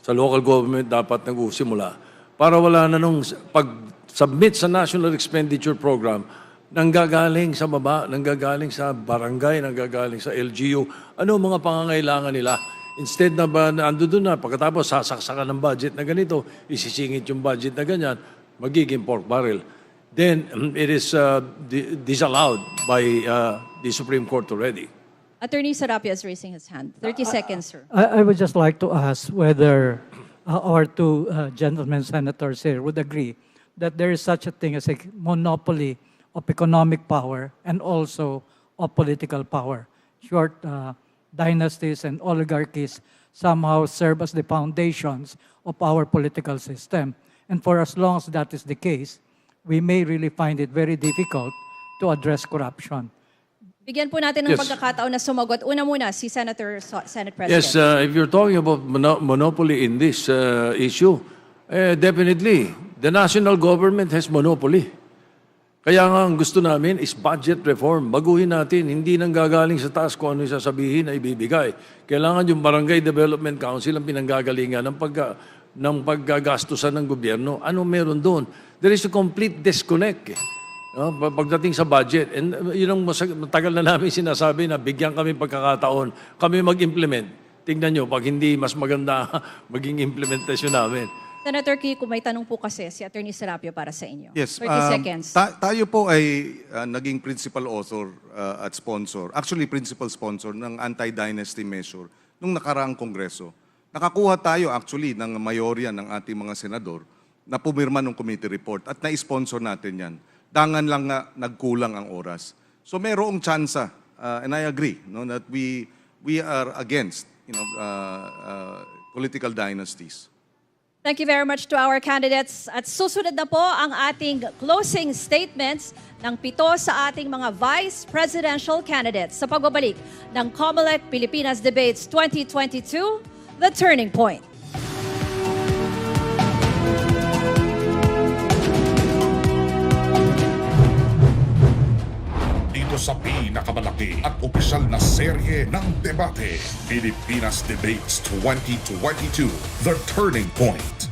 S7: sa local government dapat nag-usimula. Para wala na nung pag-submit sa National Expenditure Program, nanggagaling sa baba, nanggagaling sa barangay, nanggagaling sa LGU, ano mga pangangailangan nila. Instead na ba, ando doon na, pagkatapos sasaksakan ng budget na ganito, isisingit yung budget na ganyan, magiging pork barrel. Then it is disallowed by the Supreme Court already.
S2: Attorney Sarapia is raising his hand. 30 seconds, sir.
S6: I would just like to ask whether our two gentlemen senators here would agree that there is such a thing as a monopoly of economic power and also of political power. Short dynasties and oligarchies somehow serve as the foundations of our political system. And for as long as that is the case, we may really find it very difficult to address corruption.
S2: Bigyan po natin ng
S7: Yes.
S2: pagkakataon na sumagot. Una muna, si Senate President.
S7: Yes, if you're talking about monopoly in this issue, definitely, the national government has monopoly. Kaya nga ang gusto namin is budget reform. Baguhin natin, hindi nang gagaling sa taas kung ano yung sasabihin na ibibigay. Kailangan yung Barangay Development Council ang pinanggagalingan ng paggagastusan ng gobyerno. Ano meron doon? There is a complete disconnect. Pagdating sa budget. And yun ang matagal na namin sinasabi na bigyan kami pagkakataon, kami mag-implement. Tingnan nyo, pag hindi mas maganda maging implementasyon namin.
S2: Senator Kiko, may tanong po kasi si Attorney Serapio para sa inyo.
S5: Yes.
S2: 30 seconds.
S5: Tayo po ay naging principal author at sponsor, actually principal sponsor ng anti-dynasty measure nung nakaraang kongreso. Nakakuha tayo actually ng mayorya ng ating mga senador na pumirma ng committee report at na-sponsor natin yan. Dangan lang nga nagkulang ang oras. So mayroong tsansa, and I agree that we are against political dynasties.
S2: Thank you very much to our candidates. At susunod na po ang ating closing statements ng 7 sa ating mga vice presidential candidates sa pagbabalik ng COMELEC Pilipinas Debates 2022, The Turning Point.
S1: Dito sa pinakamalaki at opisyal na serye ng debate, Pilipinas Debates 2022, The Turning Point.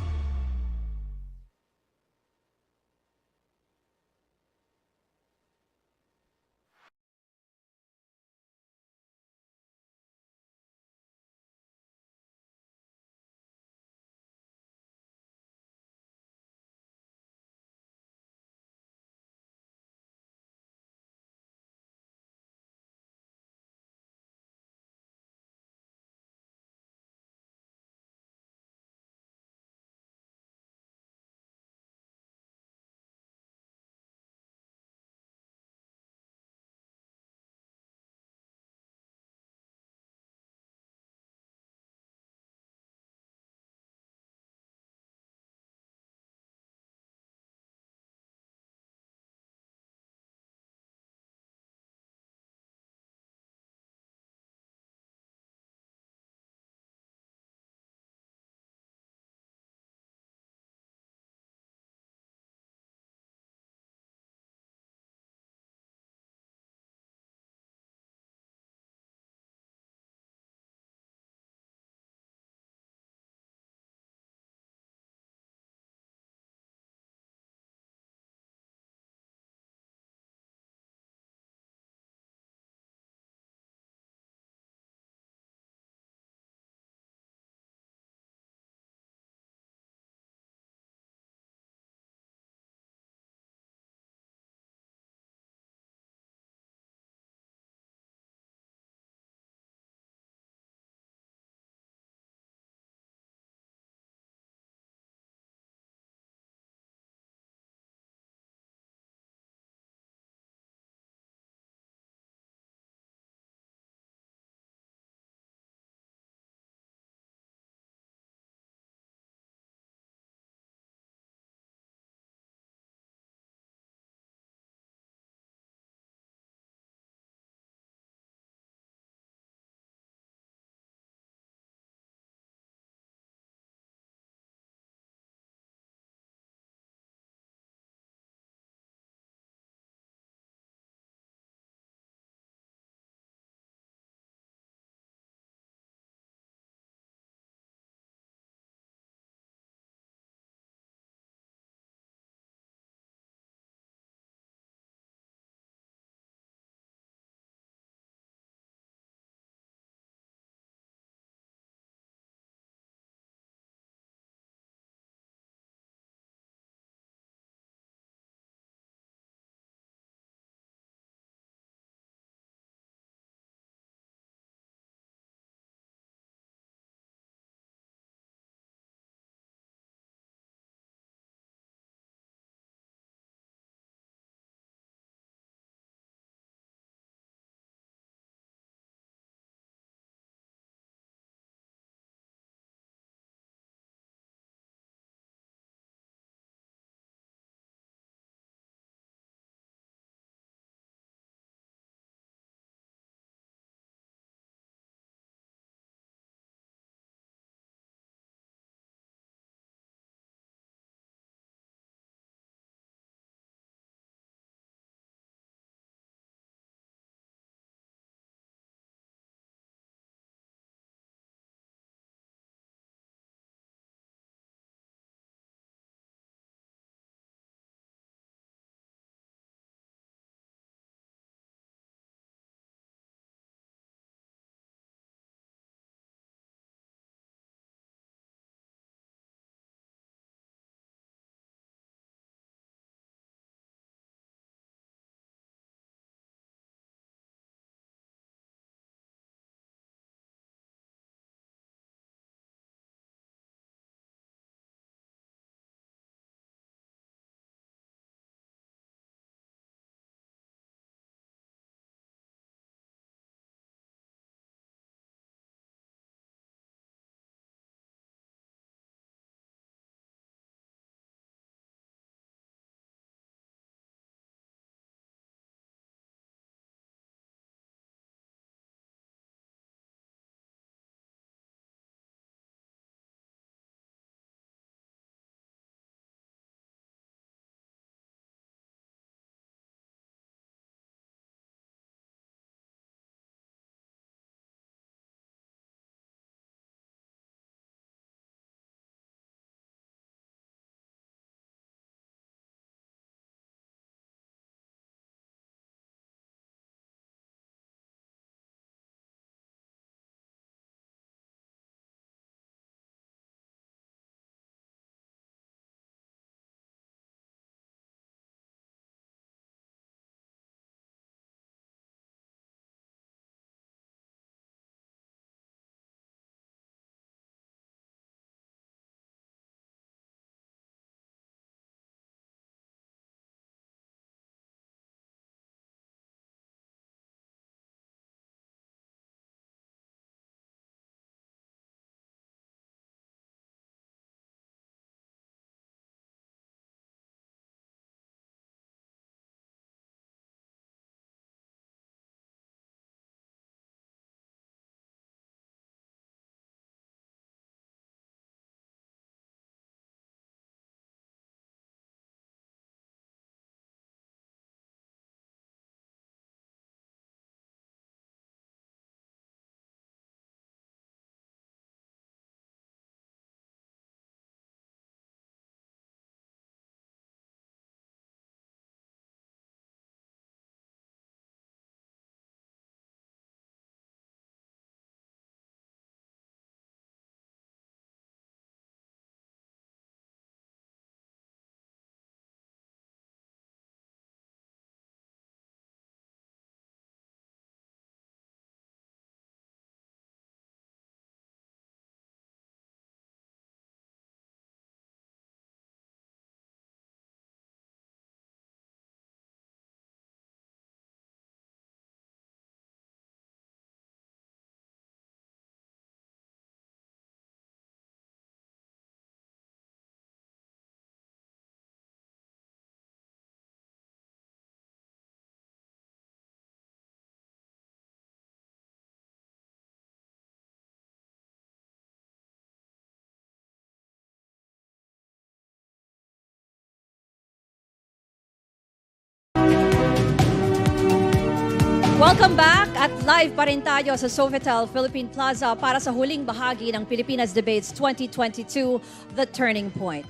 S2: Welcome back at live pa rin tayo sa Sofitel Philippine Plaza para sa huling bahagi ng Pilipinas Debates 2022, The Turning Point.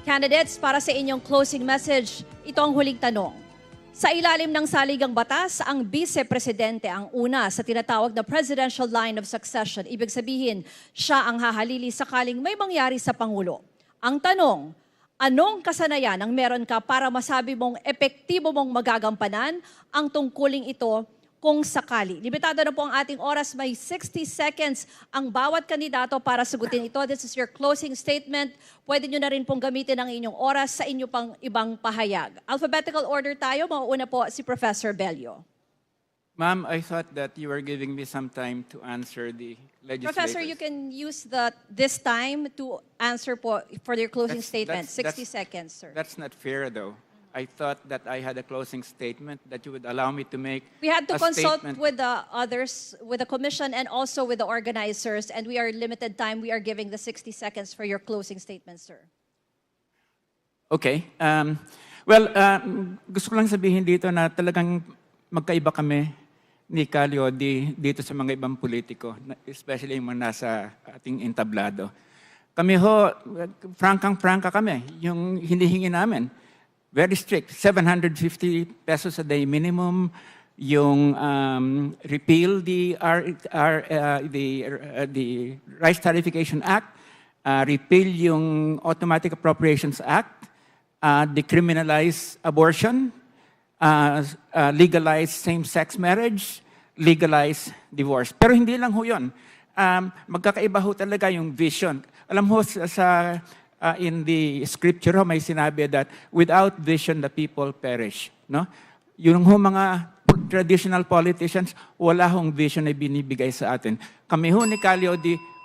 S2: Candidates, para sa inyong closing message, ito ang huling tanong. Sa ilalim ng saligang batas, ang vice-presidente ang una sa tinatawag na presidential line of succession. Ibig sabihin, siya ang hahalili sakaling may mangyari sa Pangulo. Ang tanong, anong kasanayan ang meron ka para masabi mong epektibo mong magagampanan ang tungkuling ito kung sakali? Limitado na po ang ating oras. May 60 seconds ang bawat kandidato para sagutin ito. This is your closing statement. Pwede nyo na rin pong gamitin ang inyong oras sa inyo pang ibang pahayag. Alphabetical order tayo. Mauuna po si Professor Bello.
S8: Ma'am, I thought that you were giving me some time to answer the legislators.
S2: Professor, you can use this time to answer po for your closing statement. 60 seconds, sir.
S8: That's not fair, though. I thought that I had a closing statement that you would allow me to make.
S2: We had to
S8: a
S2: consult
S8: statement.
S2: with the others, with the commission and also with the organizers, and we are limited time. We are giving the 60 seconds for your closing statement, sir.
S8: Okay. Gusto ko lang sabihin dito na talagang magkaiba kami ni Calio dito sa mga ibang politiko, especially yung mga nasa ating entablado. Kami ho, frankang-franka kami. Yung hinihingi namin, very strict, 750 pesos a day minimum, yung repeal the Rice Tariffication Act, repeal yung Automatic Appropriations Act, decriminalize abortion, legalize same-sex marriage, legalize divorce. Pero hindi lang ho yun. Magkakaiba ho talaga yung vision. Alam ho, in the scripture ho, may sinabi that without vision, the people perish. No? Yung ho mga traditional politicians, wala hong vision na binibigay sa atin. Kami ho ni Calio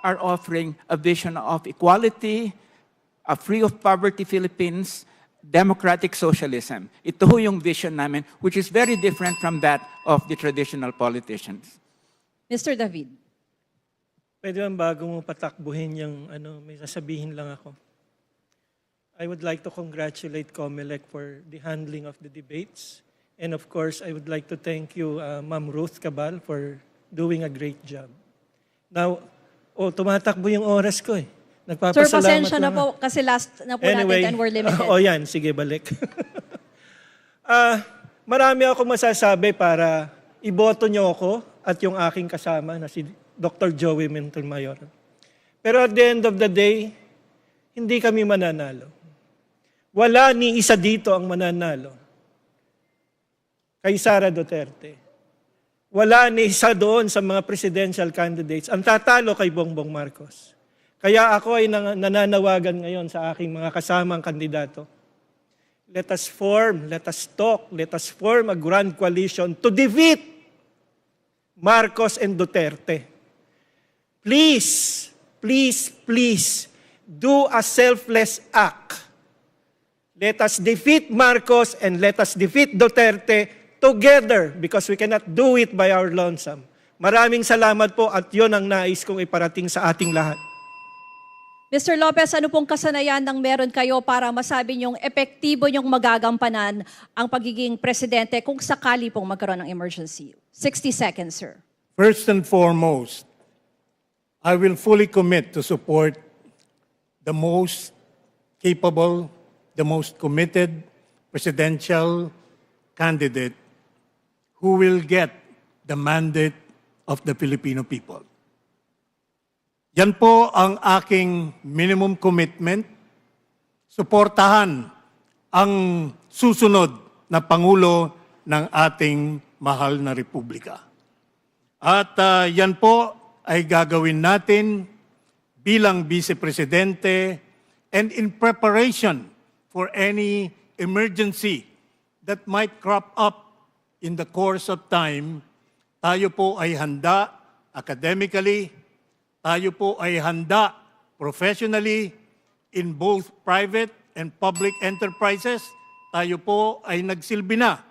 S8: are offering a vision of equality, a free of poverty Philippines, democratic socialism. Ito ho yung vision namin, which is very different from that of the traditional politicians.
S2: Mr. David.
S9: Pwede bang bago mo patakbuhin yung may sasabihin lang ako. I would like to congratulate COMELEC for the handling of the debates. And of course, I would like to thank you, Ma'am Ruth Cabal, for doing a great job. Now, tumatakbo yung oras ko eh.
S2: Sir, pasensya na po kasi last na po
S9: anyway,
S2: natin and we're limited.
S9: Yan, sige, balik. Marami akong masasabi para iboto niyo ako at yung aking kasama na si Dr. Joey Montemayor. Pero at the end of the day, hindi kami mananalo. Wala ni isa dito ang mananalo kay Sara Duterte. Wala ni isa doon sa mga presidential candidates ang tatalo kay Bongbong Marcos. Kaya ako ay nananawagan ngayon sa aking mga kasamang kandidato. Let us talk, let us form a grand coalition to defeat Marcos and Duterte. Please, please, please, do a selfless act. Let us defeat Marcos and let us defeat Duterte together because we cannot do it by our lonesome. Maraming salamat po at yon ang nais kong iparating sa ating lahat.
S2: Mr. Lopez, ano pong kasanayan ng meron kayo para masabi niyong epektibo niyong magagampanan ang pagiging presidente kung sakali pong magkaroon ng emergency? 60 seconds, sir.
S3: First and foremost, I will fully commit to support the most capable, the most committed presidential candidate who will get the mandate of the Filipino people. Yan po ang aking minimum commitment. Suportahan ang susunod na Pangulo ng ating mahal na Republika. At yan po ay gagawin natin bilang Vice Presidente and in preparation for any emergency that might crop up in the course of time. Tayo po ay handa academically, tayo po ay handa professionally in both private and public enterprises. Tayo po ay nagsilbi na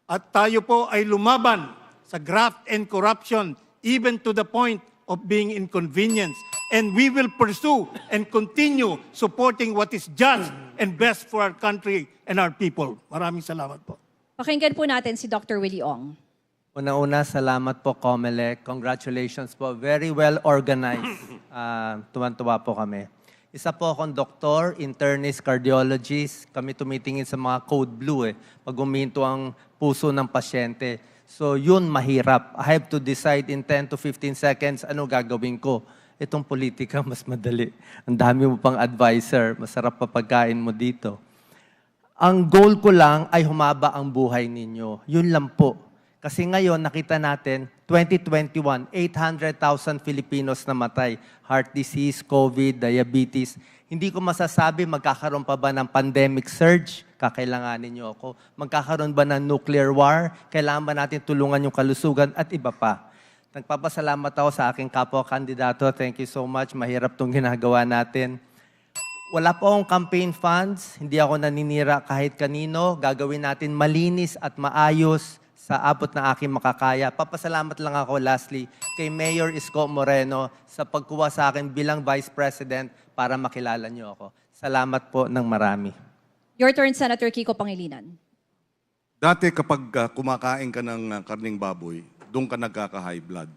S3: at tayo po ay lumaban sa graft and corruption even to the point of being inconvenienced. And we will pursue and continue supporting what is just and best for our country and our people. Maraming salamat po.
S2: Pakinggan po natin si Dr. Willie Ong.
S4: Una-una, salamat po, COMELEC. Congratulations po. Very well organized. Tuwan-tuwa po kami. Isa po akong doktor, internist, cardiologist. Kami tumitingin sa mga code blue pag huminto ang puso ng pasyente. So yun mahirap. I have to decide in 10 to 15 seconds ano gagawin ko. Itong politika mas madali. Ang dami mo pang advisor. Masarap pa pagkain mo dito. Ang goal ko lang ay humaba ang buhay ninyo. Yun lang po. Kasi ngayon, nakita natin, 2021, 800,000 Filipinos namatay. Heart disease, COVID, diabetes. Hindi ko masasabi magkakaroon pa ba ng pandemic surge? Kakailanganin niyo ako. Magkakaroon ba ng nuclear war? Kailangan ba natin tulungan yung kalusugan at iba pa? Nagpapasalamat ako sa aking kapwa-kandidato. Thank you so much. Mahirap itong ginagawa natin. Wala po akong campaign funds. Hindi ako naninira kahit kanino. Gagawin natin malinis at maayos sa abot na aking makakaya. Papasalamat lang ako lastly kay Mayor Isko Moreno sa pagkuha sa akin bilang Vice President para makilala niyo ako. Salamat po ng marami.
S2: Your turn, Senator Kiko Pangilinan.
S5: Dati kapag kumakain ka ng karning baboy, doon ka nagkaka-high blood.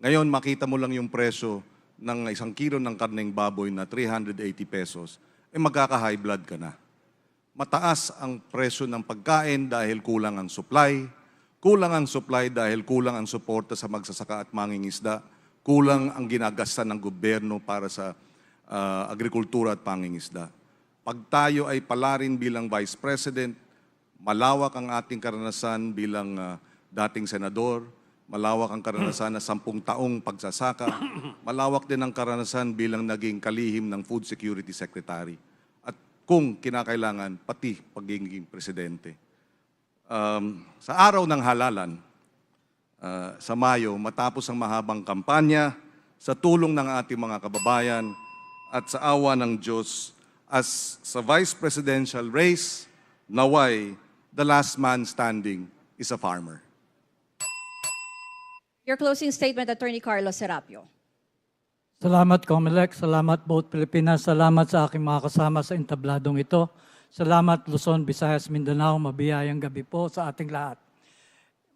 S5: Ngayon, makita mo lang yung presyo ng 1 kilo ng karning baboy na 380 pesos, magkaka-high blood ka na. Mataas ang presyo ng pagkain dahil kulang ang supply. Kulang ang supply dahil kulang ang suporta sa magsasaka at mangingisda. Kulang ang ginagasta ng gobyerno para sa agrikultura at pangingisda. Pag tayo ay palarin bilang Vice President, malawak ang ating karanasan bilang dating senador, malawak ang karanasan na 10 taong pagsasaka, malawak din ang karanasan bilang naging kalihim ng Food Security Secretary. At kung kinakailangan, pati pagiging presidente. Sa araw ng halalan, sa Mayo, matapos ang mahabang kampanya, sa tulong ng ating mga kababayan at sa awa ng Diyos, as sa Vice Presidential race, naway, the last man standing is a farmer.
S2: Your closing statement, Attorney Carlos Serapio.
S6: Salamat, COMELEC. Salamat, Boat Pilipinas. Salamat sa aking mga kasama sa entabladong ito. Salamat, Luzon, Visayas, Mindanao. Mabiyayang gabi po sa ating lahat.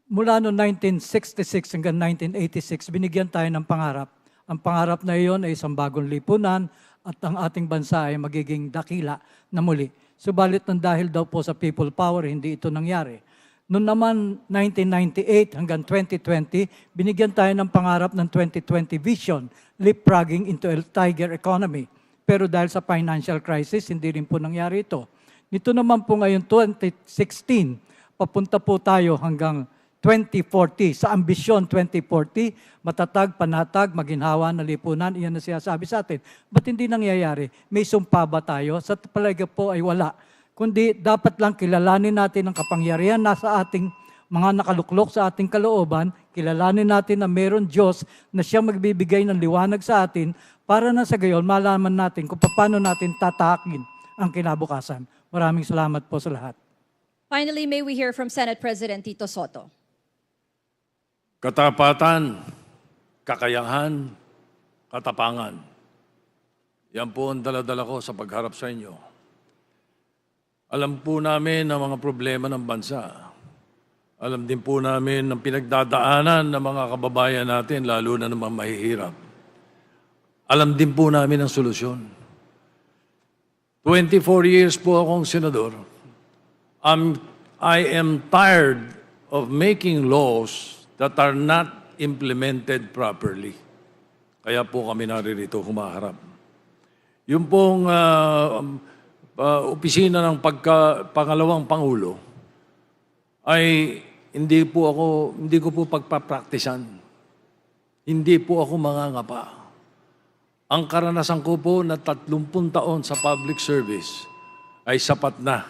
S6: Mula noong 1966 hanggang 1986, binigyan tayo ng pangarap. Ang pangarap na iyon ay isang bagong lipunan at ang ating bansa ay magiging dakila na muli. Subalit ng dahil daw po sa people power, hindi ito nangyari. Noong naman 1998 hanggang 2020, binigyan tayo ng pangarap ng 2020 vision, leapfrogging into a tiger economy. Pero dahil sa financial crisis, hindi rin po nangyari ito. Nito naman po ngayon 2016, papunta po tayo hanggang 2040. Sa ambisyon 2040, matatag, panatag, maginhawa na lipunan, iyan na sinasabi sa atin. Ba't hindi nangyayari? May sumpa ba tayo? Sa palagay po ay wala. Kundi dapat lang kilalanin natin ang kapangyarihan nasa ating mga nakaluklok sa ating kalooban, kilalanin natin na meron Diyos na siyang magbibigay ng liwanag sa atin para na sa gayon malaman natin kung paano natin tatahakin ang kinabukasan. Maraming salamat po sa lahat.
S2: Finally, may we hear from Senate President Tito Soto.
S7: Katapatan, kakayahan, katapangan. Yan po ang dala-dala ko sa pagharap sa inyo. Alam po namin ang mga problema ng bansa. Alam din po namin ang pinagdadaanan ng mga kababayan natin, lalo na ng mga mahihirap. Alam din po namin ang solusyon. 24 years po akong senador. I am tired of making laws that are not implemented properly. Kaya po kami naririto humaharap. Yung pong opisina ng pangalawang Pangulo ay hindi ko po pagpapraktisan. Hindi po ako mangangapa. Ang karanasan ko po na 30 taon sa public service ay sapat na.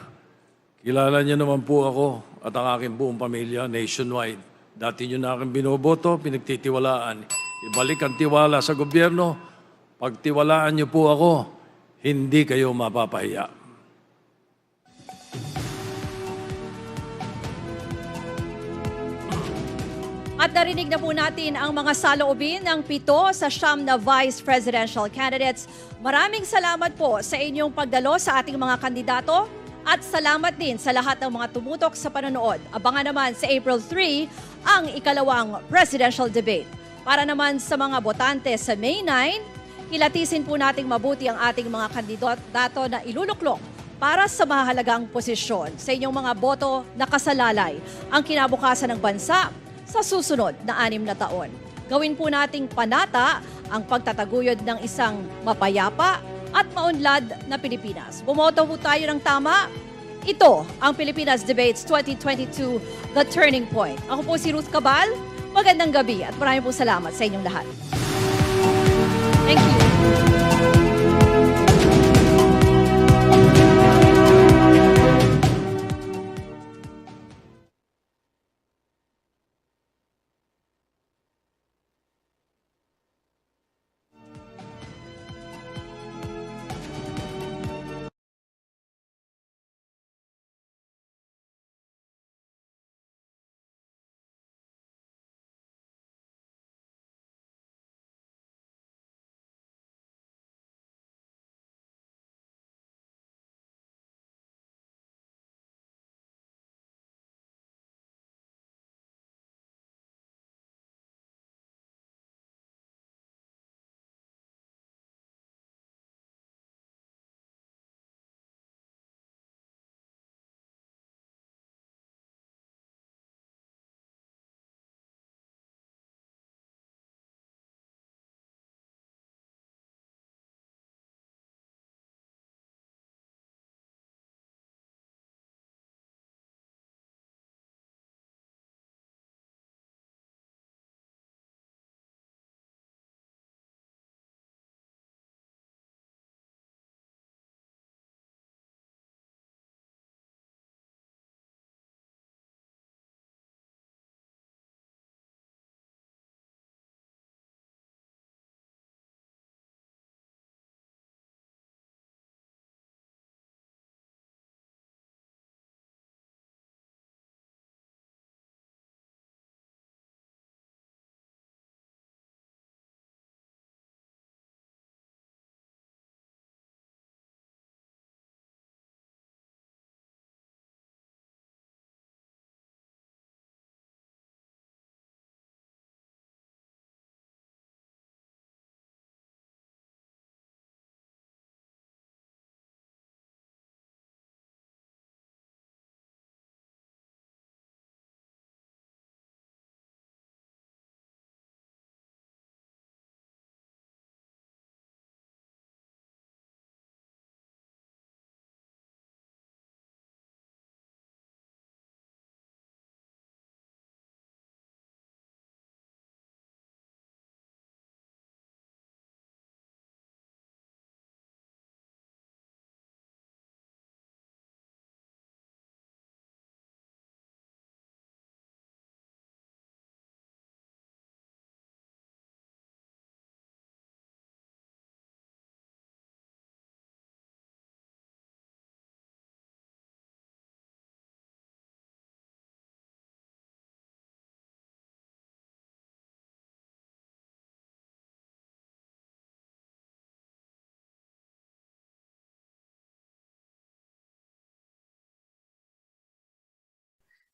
S7: Kilala niyo naman po ako at ang aking buong pamilya nationwide. Dati niyo na aking binoboto, pinagtitiwalaan. Ibalik ang tiwala sa gobyerno. Pagtiwalaan niyo po ako, hindi kayo mapapahiya.
S2: At narinig na po natin ang mga saloobin ng 7 sa 9 na Vice Presidential Candidates. Maraming salamat po sa inyong pagdalo sa ating mga kandidato At salamat din sa lahat ng mga tumutok sa panonood. Abangan naman sa April 3 ang ikalawang presidential debate. Para naman sa mga botante sa May 9, kilatisin po nating mabuti ang ating mga kandidato na iluluklok para sa mahalagang posisyon. Sa inyong mga boto nakasalalay ang kinabukasan ng bansa sa susunod na 6 na taon. Gawin po nating panata ang pagtataguyod ng isang mapayapa at maunlad na Pilipinas. Bumoto po tayo ng tama. Ito ang Pilipinas Debates 2022, The Turning Point. Ako po si Ruth Cabal. Magandang gabi at maraming po salamat sa inyong lahat. Thank you.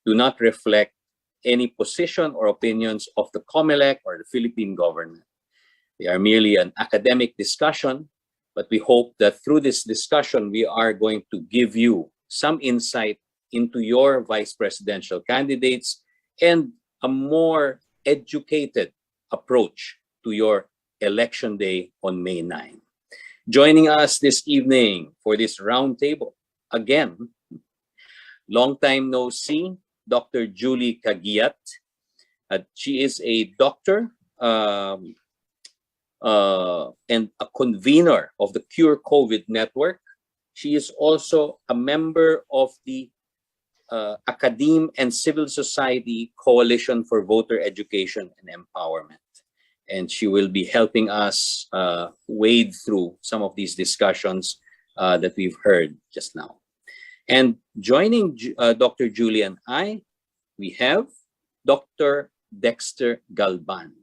S11: do not reflect any position or opinions of the COMELEC or the Philippine government. They are merely an academic discussion, but we hope that through this discussion, we are going to give you some insight into your vice presidential candidates and a more educated approach to your election day on May 9. Joining us this evening for this roundtable, again, long time no see, Dr. Julie Caguiat. She is a doctor and a convener of the Cure COVID Network. She is also a member of the Academe and Civil Society Coalition for Voter Education and Empowerment. And she will be helping us wade through some of these discussions that we've heard just now. And joining Dr. Julie and I, we have Dr. Dexter Galban.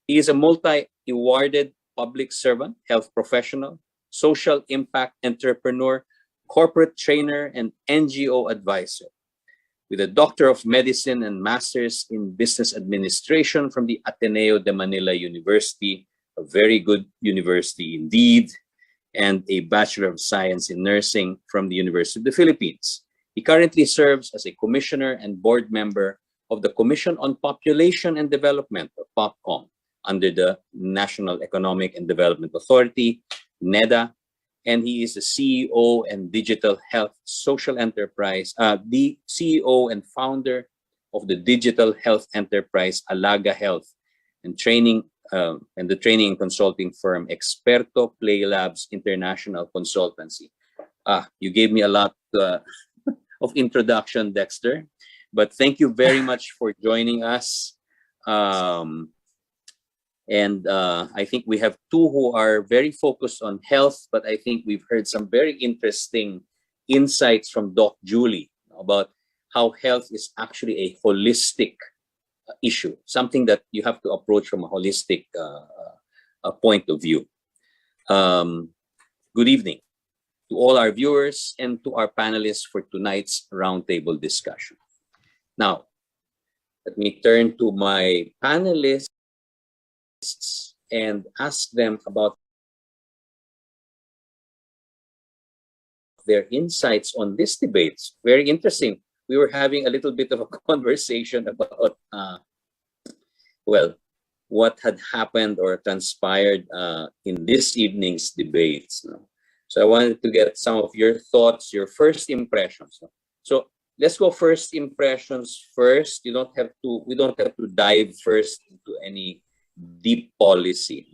S11: He is a multi-awarded public servant, health professional, social impact entrepreneur, corporate trainer, and NGO advisor. With a Doctor of Medicine and Masters in Business Administration from the Ateneo de Manila University, a very good university indeed, and a Bachelor of Science in Nursing from the University of the Philippines. He currently serves as a commissioner and board member of the Commission on Population and Development, or POPCOM, under the National Economic and Development Authority, NEDA, and he is the CEO and Digital Health Social Enterprise, the CEO and founder of the Digital Health Enterprise Alaga Health and training and the training and consulting firm Experto Play Labs International Consultancy. You gave me a lot of introduction, Dexter, but thank you very much for joining us. And I think we have two who are very focused on health, but I think we've heard some very interesting insights from Doc Julie about how health is actually a holistic issue, something that you have to approach from a holistic point of view. Good evening to all our viewers and to our panelists for tonight's roundtable discussion. Now, let me turn to my panelists and ask them about their insights on this debate. Very interesting. We were having a little bit of a conversation about, well, what had happened or transpired in this evening's debates. So I wanted to get some of your thoughts, your first impressions. So let's go first impressions first. We don't have to dive first into any deep policy.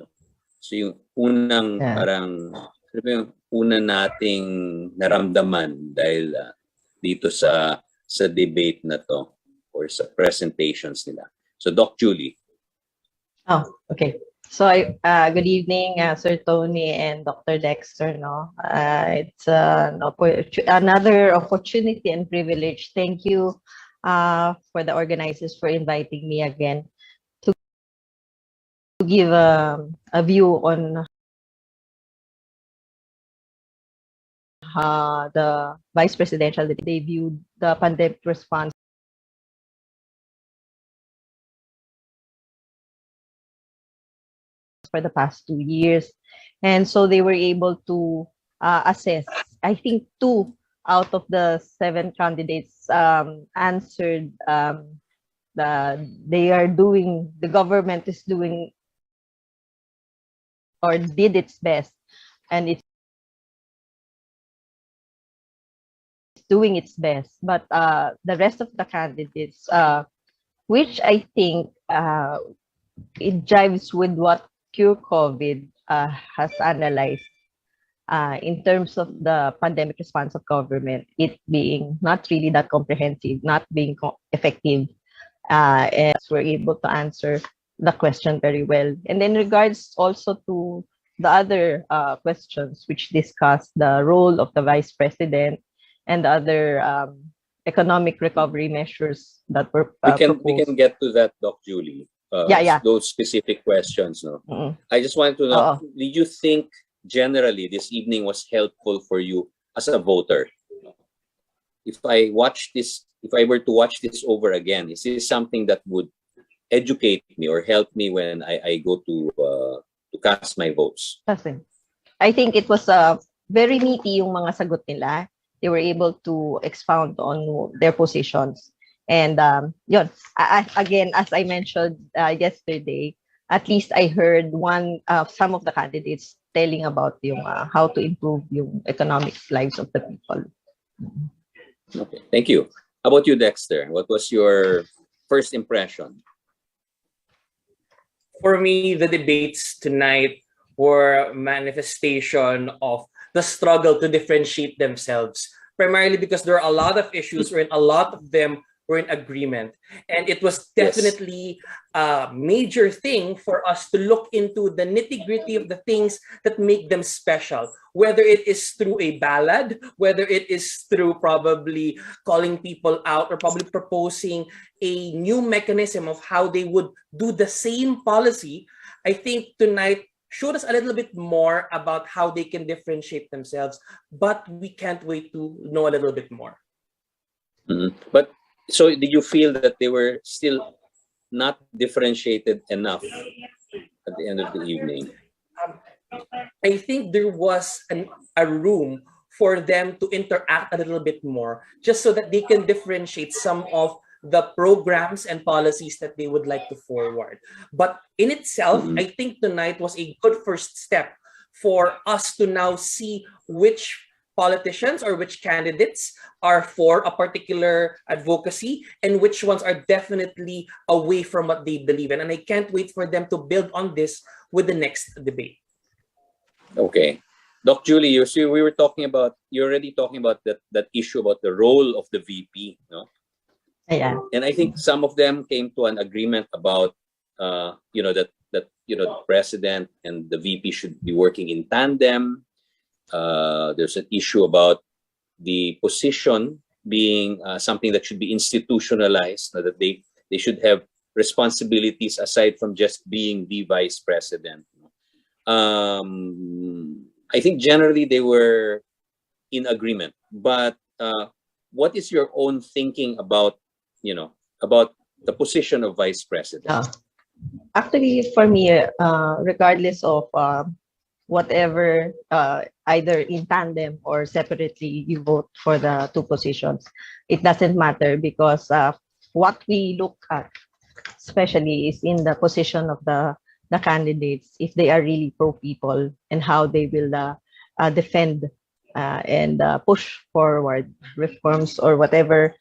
S11: So yung unang parang yung una nating naramdaman dahil dito sa debate na to or sa presentations nila. So Doc Julie.
S12: Oh, okay. So good evening, Sir Tony and Dr. Dexter. It's another opportunity and privilege. Thank you for the organizers for inviting me again to give a view on the vice presidential. They viewed the pandemic response for the past 2 years, and so they were able to assess. I think 2 out of the 7 candidates answered the government is doing or did its best, and it's doing its best. But the rest of the candidates, which I think it jives with what Cure COVID has analyzed in terms of the pandemic response of government, it being not really that comprehensive, not being effective, and we're able to answer the question very well. And in regards also to the other questions which discuss the role of the vice president and the other economic recovery measures that were proposed.
S11: We can get to that, Doc Julie. Those specific questions. I just wanted to know, did you think generally this evening was helpful for you as a voter? If I were to watch this over again, is this something that would educate me or help me when I go to cast my votes?
S12: I think it was very meaty yung mga sagot nila. They were able to expound on their positions. And again, as I mentioned yesterday, at least I heard some of the candidates telling about yung how to improve yung economic lives of the people.
S11: Okay, thank you. How about you, Dexter? What was your first impression?
S13: For me, the debates tonight were a manifestation of the struggle to differentiate themselves, primarily because there are a lot of issues wherein a lot of them were in agreement. And it was definitely a major thing for us to look into the nitty-gritty of the things that make them special, whether it is through a ballad, whether it is through probably calling people out or probably proposing a new mechanism of how they would do the same policy. I think tonight showed us a little bit more about how they can differentiate themselves, but we can't wait to know a little bit more.
S11: But so did you feel that they were still not differentiated enough at the end of the evening?
S13: I think there was a room for them to interact a little bit more, just so that they can differentiate some of the programs and policies that they would like to forward. But in itself, I think tonight was a good first step for us to now see which politicians or which candidates are for a particular advocacy and which ones are definitely away from what they believe in. And I can't wait for them to build on this with the next debate.
S11: Okay. Doc Julie, we were talking about, you're already talking about that issue about the role of the VP, no?
S12: Yeah.
S11: And I think some of them came to an agreement about, that the president and the VP should be working in tandem. There's an issue about the position being something that should be institutionalized, that they should have responsibilities aside from just being the vice president. I think generally they were in agreement, but what is your own thinking about the position of vice president?
S12: Actually, for me, regardless of whatever, either in tandem or separately you vote for the two positions, it doesn't matter, because what we look at especially is in the position of the candidates, if they are really pro-people and how they will defend and push forward reforms or whatever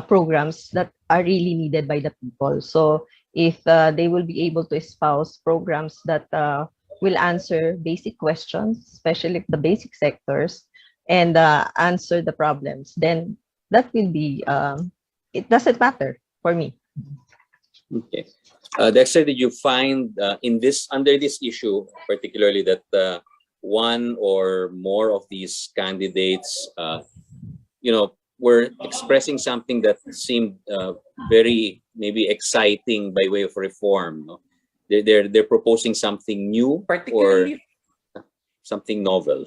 S12: programs that are really needed by the people. So if they will be able to espouse programs that will answer basic questions, especially the basic sectors, and answer the problems, then that will be, it doesn't matter for me.
S11: Okay. Dexter, did you find under this issue, particularly that one or more of these candidates, were expressing something that seemed very maybe exciting by way of reform? No? They're proposing something new or something novel.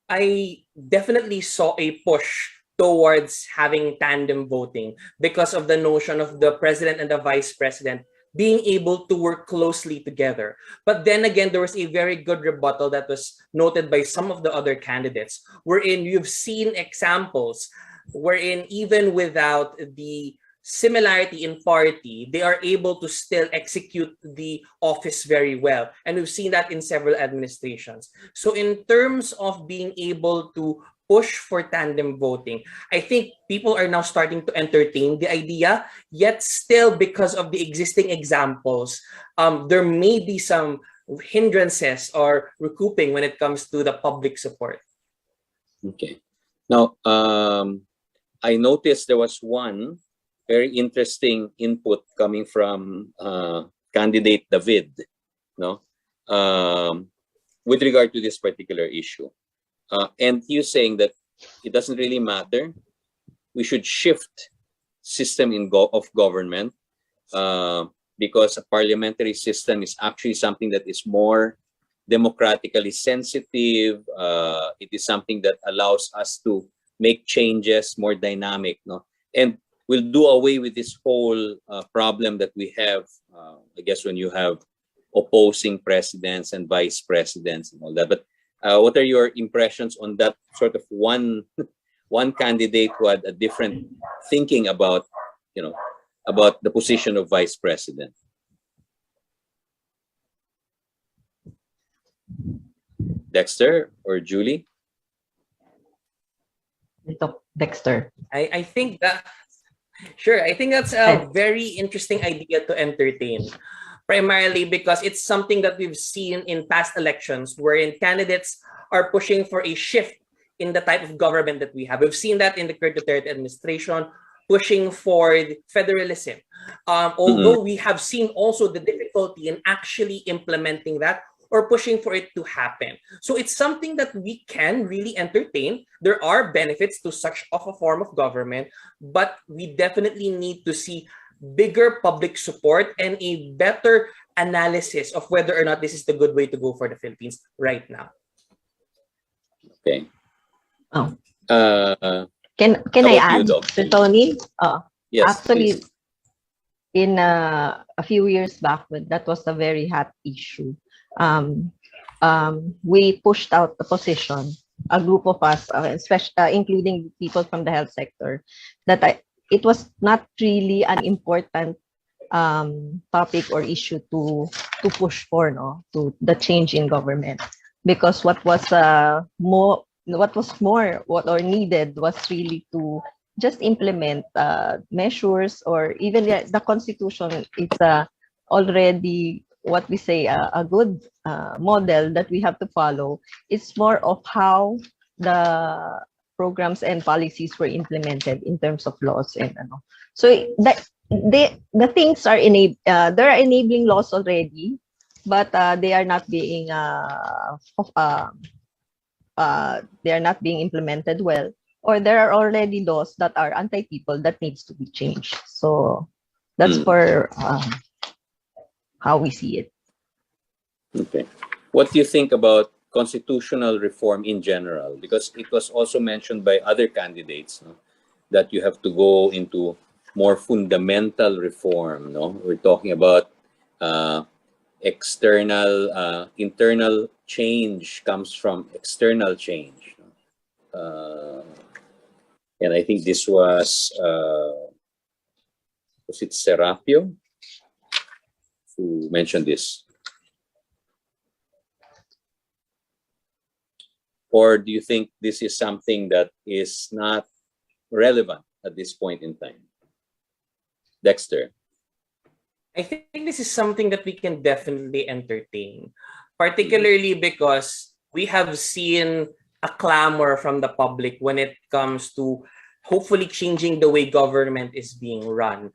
S13: I definitely saw a push towards having tandem voting because of the notion of the president and the vice president being able to work closely together. But then again, there was a very good rebuttal that was noted by some of the other candidates, wherein you've seen examples wherein even without the similarity in party, they are able to still execute the office very well. And we've seen that in several administrations. So in terms of being able to push for tandem voting, I think people are now starting to entertain the idea, yet still because of the existing examples, there may be some hindrances or recouping when it comes to the public support.
S11: Okay. Now, I noticed there was one very interesting input coming from candidate David, no, with regard to this particular issue. And he was saying that it doesn't really matter. We should shift system of government because a parliamentary system is actually something that is more democratically sensitive. It is something that allows us to make changes more dynamic, no? And we'll do away with this whole problem that we have, I guess, when you have opposing presidents and vice presidents and all that. But what are your impressions on that sort of one candidate who had a different thinking about, about the position of vice president? Dexter or Julie?
S12: Dexter.
S13: I think that, sure, I think that's a very interesting idea to entertain. Primarily because it's something that we've seen in past elections wherein candidates are pushing for a shift in the type of government that we have. We've seen that in the current Duterte administration, pushing for federalism. Although we have seen also the difficulty in actually implementing that or pushing for it to happen. So it's something that we can really entertain. There are benefits to such of a form of government, but we definitely need to see bigger public support and a better analysis of whether or not this is the good way to go for the Philippines right now.
S11: Okay.
S12: Oh.
S11: How
S12: Can I
S11: about you,
S12: add,
S11: Doc?
S12: Sir Tony?
S11: Yes,
S12: Actually,
S11: please.
S12: in a few years back, when that was a very hot issue, we pushed out the position, a group of us, especially including people from the health sector, that it was not really an important topic or issue to push for, no, to the change in government, because what was needed was really to just implement measures, or even the constitution. It's already what we say a good model that we have to follow. It's more of how the programs and policies were implemented in terms of laws and so that the things are there are enabling laws already, but they are not being implemented well, or there are already laws that are anti-people that needs to be changed. So that's for how we see it.
S11: Okay. What do you think about constitutional reform in general? Because it was also mentioned by other candidates, no, that you have to go into more fundamental reform. No, we're talking about internal change comes from external change. And I think this was it Serapio who mentioned this? Or do you think this is something that is not relevant at this point in time? Dexter.
S13: I think this is something that we can definitely entertain, particularly because we have seen a clamor from the public when it comes to hopefully changing the way government is being run.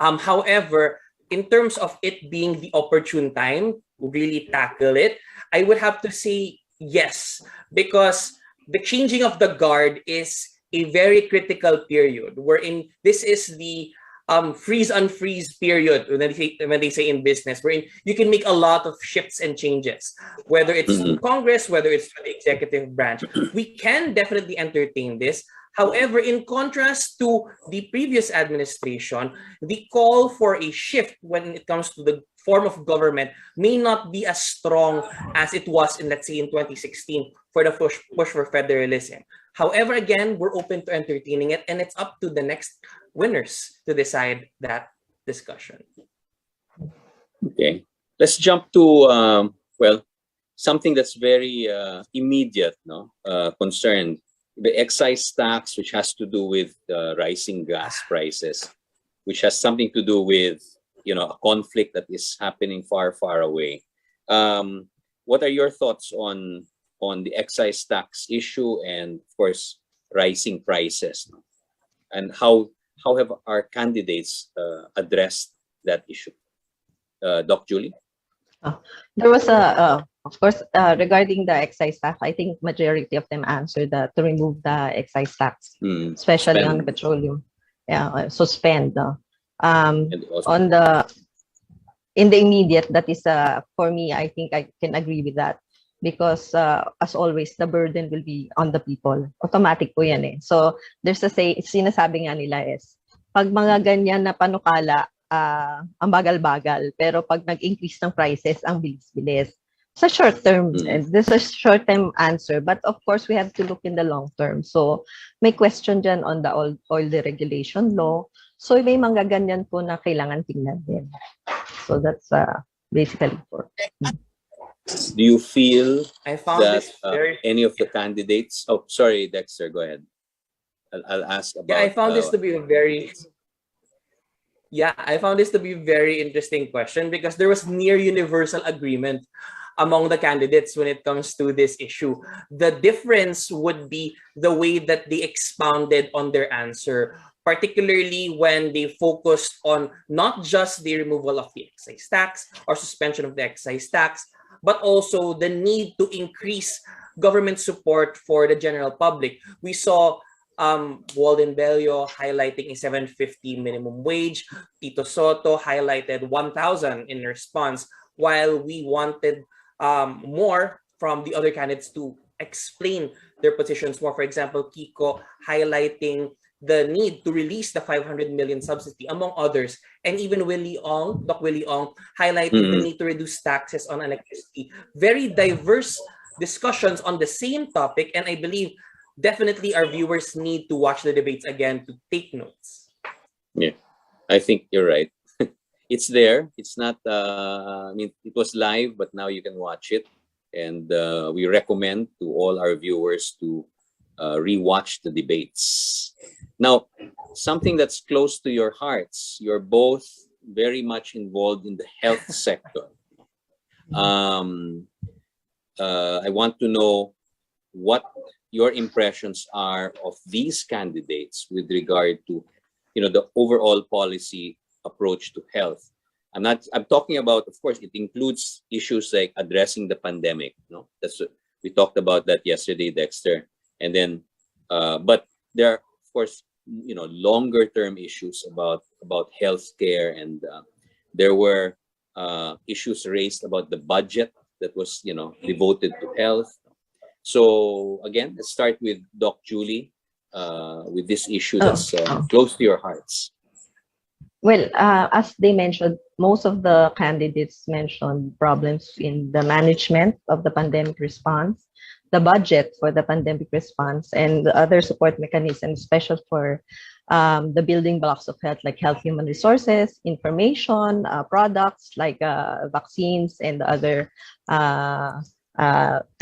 S13: However, in terms of it being the opportune time to really tackle it, I would have to say yes, because the changing of the guard is a very critical period wherein this is the freeze unfreeze period when they say in business, wherein you can make a lot of shifts and changes, whether it's through Congress, whether it's through the executive branch. We can definitely entertain this. However, in contrast to the previous administration, the call for a shift when it comes to the form of government may not be as strong as it was in, let's say, in 2016 for the push for federalism. However, again, we're open to entertaining it, and it's up to the next winners to decide that discussion.
S11: Okay, let's jump to something that's very immediate, no, concern. The excise tax, which has to do with rising gas prices, which has something to do with, you know, a conflict that is happening far, far away. What are your thoughts on the excise tax issue and, of course, rising prices? No? And how have our candidates addressed that issue? Doc Julie?
S12: There was of course, regarding the excise tax, I think majority of them answered that to remove the excise tax, especially on petroleum. Yeah, suspend. In the immediate, that is for me, I think I can agree with that, because as always, the burden will be on the people. Automatic po yan eh. So there's a sinasabi nga nila is, pag mga ganyan na panukala, ang bagal-bagal, pero pag nag-increase ng prices, ang bilis-bilis. Sa short term, and this is a short-term answer, but of course, we have to look in the long term. So may question dyan on the oil deregulation law. So may mga ganyan po na kailangan tingnan din. So that's basically for.
S11: Do you feel that any of the candidates? Oh, sorry, Dexter, go ahead. I'll ask about.
S13: Yeah, I found this to be a very. Yeah, I found this to be a very interesting question, because there was near universal agreement among the candidates when it comes to this issue. The difference would be the way that they expounded on their answer, particularly when they focused on not just the removal of the excise tax or suspension of the excise tax, but also the need to increase government support for the general public. We saw Walden Bello highlighting a 750 minimum wage. Tito Soto highlighted 1,000 in response, while we wanted more from the other candidates to explain their positions more. For example, Kiko highlighting the need to release the 500 million subsidy, among others, and even Doc Willie Ong, highlighting the need to reduce taxes on electricity. Very diverse discussions on the same topic, and I believe definitely our viewers need to watch the debates again to take notes.
S11: Yeah, I think you're right. It's there. It's not, I mean, it was live, but now you can watch it. And we recommend to all our viewers to rewatch the debates. Now, something that's close to your hearts, you're both very much involved in the health sector. I want to know what your impressions are of these candidates with regard to, the overall policy approach to health. I'm talking about, of course, it includes issues like addressing the pandemic. We talked about that yesterday, Dexter. And then, but there are, of course, longer term issues about healthcare, and there were issues raised about the budget that was, devoted to health. So again, let's start with Doc Julie with this issue that's close to your hearts.
S12: Well, as they mentioned, most of the candidates mentioned problems in the management of the pandemic response, the budget for the pandemic response, and the other support mechanisms, special for the building blocks of health, like health human resources, information, products like vaccines and other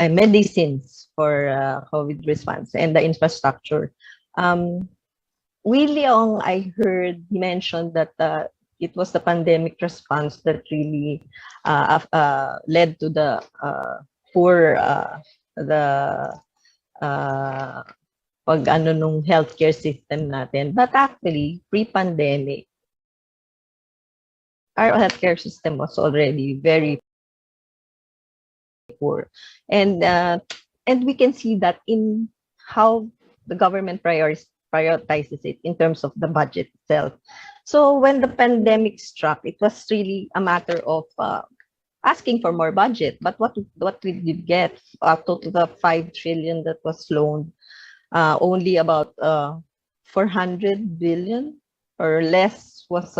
S12: medicines for COVID response, and the infrastructure. Willie Ong, I heard he mentioned that it was the pandemic response that really led to the poor pag-ano nung healthcare system natin. But actually, pre-pandemic, our healthcare system was already very poor, and we can see that in how the government prioritizes it in terms of the budget itself. So when the pandemic struck, it was really a matter of asking for more budget. But what did you get out of the 5 trillion that was loaned? Only about 400 billion or less was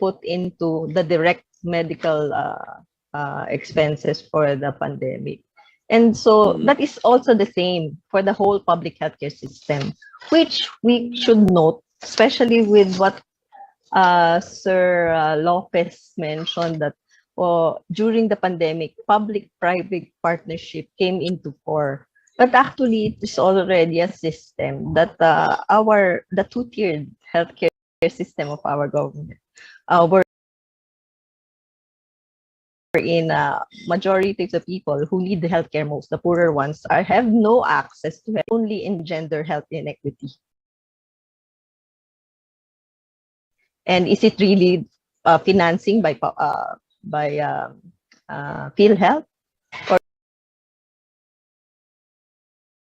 S12: put into the direct medical expenses for the pandemic. And so that is also the same for the whole public healthcare system, which we should note, especially with what Sir Lopez mentioned, that during the pandemic, public-private partnership came into fore. But actually, it is already a system that the two-tiered healthcare system of our government, in majority of the people who need the healthcare most, the poorer ones, have no access to health, only engender health inequity. And is it really financing by PhilHealth,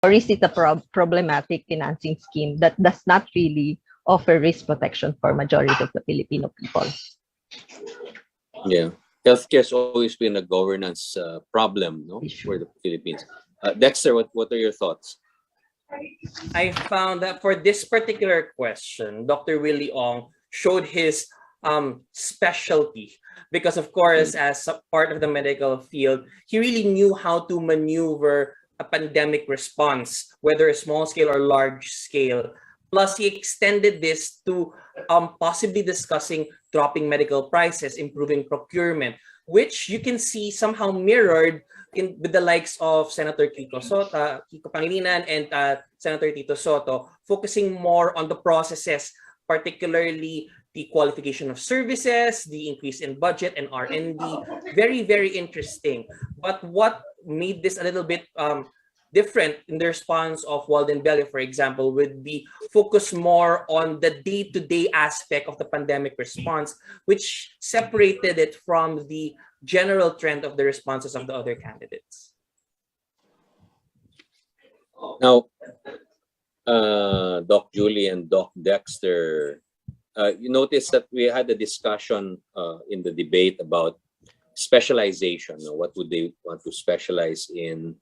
S12: or is it a problematic financing scheme that does not really offer risk protection for majority of the Filipino people?
S11: Yeah. Healthcare has always been a governance problem, for the Philippines. Dexter, what are your thoughts?
S13: I found that for this particular question, Dr. Willie Ong showed his specialty, because of course, as a part of the medical field, he really knew how to maneuver a pandemic response, whether a small scale or large scale. Plus, he extended this to possibly discussing dropping medical prices, improving procurement, which you can see somehow mirrored with the likes of Senator Kiko Pangilinan and Senator Tito Soto, focusing more on the processes, particularly the qualification of services, the increase in budget and R&D. Very, very interesting. But what made this a little bit different in the response of Walden Bello, for example, would be focus more on the day-to-day aspect of the pandemic response, which separated it from the general trend of the responses of the other candidates.
S11: Now, Doc Julie and Doc Dexter, you notice that we had a discussion in the debate about specialization. What would they want to specialize in?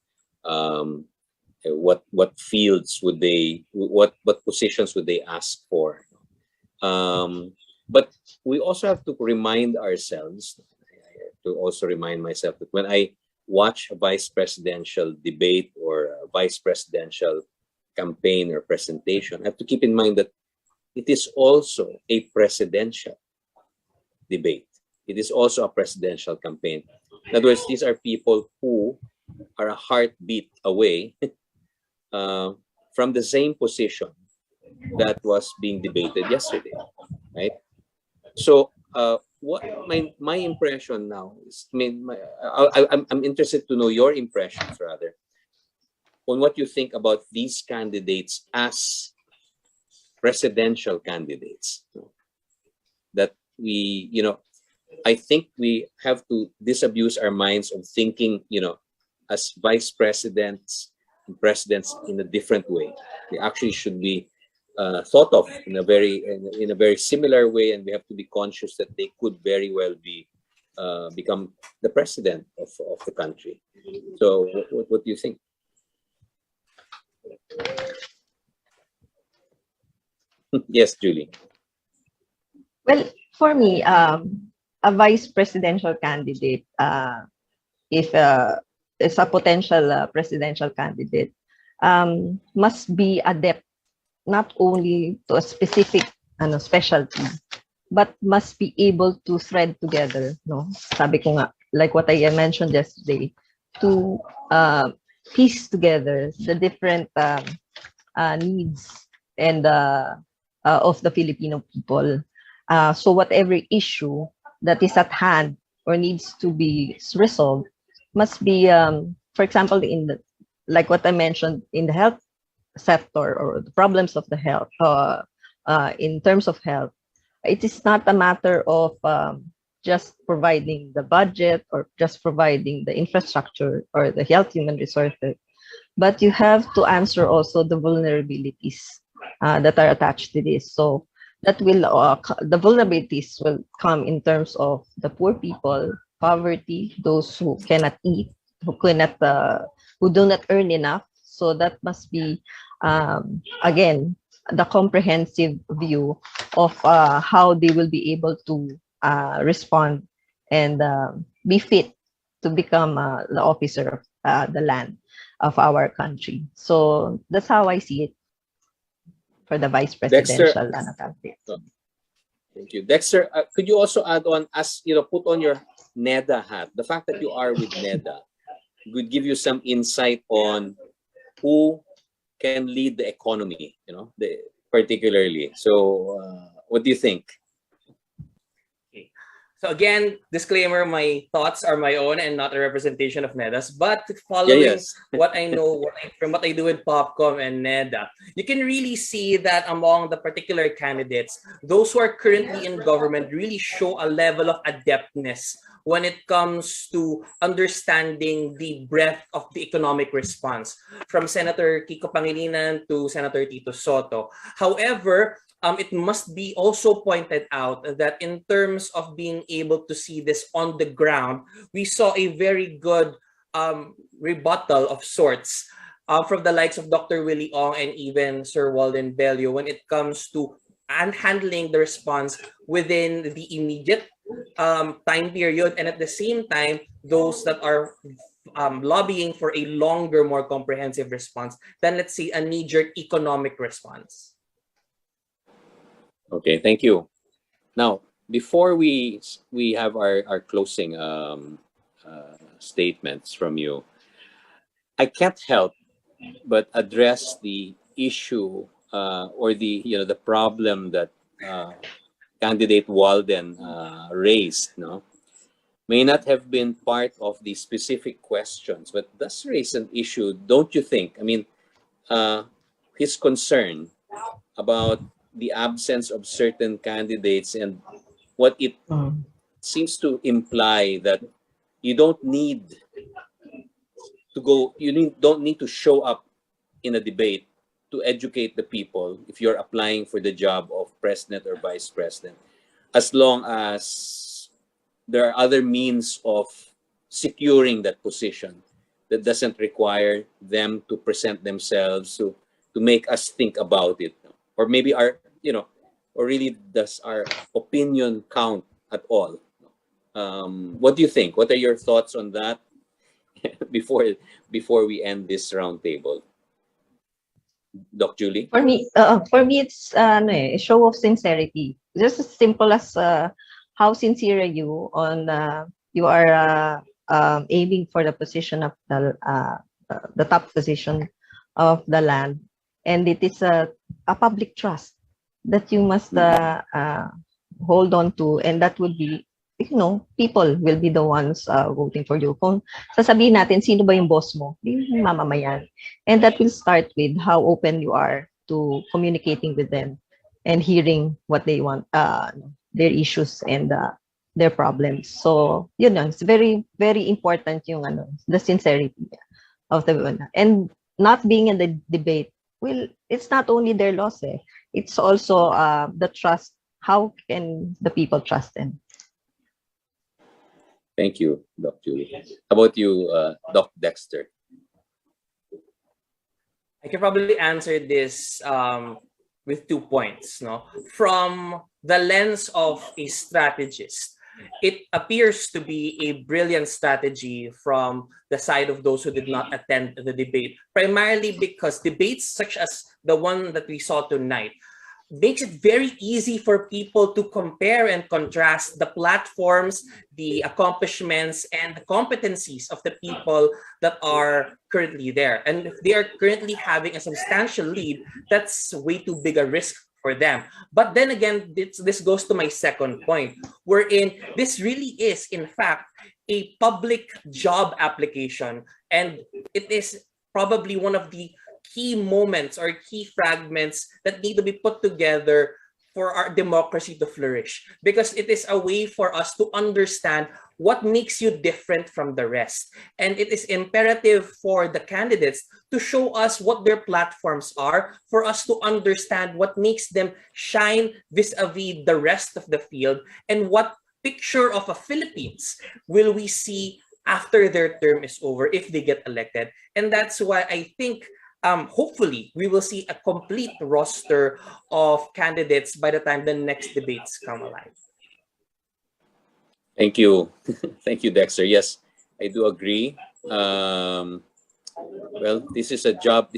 S11: What fields would they? What positions would they ask for? But we also have to remind ourselves. I have to also remind myself that when I watch a vice presidential debate or a vice presidential campaign or presentation, I have to keep in mind that it is also a presidential debate. It is also a presidential campaign. In other words, these are people who are a heartbeat away from the same position that was being debated yesterday, right? So, what my impression now is, I'm interested to know your impressions rather on what you think about these candidates as presidential candidates. That we, I think we have to disabuse our minds of thinking, as vice presidents and presidents in a different way. They actually should be thought of in a very similar way, and we have to be conscious that they could very well be become the president of the country. So, what do you think? Yes, Julie.
S12: Well, for me, a vice presidential candidate, if is a potential presidential candidate, must be adept not only to a specific specialty, but must be able to thread together, no? Sabi ko nga, like what I mentioned yesterday, to piece together the different needs and of the Filipino people. So whatever issue that is at hand or needs to be resolved must be, for example, like what I mentioned in the health sector or the problems of the health, in terms of health, it is not a matter of just providing the budget or just providing the infrastructure or the health human resources, but you have to answer also the vulnerabilities that are attached to this. So that will the vulnerabilities will come in terms of the poor people, poverty, those who cannot eat, who do not earn enough. So that must be again the comprehensive view of how they will be able to respond and be fit to become the officer of the land of our country. So that's how I see it for the vice presidential candidate.
S11: Thank you, Dexter. Could you also add on, as put on your NEDA hat, the fact that you are with NEDA would give you some insight on who can lead the economy, particularly. So, what do you think?
S13: So again, disclaimer, my thoughts are my own and not a representation of NEDA's, but following what I know from what I do with Popcom and NEDA, you can really see that among the particular candidates, those who are currently in government really show a level of adeptness when it comes to understanding the breadth of the economic response, from Senator Kiko Pangilinan to Senator Tito Soto. However, it must be also pointed out that in terms of being able to see this on the ground, we saw a very good rebuttal of sorts from the likes of Dr. Willie Ong and even Sir Walden Bello when it comes to handling the response within the immediate time period, and at the same time, those that are lobbying for a longer, more comprehensive response than, let's say, a knee-jerk economic response.
S11: Okay, thank you. Now, before we have our closing statements from you, I can't help but address the issue or the problem that candidate Walden raised. May not have been part of the specific questions, but does raise an issue, don't you think? I mean, his concern about the absence of certain candidates and what it seems to imply that you don't need to go, don't need to show up in a debate to educate the people if you're applying for the job of president or vice president, as long as there are other means of securing that position that doesn't require them to present themselves to make us think about it, or maybe our, or really does our opinion count at all? What do you think? What are your thoughts on that before we end this roundtable? Doc Julie?
S12: For me, it's a show of sincerity. Just as simple as how sincere are you on you are aiming for the position of the top position of the land, and it is a public trust that you must hold on to, and that would be, people will be the ones voting for you. Kung sasabihin natin, sino ba yung boss mo? Yung mamamayan. And that will start with how open you are to communicating with them and hearing what they want, their issues and their problems. So, it's very, very important yung the sincerity of the, and not being in the debate. Well, it's not only their loss, it's also the trust. How can the people trust them?
S11: Thank you, Doc Julie. How about you, Doc Dexter?
S13: I can probably answer this with 2 points. No, from the lens of a strategist, it appears to be a brilliant strategy from the side of those who did not attend the debate, primarily because debates such as the one that we saw tonight makes it very easy for people to compare and contrast the platforms, the accomplishments, and the competencies of the people that are currently there. And if they are currently having a substantial lead, that's way too big a risk for them. But then again, this goes to my second point, wherein this really is, in fact, a public job application. And it is probably one of the key moments or key fragments that need to be put together for our democracy to flourish, because it is a way for us to understand what makes you different from the rest. And it is imperative for the candidates to show us what their platforms are, for us to understand what makes them shine vis-a-vis the rest of the field, and what picture of a Philippines will we see after their term is over if they get elected. And that's why I think hopefully we will see a complete roster of candidates by the time the next debates come alive.
S11: Thank you. Thank you, Dexter. Yes, I do agree. Well, this is a job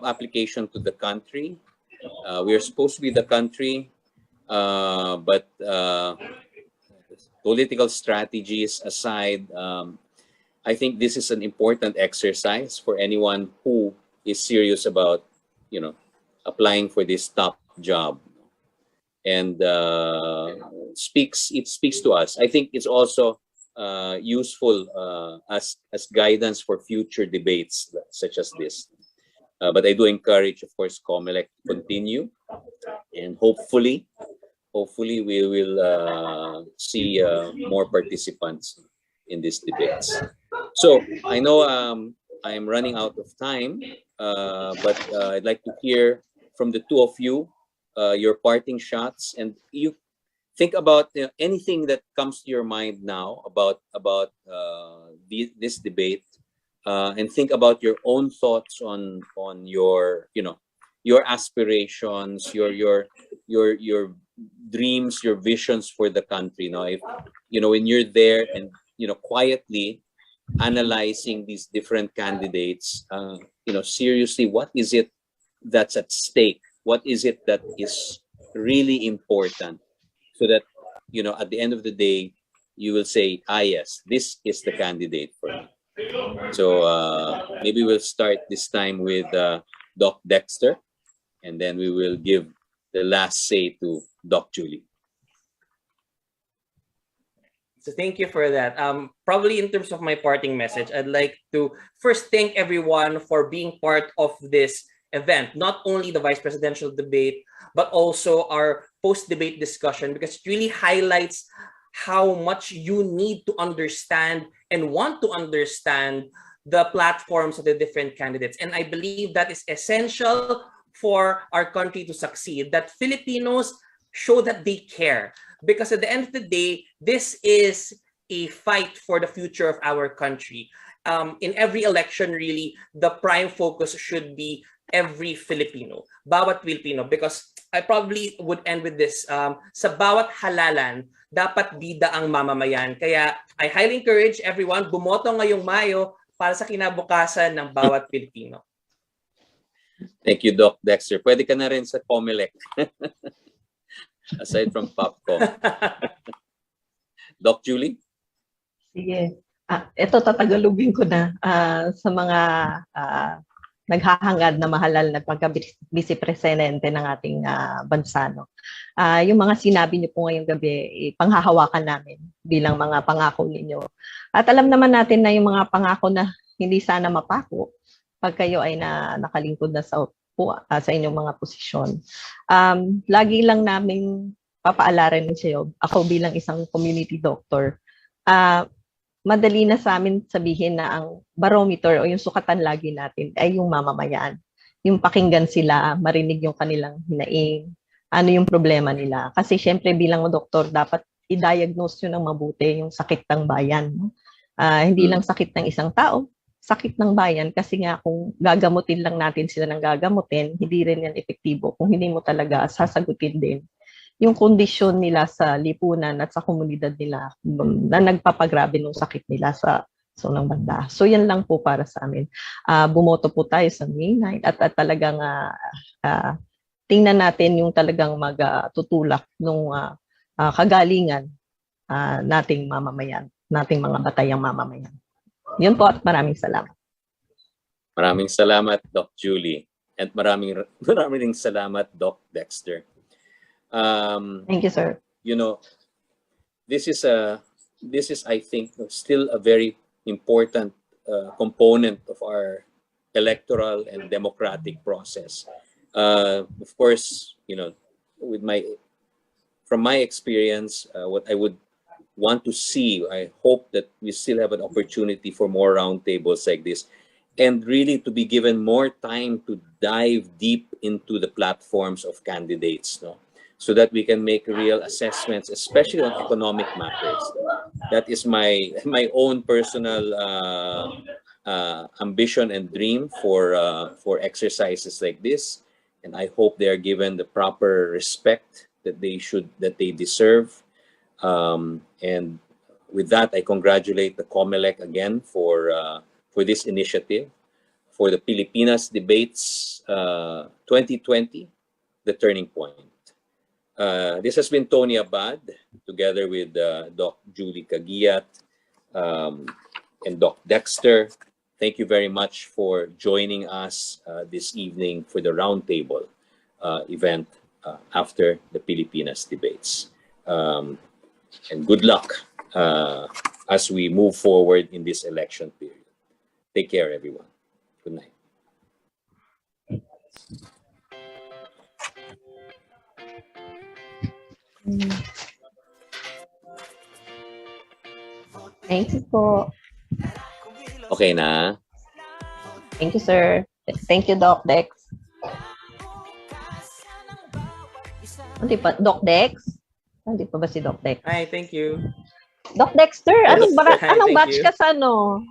S11: application to the country. We are supposed to be the country, but political strategies aside, I think this is an important exercise for anyone who is serious about, applying for this top job, and it speaks to us. I think it's also useful as guidance for future debates such as this. But I do encourage, of course, COMELEC to continue, and hopefully we will see more participants in these debates. So I know I'm running out of time, but I'd like to hear from the two of you your parting shots, and you think about anything that comes to your mind now about this debate, and think about your own thoughts on your your aspirations, your dreams, your visions for the country. If when you're there and quietly analyzing these different candidates, seriously, what is it that's at stake? What is it that is really important, so that at the end of the day you will say, yes, this is the candidate for me. So maybe we'll start this time with Doc Dexter, and then we will give the last say to Doc Julie.
S13: So thank you for that. Probably in terms of my parting message, I'd like to first thank everyone for being part of this event, not only the vice presidential debate, but also our post-debate discussion, because it really highlights how much you need to understand and want to understand the platforms of the different candidates. And I believe that is essential for our country to succeed, that Filipinos show that they care, Because at the end of the day, this is a fight for the future of our country. In every election, really, the prime focus should be every Filipino, bawat Filipino, because I probably would end with this. Sa bawat halalan, dapat bida ang mamamayan. Kaya I highly encourage everyone, bumoto ngayong Mayo para sa kinabukasan ng bawat Pilipino.
S11: Thank you, Doc Dexter. Pwede ka na rin sa COMELEC. Aside from popcorn. Doc Julie?
S12: Sige. Ito tatagalugin ko na sa mga naghahangad na mahalal na pagka-vice presidente ng ating bansa. No? Yung mga sinabi niyo po ngayong gabi, panghahawakan namin bilang mga pangako ninyo. At alam naman natin na yung mga pangako na hindi sana mapako pag kayo ay nakalingkod na sa inyong mga posisyon. Lagi lang namin papaalarin sa'yo, ako bilang isang community doctor, madali na sa amin sabihin na ang barometer o yung sukatan lagi natin ay yung mamamayan. Yung pakinggan sila, marinig yung kanilang hinaing, ano yung problema nila. Kasi syempre bilang doktor, dapat i-diagnose yun ng mabuti yung sakit ng bayan. No? Hindi lang sakit ng isang tao, sakit ng bayan. Kasi nga kung gagamutin lang natin sila ng gagamutin, hindi rin yan epektibo. Kung hindi mo talaga sasagutin din yung kondisyon nila sa lipunan at sa komunidad nila na nagpapagrabe ng sakit nila sa unang banda. So yan lang po para sa amin. Bumoto po tayo sa May 9 at talagang tingnan natin yung talagang magtutulak ng kagalingan nating mamamayan, nating mga batayang mamamayan. Yun po at maraming salamat.
S11: Maraming salamat, Doc Julie. And maraming salamat, Doc Dexter.
S12: Thank you, sir.
S11: You know, this is I think still a very important component of our electoral and democratic process. Of course, you know, from my experience, what I would want to see, I hope that we still have an opportunity for more roundtables like this, and really to be given more time to dive deep into the platforms of candidates, no? So that we can make real assessments, especially on economic matters. That is my own personal ambition and dream for exercises like this, and I hope they are given the proper respect that they deserve. And with that, I congratulate the COMELEC again for this initiative, for the Pilipinas Debates 2020, the turning point. This has been Tony Abad, together with Doc Julie Caguiat and Doc Dexter. Thank you very much for joining us this evening for the roundtable event after the Pilipinas Debates. And good luck as we move forward in this election period. Take care, everyone. Good night.
S12: Thank you po.
S11: Okay na?
S12: Thank you, sir. Thank you, Doc Dex. Hindi pa, Doc Dex? Hindi pa ba si Doc Dex?
S13: Hi, thank you.
S12: Doc Dexter,
S13: Yes,
S12: anong
S13: hi,
S12: anong
S13: thank
S12: batch
S13: you.
S12: ka sa ano?